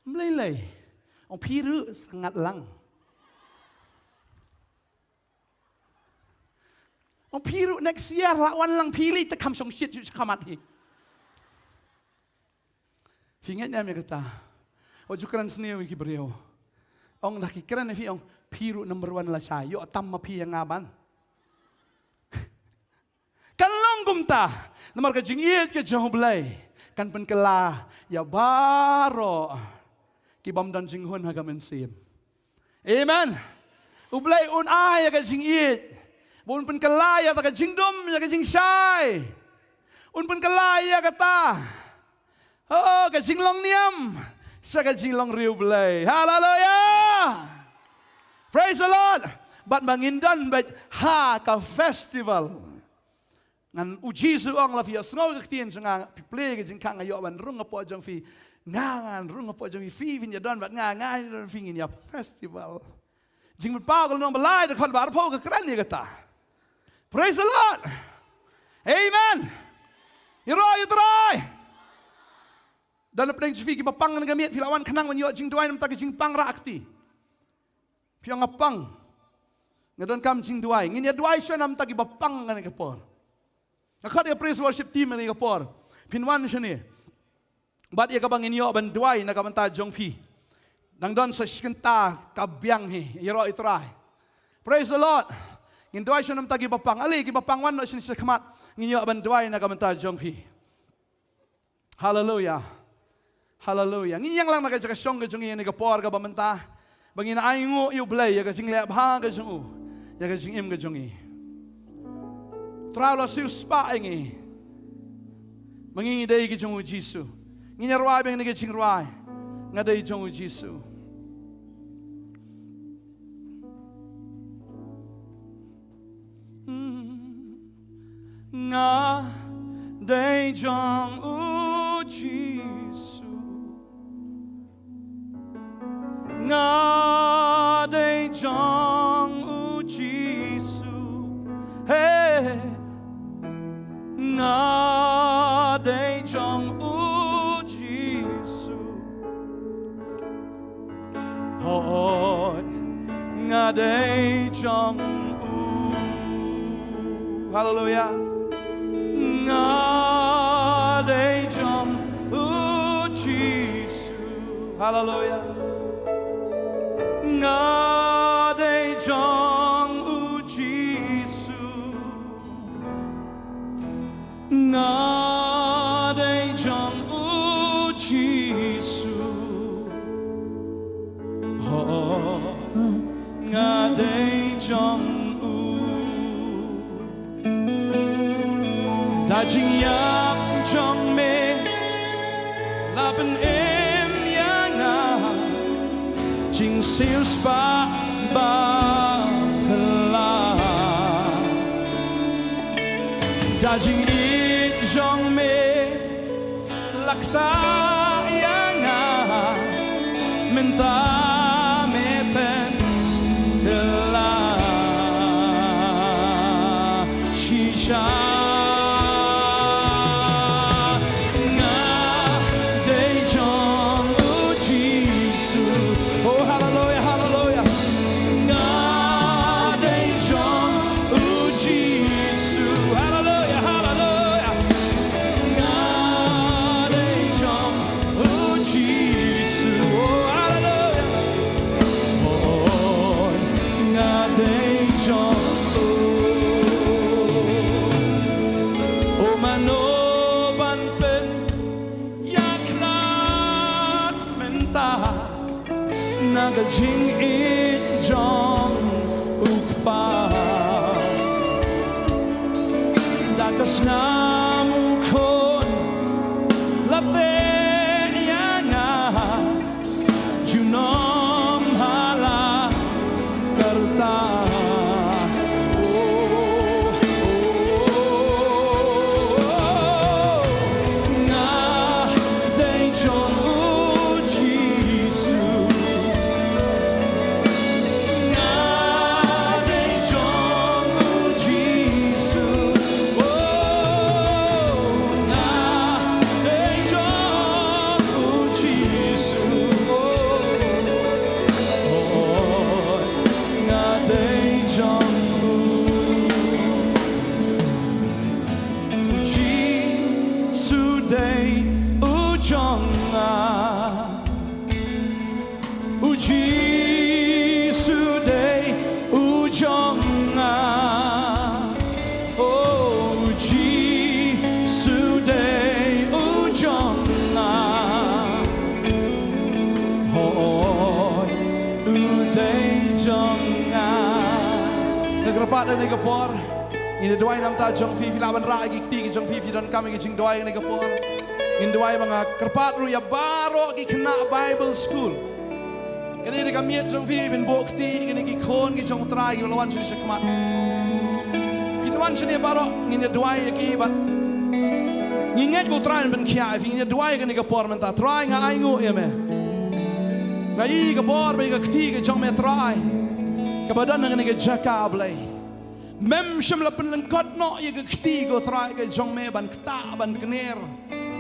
Melelai. Ang piru sangat lang. Ang piru next year lawan lang pilih tekam song shit ju kamat hi. Fingatnya mereka kata. Ojo keren seniau iki beriau. Ong laki keren fi ong piru number 1 la sa yo tam ma pi yang ngaban. Kan longgum ta namar ka jingiet ke jong blai kan pen kela ya baro ki bam dan jinghun ha gamen sim. Amen. Ublai un ai ka jingiet. Bun pen kela ya ta ka jingdom ya ka jingsai. Un pen kela ya kata. Oh ka jinglong niam. Saka jinglong riu belai. Hallelujah. Praise the Lord. Bat mangindan bat ha ka festival. Ngan uji suang la fi sngo ka tien janga pi play ka jing kang ayo ban rung po jang fi ngangan rung po jang fi vin ya don bat ngangan fi ngin ya festival. Jing bat pa ko nong balai de kon bar po ka kran ni kata. Praise the Lord. Amen. You try. Dan pedang jfi ki bapang na gamit filawan kanang manyo jing duai nam ta jing pang rakti. Piang apang. Ngadon kam jing duai. Ngin ya duai sya nam ta ki bapang na kapor. Akhat ya praise worship team na kapor. Pinwan sya ni. Bat ya kabang inyo ban duai na kamanta jong pi. Nang don sa skenta kabyang he. Yero itrai. Praise the Lord. Ngin duai sya nam ta ki bapang. Ali ki bapang wan no sya sa kamat. Nginyo ban duai na kamanta jong pi. Hallelujah. Hallelujah. Ngi yang lang nakajaga song ka jungi ni kapor ka bamanta. Bangina aingo yu blay ya ka jing le bha ka jungu. Ya ka jing im ka jungi. Tralo siu spa ingi. Mangingi dai ki jungu Jisu. Ngi nyarwai bang ni ka jing rwai. Ngadai jungu Jisu. Nga dai jungu Jisu. Nga dei jong u Jisu, hey, trong u Giêsu hỏi ngà đây trong u hallelujah ngà đây trong u Giêsu hallelujah ngà đây trong u Giêsu ngà đây trong u Giêsu ngà đây trong u đã chính nhạc trong mê là bên em ya ngà chính siêu spa ba thla đã chính ít trong mê lạc ta ya ngà mình ta Jing it jong ukpa dakas namu kon late yanga junom hala karta Ni kapor ini doai nam ta jong fi laban ra gi kti jong fi don kam gi jing doai ni kapor in doai banga kerpat ru ya baro gi kena Bible school kani ni kamiet jong fi bin bokti kani gi khon gi jong trai gi lawan chini shakmat pinwan chini baro ni doai gi bat ni nget bu trai ben khia fi ni doai gi kapor man ta trai nga ai ngu ya me ngai kapor be gi kti gi jong me trai kabadan ngani gi jaka blai mem shem la pen lengkot no ye gekti go trai ke jong me ban kta ban kner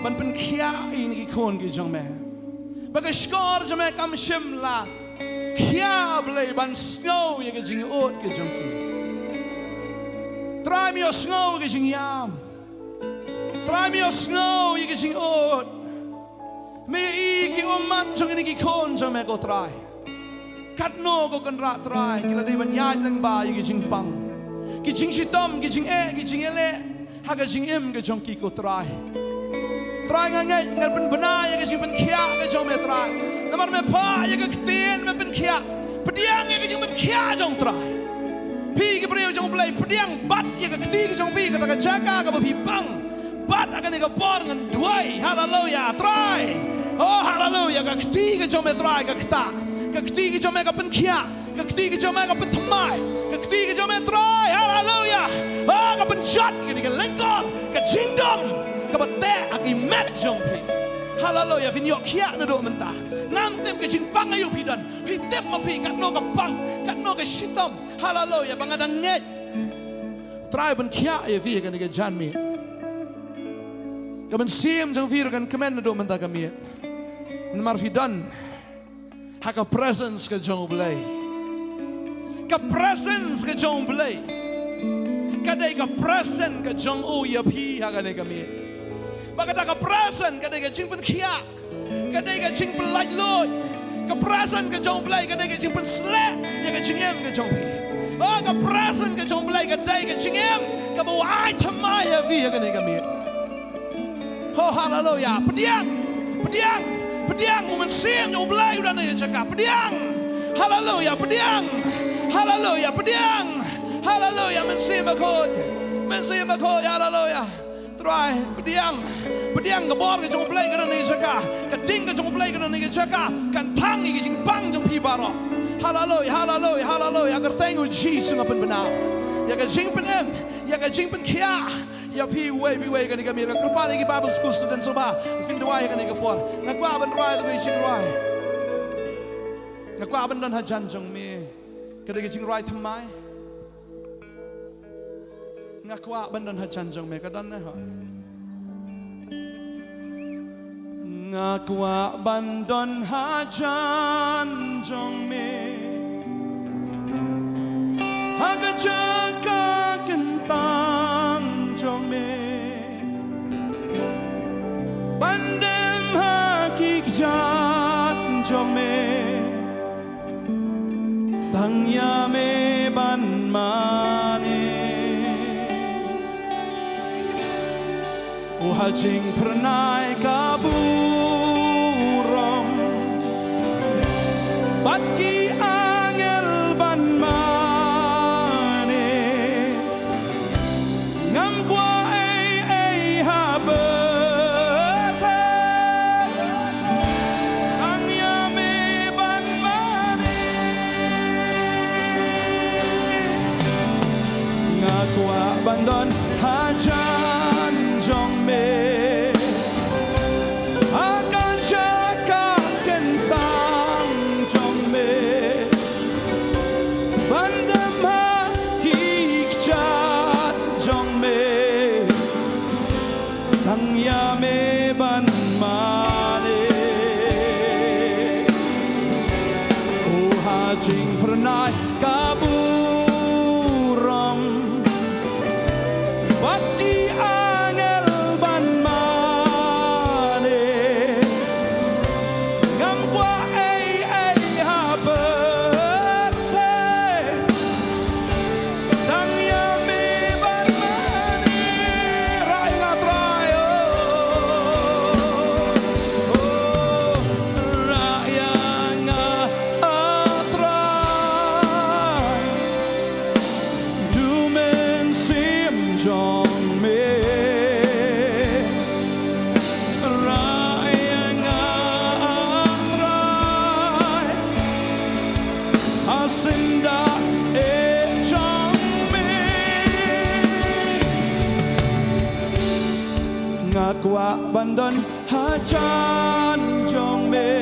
ban pen khia in gi khon gi jong me ba ke skor jong me kam shem la khia blai ban snow ye ge jing ot ge jong ki trai mi o snow ge jing yam trai mi o snow ye ge jing ot me i gi omat jong ni gi khon jong me go trai kat no go kan ra trai ki la dei ban yan lang ba ye ge jing pang ki jing shitom ki jing ki jing ele ha ga jing em ga jong ki ko trai nga ngai ngal pen bana ya ga jing pen khia ga jong me trai namar me pha ya ga kten me pen khia pediang ya ga jing pen khia jong trai pi ga breu jong play pediang bat ya ga kti ga jong fi ga ta ga chaka ga ba pi pang bat aga ni ga por ngan duai hallelujah trai oh hallelujah ga kti ga jong me trai ga kta ga kti ga jong me ga pen khia ga kti ga jong me ga pen thamai ga kti ga jong me trai hallelujah ah ga pen chat ga lengkor ga jingdom ga ba te agi met jong pi hallelujah vin yok khia na do menta ngam tem ga jing pang ayu pi dan pi tem ma pi ga no ga pang ga no ga shitom hallelujah bang ada nget trai ben khia e vi ga ni ga jan mi Kaman sim jang fir kan kemen do menta kami. Namar fidan. Haka presence ka jong blay. Ka presence ka jong blay. Kadai ka present ka jong o ya pi haka ne kami. Bagata ka present kadai ka jing pen kia. Kadai ka jing pen light load. Ka present ka jong blay kadai ka jing pen slap ya ka jing em ka jong pi. Oh ka present ka jong blay kadai ka jing em ka bu ai thamai ya vi haka ne kami. Oh hallelujah. Pediang momen sim jong blay udah ne cakap. Pediang. Hallelujah, pediang. Hallelujah, pediang. Hallelujah, men sim aku. Hallelujah. Try pediang ke bor ke jong blay ke ne cakap. Ka ting ke jong blay ke ne cakap. Kan pang ke jing pang jong pi baro. Hallelujah. Agar thank you Jesus ngapen benar. Ya ka jing penem, ya ka jing pen kia. Ya pi way kan kami ka kerpa lagi Bible school student soba. Fin dua kan ka por. Nakwa ban roi the jing roi. Nakwa ban dan hajan jong mi. Kada ka jing roi thamai. Nakwa ban dan hajan jong me ka dan ne ha. Ngakwa ban dan hajan jong me. Haga jaga kentang jong me. Bandem hakik jat jong me. Tang ya me ban mane. Uhajing pernai kaburong. Batki angel ban mane. Ngam kwa ai haberte. Tang ya me ban mane. Ngakwa bandon hajan jong me. Akan jaga kentang jong me. Bandam hakik jat jong me. Tang ya me ban mane. Oh hajing pernah kaburong. Bakti angel ban mane. Ngam kwa ai haberte. Tang ya me ban mane. Rai na try rai nga atrai. Du men sim jong me. Rai nga atrai. Asinda e jong me. Ngakwa bandon hajan jong me.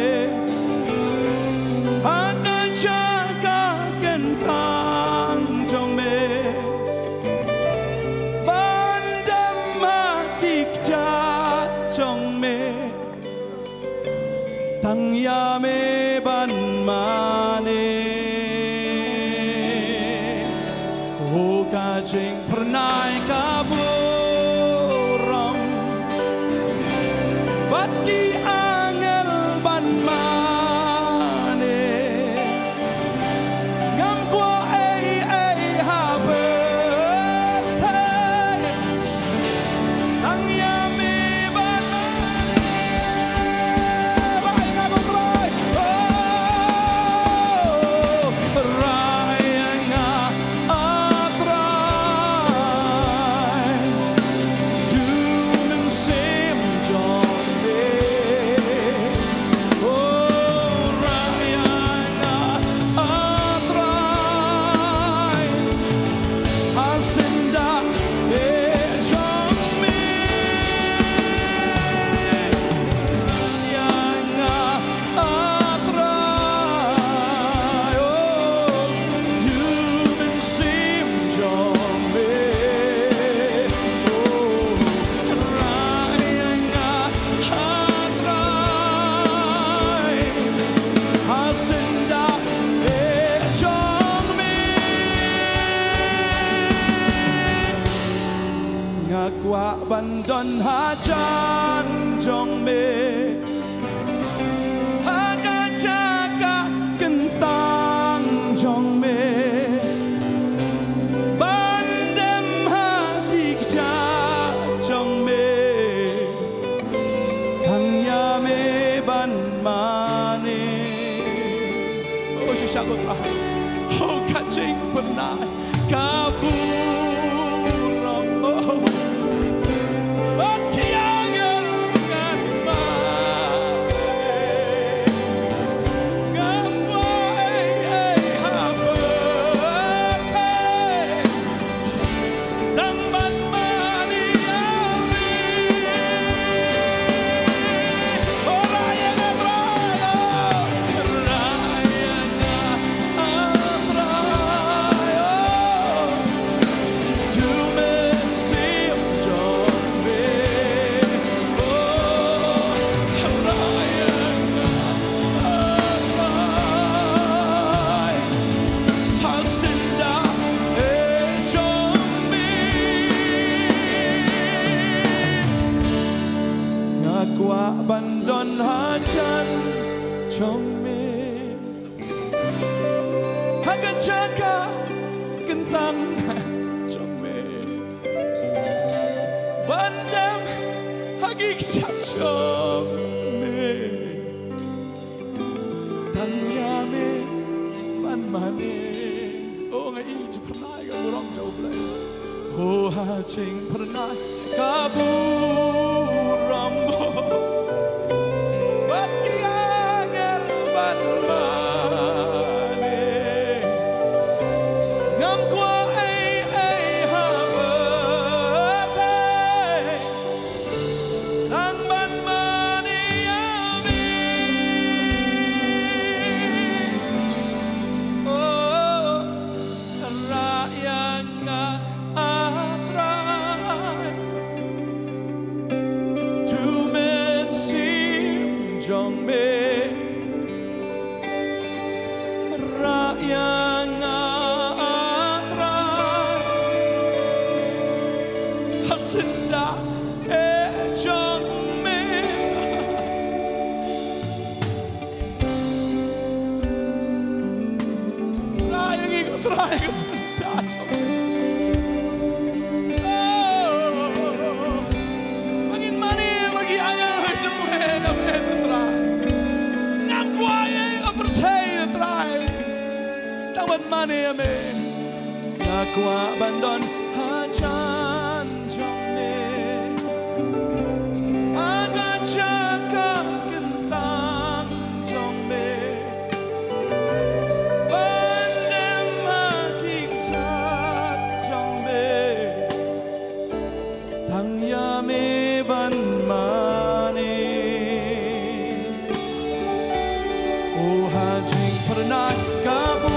Akan jaga kentang jong me. Bandam hakik jat jong me. Tang ya me ban mane. Oh kajing pernah kaburong. Batki angel ban mane. Ngam kwa ai haberte. Tang ya me ban mane. Baik aku try. Oh don hajan jong me haga jaga kentang jong me bandem hati ja jong me hang ya me ban mane oh shisha ko tra oh kaching pernah kaburam oh bandon hajan jong me haga jaga kentang jong me bandam hagi jong me tanya me ban mane oh ngai ji pernah ga burong jauh belai oh hajing pernah kaburam jong me rakyat atrai hasinda jong me rakyat ikut rakyat hasinda jong me mane me nakwa bandon hajan jong me aga jaga kentang jong me bandem hakik sat jong me tang ya me ban mane oh hajing pernah kabu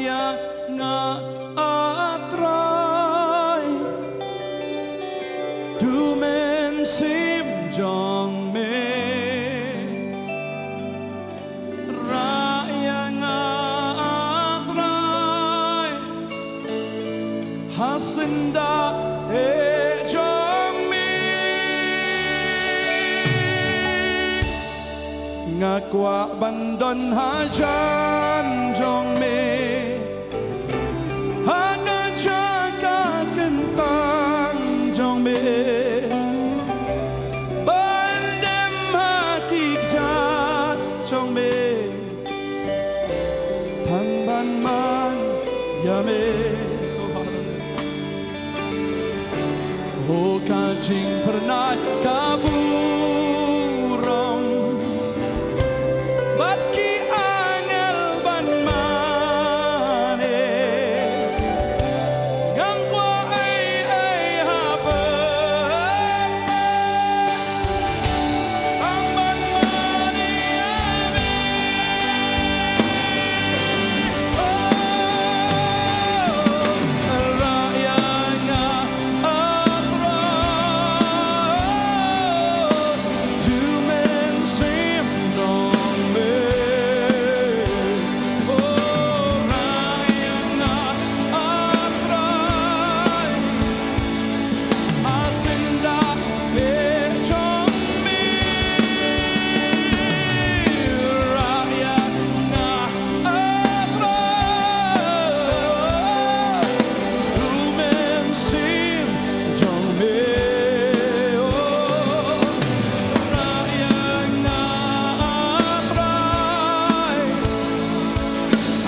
rakyat ngatrai du men sim jong me rakyat ngatrai hasinda jong me ngakwa bandon hajan jong me hagajaga kentang jong me bandem hakikat jong me thang ban man ya me oh kajing pernah kaburam Batki angel ban mane ngam kwa ai hape ang ban mane ami rayanga atra tu men sim dong me rayanga atra asinda me chong me rayanga atra tu men sim dong me rayanga atra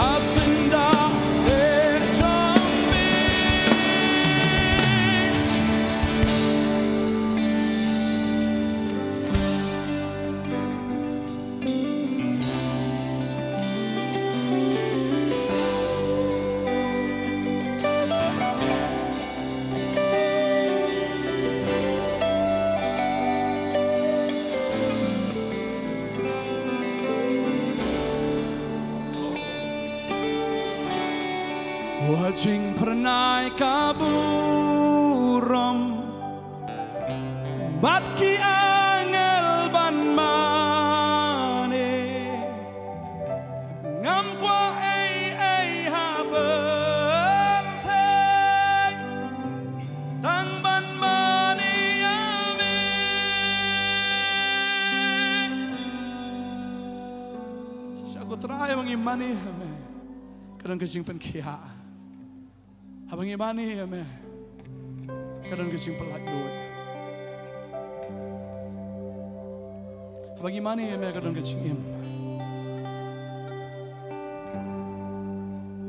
asinda me chong me Wajing pernah kaburam Batki angel ban mane ngam kwa ai haber thai tang ban mane ame Aku try mengimani ame kadang kecing penkia Abang imani ya meh, kadang kecing pelak duit. Abang imani ya meh, kadang kecing im.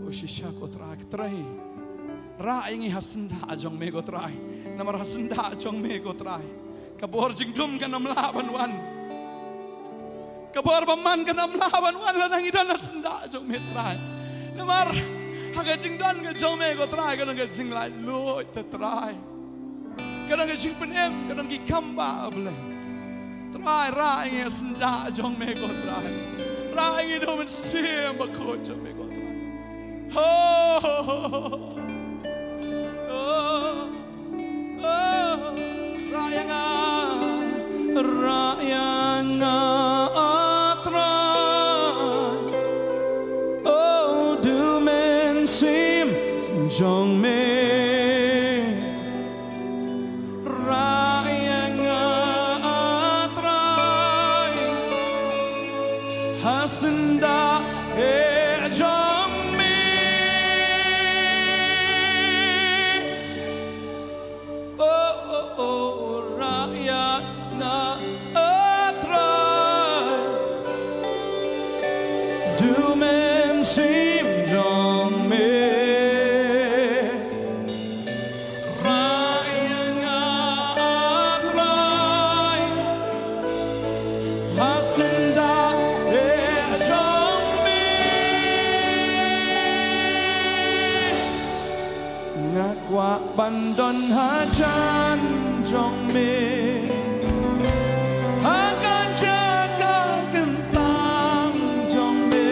Oh shisha ko terahi, ingi hasenda ajong me ko terahi, namar hasenda ajong me ko terahi. Kabor jingdum kan namlaban wan, kabor paman kan namlaban wan lanang idan hasenda ajong me terahi. Namar Haga jing dan ke jome ko try kadang ke jing lai lo te try kadang ke jing penem kadang ki kamba ble try ra inge senda jome ko try ra inge do men sim ba ko jome ko try ra yang Jong me rayanga atrai hasenda jong me rayanga atrai do men sim jong me Ngakwa bandon hajan jong me hagajaga kentang jong me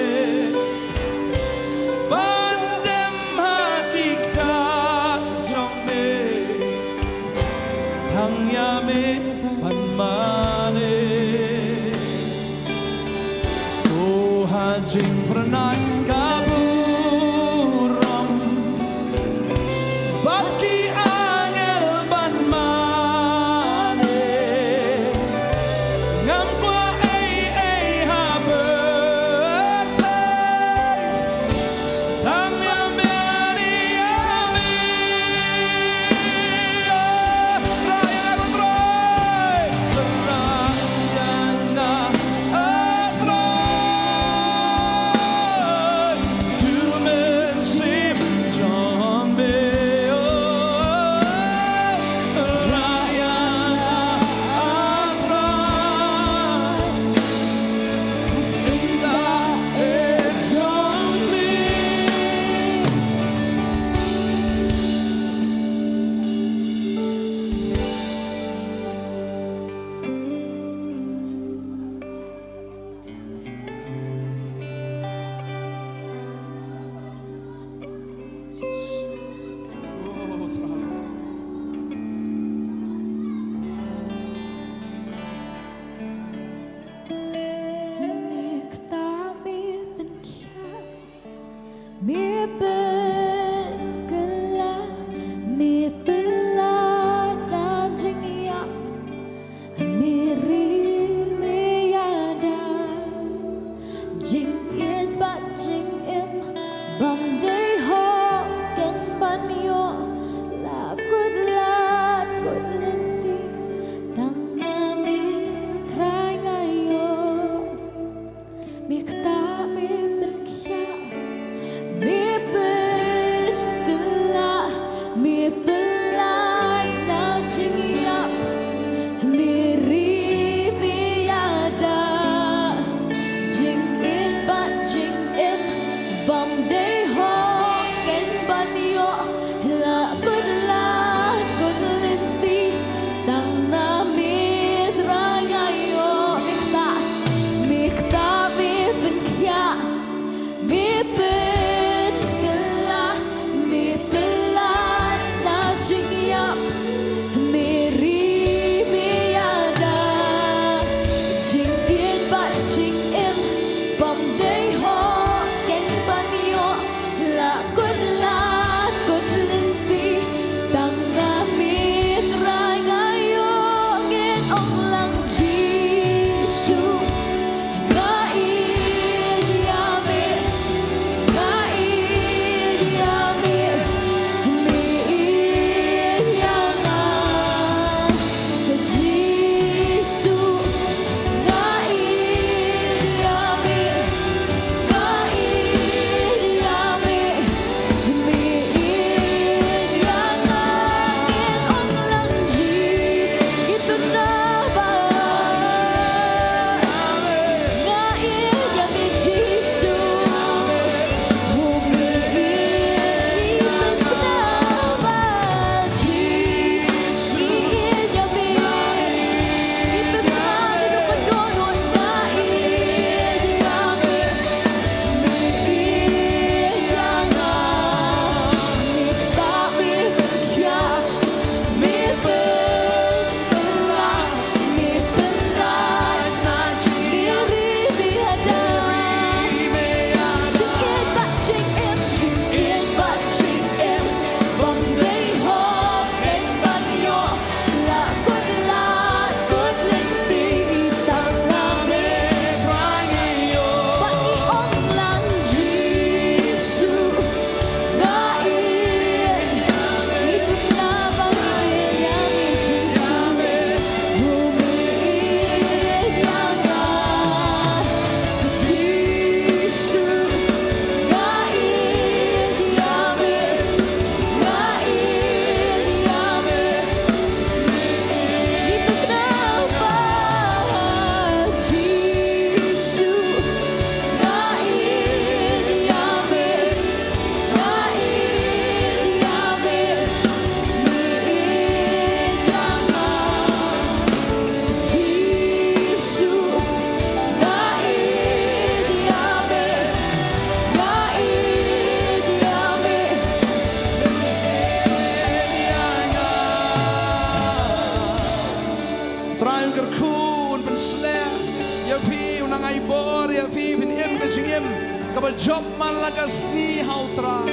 job man lagas ni how try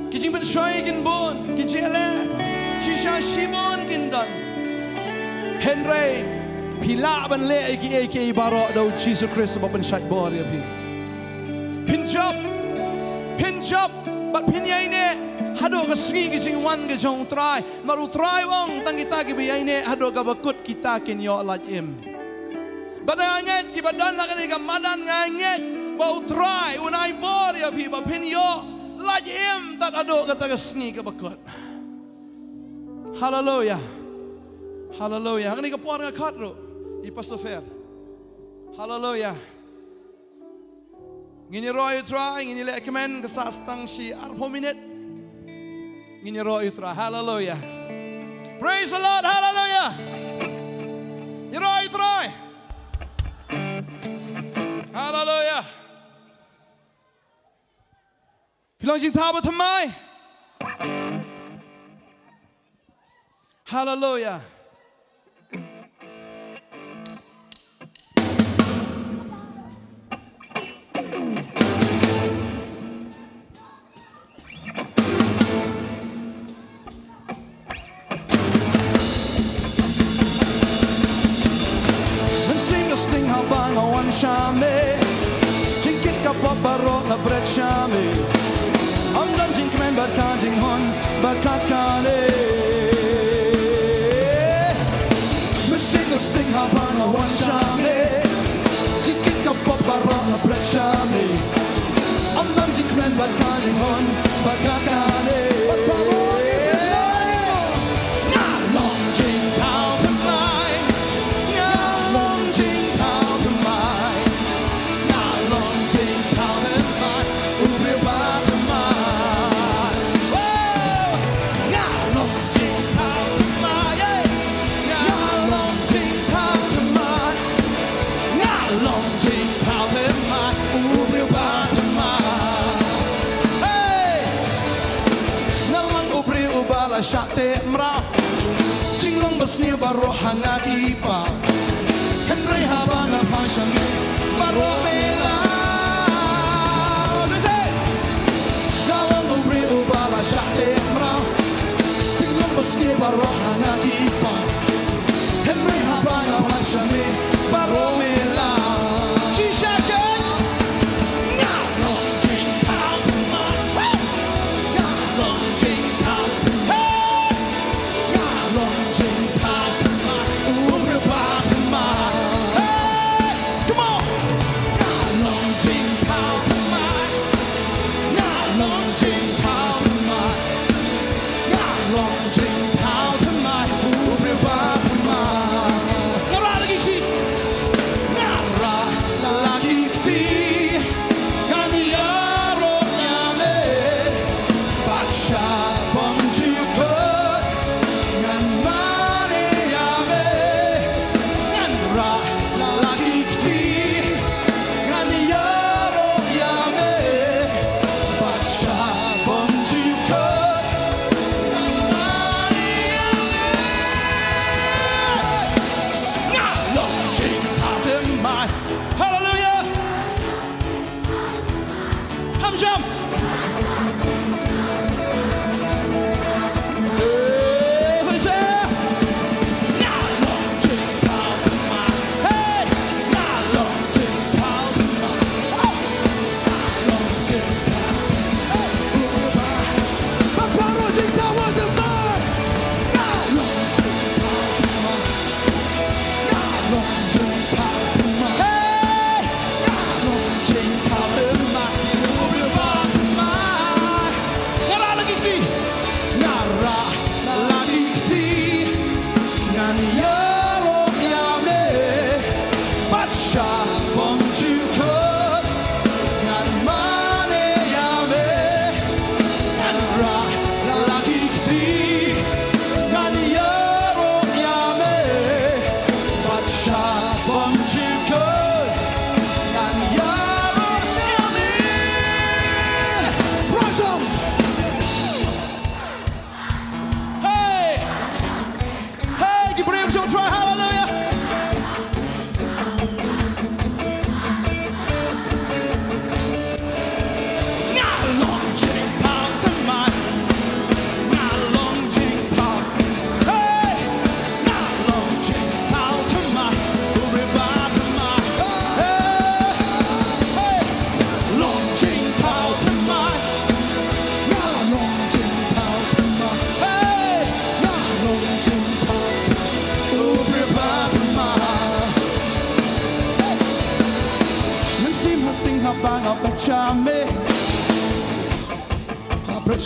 kijing ben shoy gin bon kijele chisha shimon gin dan Henry pila ban le eki baro do Jesus Christ ba ban shai bor ya pi pin job but pin yai ne hado ga sgi kijing wan ga jong try maru try wong tang kita ki bi yai ne hado ga bakut kita kin yo laj im badanya ki badan la ga madan nganye bau try unai bor ya pi ba pin yo laj im tat ado ga ta ga sgi ga bakut hallelujah hallelujah ngani ka por ga khat ro I pastor fair hallelujah ngini roy try ngini le kemen ga sa stang shi arpo minute ngini roy try hallelujah praise the Lord hallelujah you roy try hallelujahพี่ลองจิงท้าไปทำไม hallelujah habang awan shame jingkit ka paparo na bret shame am dan jing kmen barka jing hon barka kane single sting habang awan shame jingkit ka paparo na bret shame am dan jing kmen barka jing hon barka kane my shate mra jinglong basni baro hangaki pa henry habana passion baro mela galong ubri ubala shate mra jinglong basni baro hangaki pa henry habana passion baro mela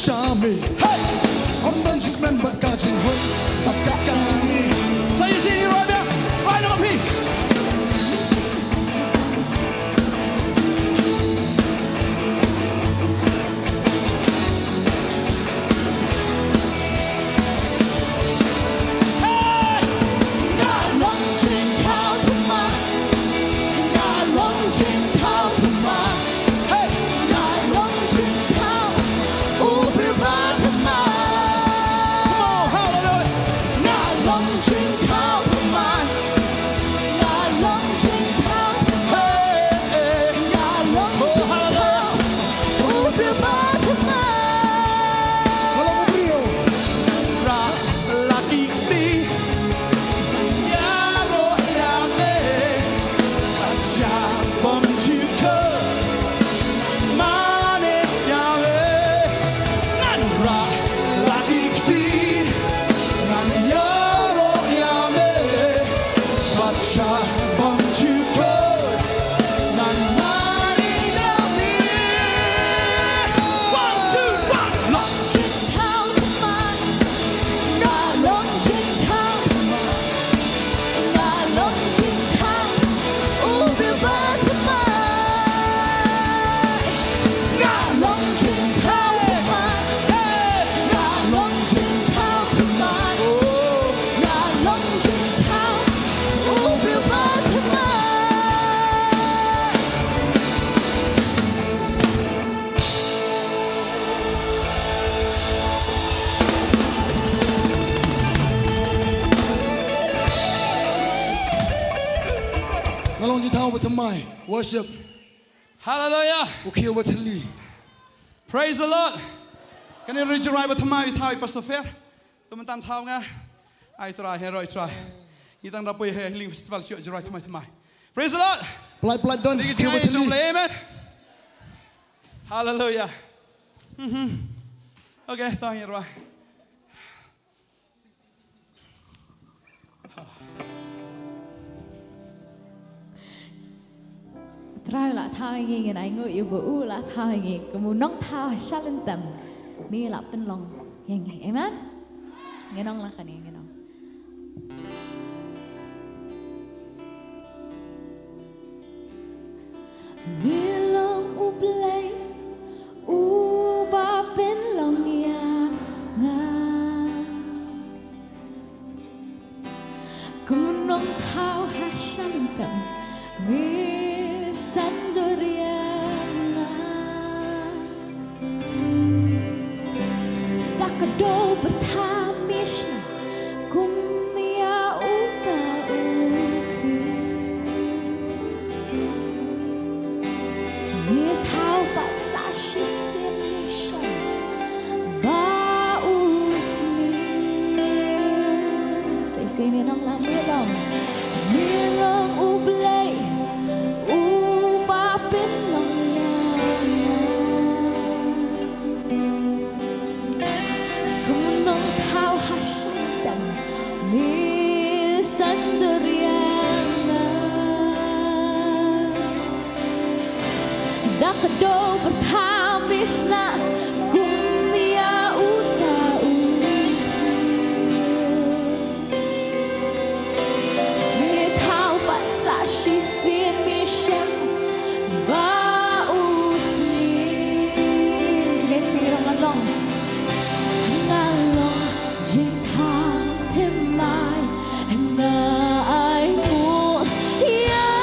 Chame, hey, I'm Benjamin man, but catching hold, but catching. So you see, right there, right on me. Long worship. Hallelujah. Okay, what to lead? Praise the Lord. Can you read your right? But tomorrow you tell Pastor Fair. Teman-teman tahu nggak? I try, I try. Kita nggak boleh healing festival siapa your right tomorrow. Praise the Lord. Pelan-pelan don. Okay, what to lead? Amen. Hallelujah. Okay, tahu ya, right. Trai là thao nghe người này ngồi yêu bố là thao nghe cái mù nông thao sát lên tầm mi là bên lòng nghe nghe em á nghe nông là cái này nghe nông mi lòng u play u ba bên lòng nhà nga cái mù nông thao sát lên tầm mi Sandoriana Dakado bertamisna kumia uta uki Ni thao bat sashi sinisha ba usni Say sini nong lang mi long ublay Dakado bertamis na kumia uta Mi tau pat sa shi sin mi shem ba usni Geti ngalong ngalong jing thang thêm mai na ai mu ya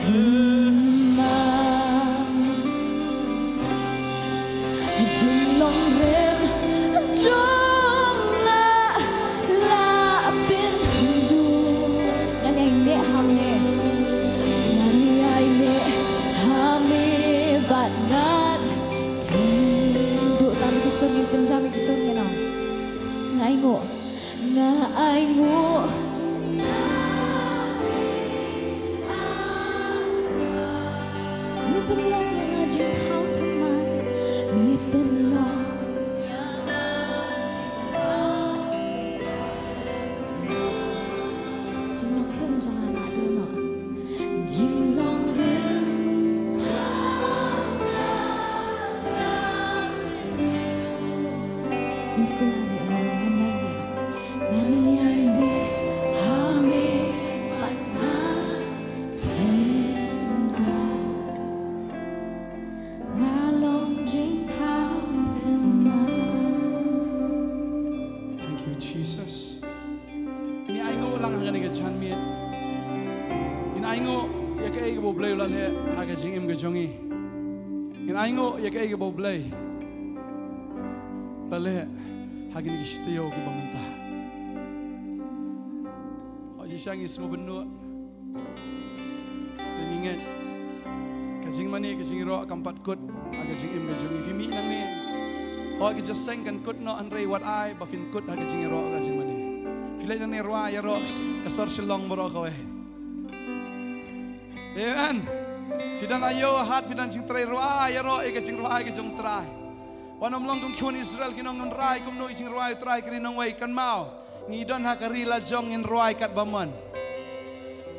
Jing long rem jong la bin du Ngan ai ne ham ne Ngan ai ne hame bat ngan Du tam kisur ngin penjami kisur ngin no Ngai ngo Mi belong yang ngajin kau teman Mi belong yang ngajin kau Jinglong rim jangan ada no Jinglong rim jangan Ini kulari orang nganyai dia hame patnan hendo ngalong jing kau teman. Thank you, Jesus. Ini aingo lang haga ni gajan miet. Ini aingo ya ke ai bo blay ulan he haga jing im gajongi. Ini aingo ya ke ai bo blay. Lale haga ni gisteo ki bamanta. Oji syangi semua benua. Dan ingat kajing mani kajing ro kampat kut haga jing im gajongi fimi nang ni. Ho ki just sing kan kut no andre what I bafin kut haga jing ro kajing mani. Filai nang ni ro ya ro kasar silong bro ko eh. Amen. Fidan ayo hat fidan jing trai ro ya ro e kajing ro ai kajong trai. Wanom long kung kyun Israel kinong ngon rai kum no jing ro ai trai kri nong wai kan mau. Ngidon hakarila jong in ro ai kat baman.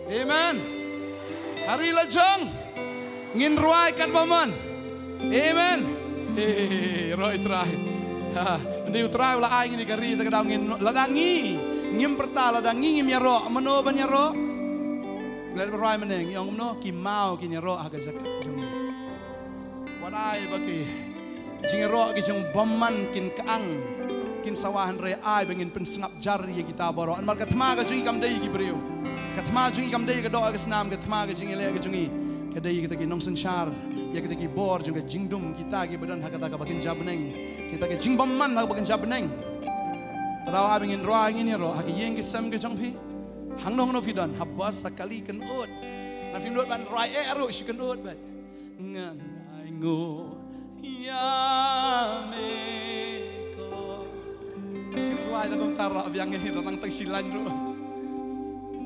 Amen. Harila jong ngin ro ai kat baman. Amen. Roi trai. Ndi utrai ula ai ngini kari ta kadang ngin ladangi. Ngim perta ladangi ngim ya ro meno ban ya ro. Glad rai meneng yong no ki mau ki ya ro aga zaka jongi. Wadai baki jing ro ki jong baman kin kaang kin sawahan re ai bengin pen sengap jari kita boro an mar katma ga jongi kam dei ki breu. Katma jongi kam dei ga do aga snam katma ga jingi le ga jongi. Kadai kita ki nong sensyar ya kita ki bor juga jingdum kita ki badan hakata ka bakin jabneng kita ki jingbaman hak bakin jabneng tarawa bengin roa ngini ro hak yeng ki sam ki jongpi hang nong no fidan habas sakali kan ut na film dot ban rai ero shi kan ut bat ngan ai ngo ya me ko sim rai da kom tara biang ngi nang tang silan ro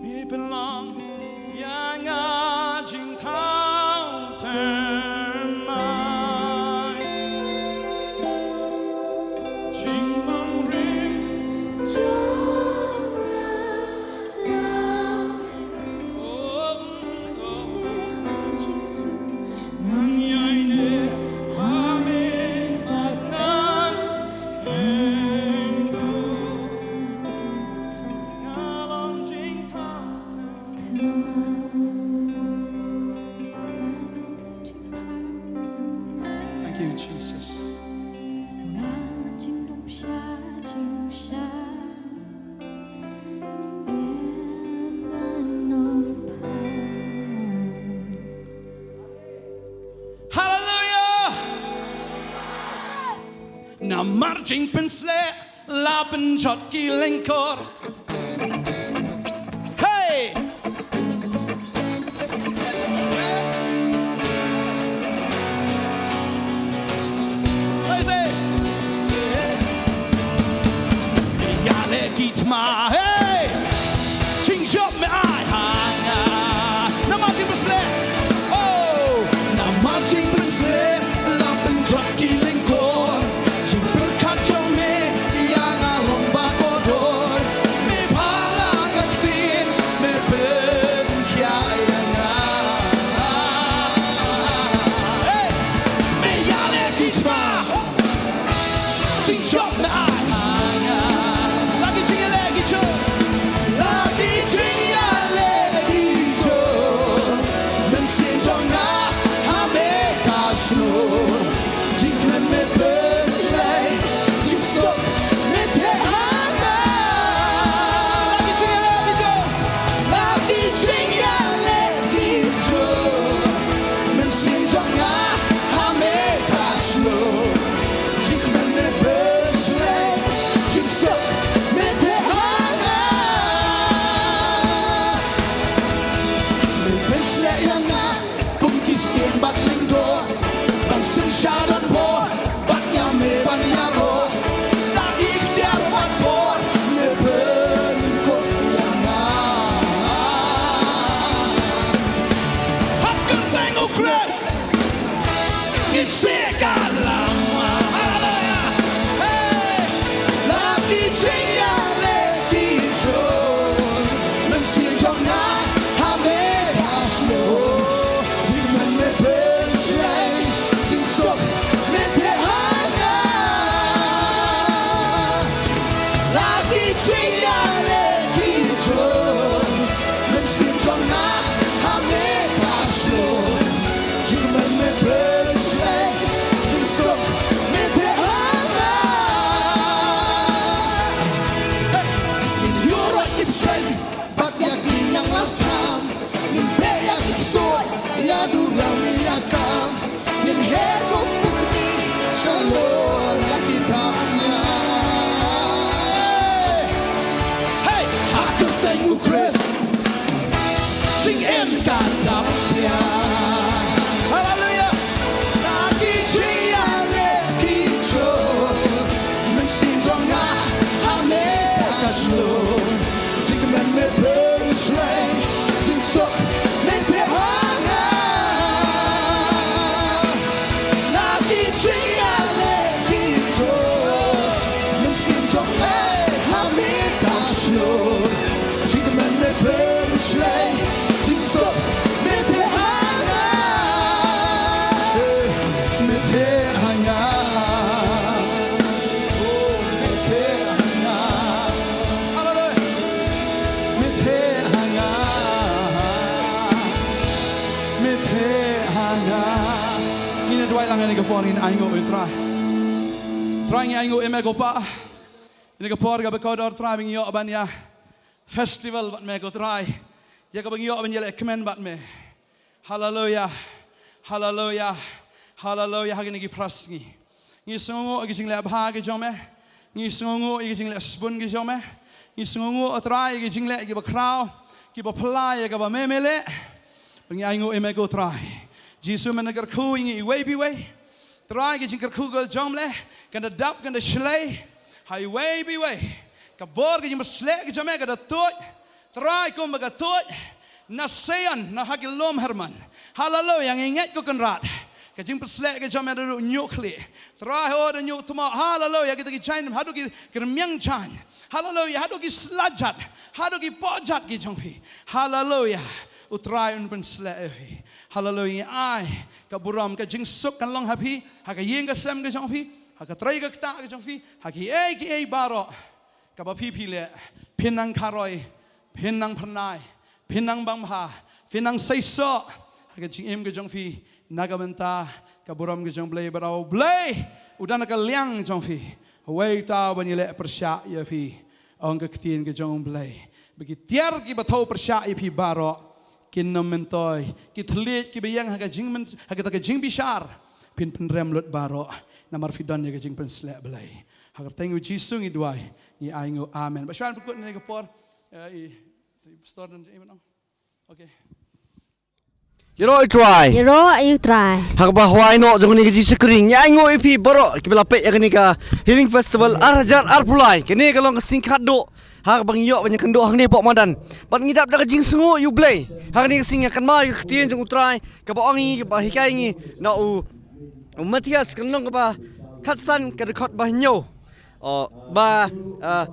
mi belong yang ngajing tau termai jing bang rim nang yai ne hame patnan hendo ngalong jing tau Thank you, Jesus. Hallelujah! Na marching pensle la penjot ki lengkor. Hey! Ma hey ching shop me ai hanga na marching besle oh na marching besle la penjot ki lengkor jing berkat jome yang arong bakodor me pala sekat lama. Hey, lagi jingya lagi jom, mensim jongna hame kaslo, jiman me berslay, jinsok me tehanga. Lagi jingya lagi jom, mensim jongna hame kaslo, jiman me berslay, jinsok me tehanga. In Europe it's safe, but yakin yang welcome. In Beya it's so, ya durang min yakam. In Hero bukti, shalom yakitamnya. Hey, aku tengok Chris, sing em kadapnya. Hallelujah. Lagi jia lagi jo, mensim jonga hame kaslo, jika men me berslay, jinsok me tehanga. Lagi jia lagi jo, mensim jonga hame kaslo, jika men me berslay, jinsok me tehanga. Me tehanga. Oh, me tehanga. Hallelujah. Me tehanga. Me tehanga. Ini dua lang ini kapor ini aingo ultra. Trying aingo emego pa. Ini kapor ga bekodor trying yo abanya festival bat mego try. Ya ka bangyo abanya le command bat me. Hallelujah. Hallelujah. Hallelujah. Hagi ngi prasngi. Ngi songo agi jing le abha ge jome. Ngi songo agi jing le spun ge jome. Ngi songo atrai agi jing le agi ba krau. Ki ba plai agi ba memele. Bangi aingo emego try. Jisu menegar ku ingi way biway. Try agi jing ku gol jomle. Kanda dap kanda shlay. Hai way biway. Ka bor agi jing sle agi jome kada tot. Try kum ba tot. Nasean na hagi lom herman. Hallelujah yang ingat ko kenrat. Kajing peslek ke jam ada nyukli. Terakhir ada nyuk tuma. Hallelujah kita ki chain hadu ki kermiang chan. Hallelujah hadu ki slajat. Hadu ki pojat ki jongpi. Hallelujah. Utrai un peslek hi. Hallelujah ai kaburam ka jing suk kan long happy. Haka yeng ka sem ke jongpi. Haka trai ka kta ke jongpi. Haki ki baro. Ka ba pi le. Pinang karoi. Pinang pernai. Pinang bangha. Pinang seiso. Haka jing em ke jongpi. Nagamenta kaburam ke jong blay barau blay udah nak liang jong fi wei tau banile persya ya fi ong ke tin ke jong blay bagi tiar ki batau persya ya fi baro kin nomentoy ki thlit ki bayang ha ka jing men ha ka jing bishar pin rem lut baro namar fidan ya ke jing pen slap blay ha ka tengu jisung i duai ni aingo amen ba shan pukut ni ke por i store dan iman okay. Yero try. Yero you try. Hak bahwa ino jong ni gaji sekring. Ya ingo ipi baro kibela pe ya kini ka healing festival arjar arpulai. Kini kalau ngasing kado. Hak bang yo banyak kendo hak ni pok madan. Ban ngidap dak jing sengu you play. Hak ni sing akan mai ktien jong try. Ka ba ongi ba hikai ngi na u Matias kanong ka ba katsan ka dekot ba nyo. Ba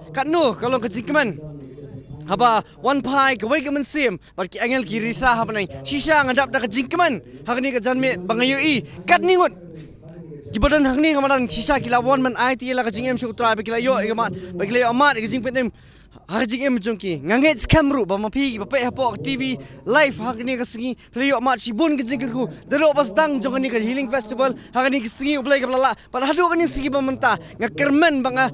katno kalau ka jingkeman. Haba one pie ke wake mensim bat ki angel ki risa haba nai shisha ngadap dak jingkeman hakni ka janme bangayu i kat ningut ki badan hakni kamadan shisha ki lawan man IT la ka jingem shu tra ba ki la yo igamat ba ki la amat ki jingpetem hak jingem jongki nganget scam ru ba mapi ba pe hapo TV live hakni ka singi play yo amat sibun ki jingkerku dalo pas dang jongni ka healing festival hakni ki singi ublai ka lala pa hadu ka ni singi ba menta ngakermen banga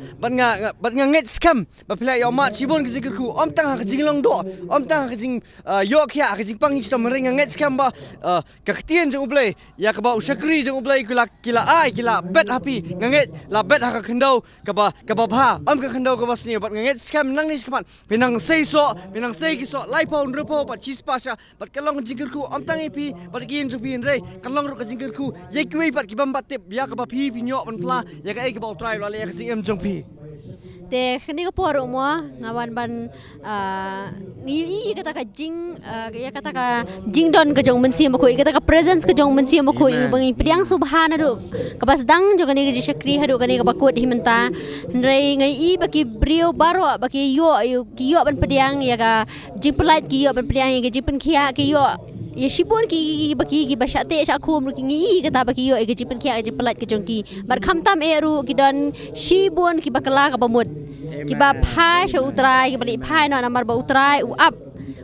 bat nganget scam ba play yo amat sibun ki jingkerku om tang hak jinglong do om tang hak jing yo kya hak jing pang ni sta mering nganget scam ba ka ktien jong ublai ya ka ba ushakri jong ublai kila ai kila bet happy nganget la bet hak khendau ka ba bha om ka khendau ka basni bat nganget scam nang ni skaman pinang sei kiso lai pon repo pat chis pasha pat kalong jingkerku om tang ipi pat kiin ju pin re kalong ro ka jingkerku yekwi pat ki bam bat tip ya ka ba pi pinyo ban pla ya ka ai ka ba try la ya ka jing em jong pi te kini ka por mo ngawan ban ni kata ka jing ya kata ka jing don ka jong mensi mo ko kata ka presence ka jong mensi mo ko bangi priang subhana do ka bas dang jo kani ka shakri hadu kani ka bakut himenta ndrai ngai I baki brio baro baki yo ban priang ya ka jing pelat ki yo ban priang ya jing pen kia ki yo ya shibun ki baki ki basyate sha khum ru ki ngi kata baki yo ke jipen kia ke pelat ke jongki bar khamtam eru ki don shibun ki bakala ka bamut ki ba phai sha utrai ki balik phai no namar ba utrai u up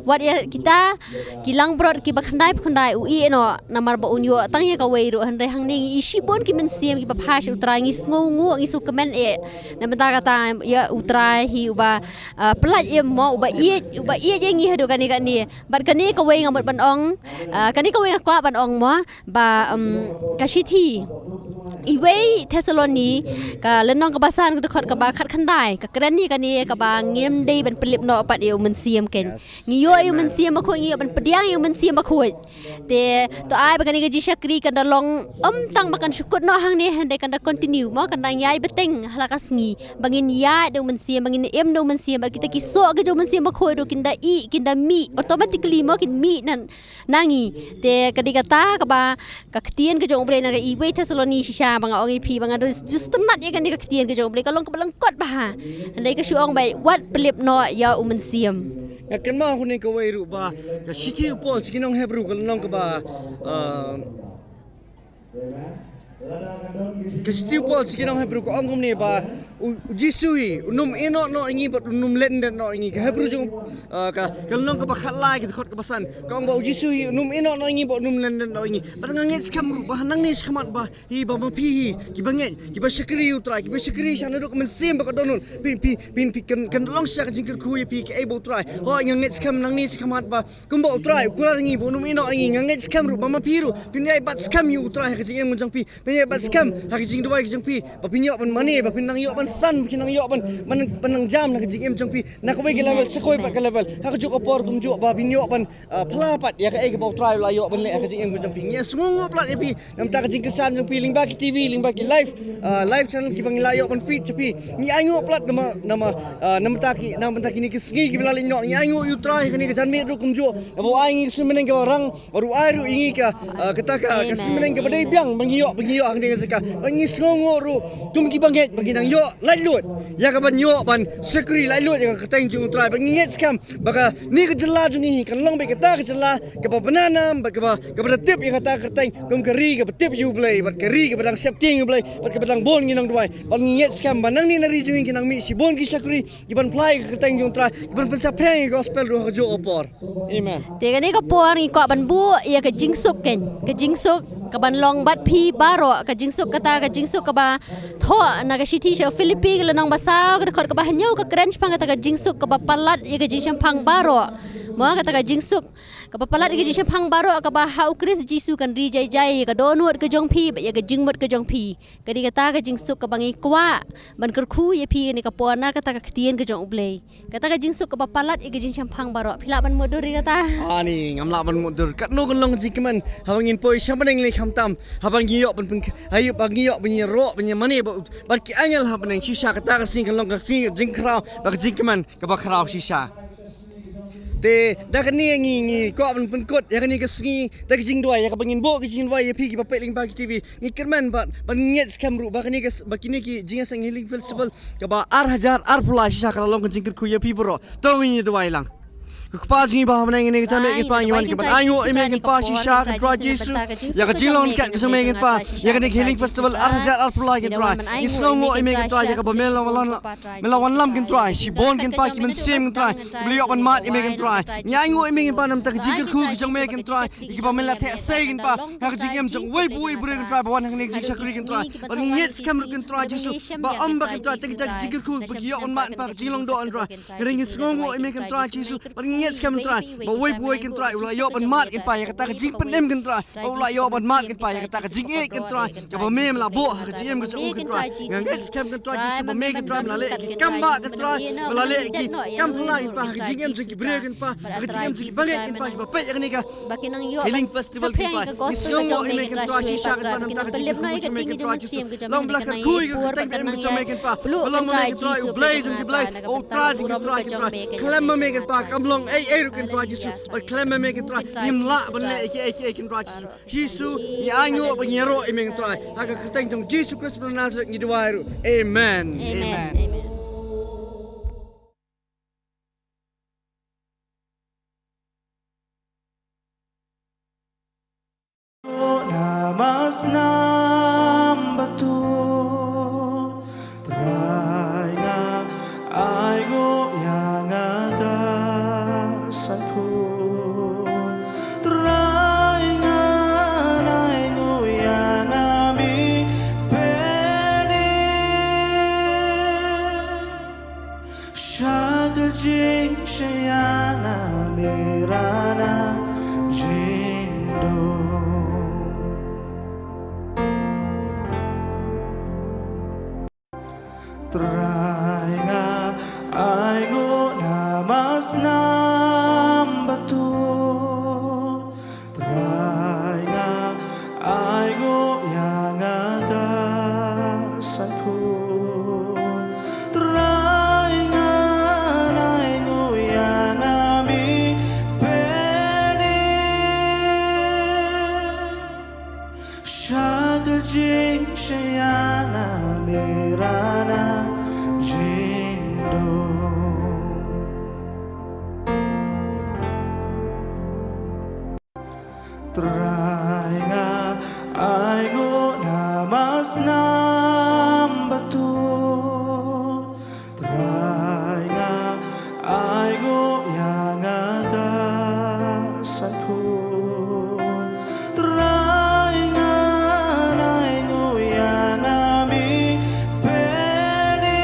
wat ya kita kilang brot ki bakhandai ui no namar ba unyo tangya ka wei ru handai hang ni shibun ki men siam ki ba phai sha utrai ngi sngu ngi su kemen namata kata ya utrai hi uba pelat ye mo uba ye ngi hadu kani bar kani ka wei ngamot ban ong kani ka wei ngakwa ban ong mo ba kashiti Iwei Thessaloni ka lenong ka basan ka ka ba khat khandai ka kren ni kani ka ba ngiem dei ban pelip no pat eu men siam ken ngiyo eu men siam ma khoi ngiyo ban pediang eu men siam ma khoi te to ai ba kani ka jishakri kan dalong tang makan syukut no hang ni handai kan da continue mo kan yai beteng halakas ngi bangin ya de men siam bangin em no men siam bar kita kiso ka jo men siam ma khoi do kinda mi automatically mo kin mi nan nangi te kadi kata ka ba ka ktien ka jo bre na ka Iwei Thessaloni shisha bang ong ip bang just nat ya kan ni ka ktien ka jo bre ka long ka balangkot ba handai ka syuong bai wat pelip no ya umen siam ya kan ma hunin ka wei ru ba ka shiti upol siginong hebru ka nong ka ba ka shiti upol siginong hebru ka ong ni ba jisui num eno no ingi but num lenden no ingi ka hebru jong ka nong ka ba khalai ka khot ka basan ka ong ba jisui num eno no ingi but num lenden no ingi ba ngangit skam ru ba nang ni skamat ba hi ba ma pi ki banget ki ba shakri utrai ki ba shakri shan ru ka men sim ba ka donun pin kan long sha ka jingkir khu pi ki able try ho ngangit skam nang ni skamat ba kum ba utrai kula ngi bu num eno ingi ngangit skam ru ba ma pi ru pin ai bat skam yu utrai ka jing mun jang pi pin ai bat skam ha ka jing duai ka jang pi ba pin yo ban mani ba pin nang yo ban san kinang yo ban panang jam na jing em jong pi na ko ke level sa ko ba ka level ha ka juk opor tum juk ba bin yo ban plapat ya ka e ba try la yo ban le ka jing em jong pi yes ngungo plat pi nam ta ka jing kesan jong pi ling ba ki TV ling ba ki live channel ki bang la yo ban feed pi ni ango plat nama ta ki ni ki sngi ki belaling no ni ango you try ka ni ka jan me ru kum jo ba ai ngi sumeneng ka orang baru ai ru ingi ka kata ka sumeneng ka badai biang bang yo hang ni ka saka ngi ngungo ru tum ki banget bagi nang yo lai lut ya ka ban yo ban sekri lai lut ya ka teng jung try bang nget skam baka ni ka jela jung ni kan long be ka ta ka jela ka ba banana ba ka ba tip ya ka ta ka teng kum kari ka tip you play ba kari ka badang septing you play ba ka badang bon ngi nang duai bang nget skam ban nang ni nari jung ki nang mi si bon ki sekri ki ban play ka teng jung try ki ban pensa prang gospel ru ka jo opor amen te ka ni ka por ngi ko ban bu ya ka jingsuk ken ka jingsuk ka ban long bat pi baro ka jingsuk kata ka jingsuk ka ba tho na ka shiti sha Philippines la nang basau ka khot ka ba hanyo ka kren pang ka jingsuk ka ba palat ya ka jingsam pang baro mo kata ka jingsuk ka ba palat ya ka jingsam pang baro ka ba hau kris jisu kan ri jai jai ka donut ka jong pi ba ya ka jingmut ka jong pi ka di kata ka jingsuk ka bangi kwa ban ker khu ya pi ni ka pona kata ka ktien ka jong ublei kata ka jingsuk ka ba palat ya ka jingsam pang baro phila ban modur ri kata ani ngamla ban modur kat no kan long jikman hawangin poi shamaneng le khamtam habang yo ban ayu bang yo bin ro bin mani ba ki angel habaneng shisha kata ka sing kan long ka sing jing krau ba jikman ka ba krau shisha te da kan ni ngi ko ban pun kot ya kan ni ka singi da ka jing dua ya ka bangin bo ka jing dua ya pi ki ba peling ba ki TV ni kerman ba ban nget scam ru ba kan ni ka ba kini ki jing sang healing festival ka ba ar pula shisha ka long ka jing ku ya pi bro to ngi dua ilang Kepala sini bahawa menang ini kecam lagi pa Iwan kebat ayo imegin pa shisha kan try Yesu ya kan jilon kan kesem imegin pa ya kan healing festival arjat arpula kan try isngo imegin try ya kan melawan lam kan try sibon kan pa ki men sim kan try beliau kan mat imegin try nyango imegin pa nam tak jikir ku kejang imegin try ki pa melat sei kan pa ya kan jingem jang wei bure kan try bawan kan jik sakri kan try ban nyet skam kan try Yesu ba amba kan try tak jikir ku bagi on mat pa jilong do an try ring isngo imegin try Yesu ingat sekali try. Bawa buai kan try. Ulah yo ban mat kan pai kata jing penem kan try. Ulah yo ban mat kan pai kata jing ek kan try. Ka mem la bo ka jing kan kan try. Ngat sekam kan try jisu ba me kan try melale ki kamba kan try. Melale ki kam pula pa ka jing em jing bre kan pa. Ka jing em jing banget kan pa ba pe kan ni ka. Healing festival kan pa. Isong mo em kan try shisha kan pa nam ta ka jing kan me kan try jisu. Long blak kan kui kan tang em kan me kan pa. Long me kan try u blaze kan blaze. O try jing kan try kan try. Klem me kan pa kam long ai kan try jisu. Ba klem me kan try. Nim la ban le ek kan try jisu. Jisu ni anyo ba nyero em kan try. Ha ka tang tong Jisu Kristus Nazareth ni duai. Amen. Amen. Namas nam bato try nga ay go yang agasaku try nga ay go yang ami peni shagal jing shayang amirana jindo try nga ay go namas nam bato try nga ay go yang agasaku try nga ay go yang ami peni shagal jing shayang amirana jindo try nga ay go namas nam bato try nga ay go yang agasaku try nga ay go yang ami peni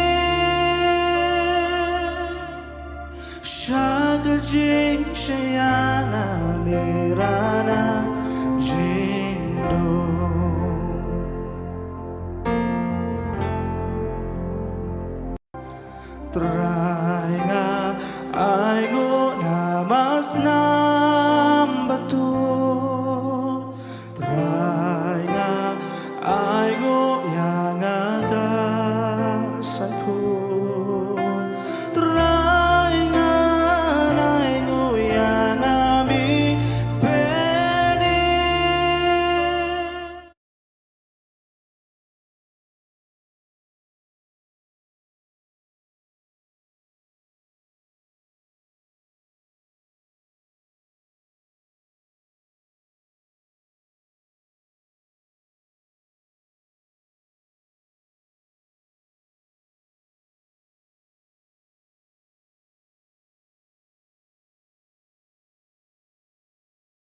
shagal jing shayang amirana jindo try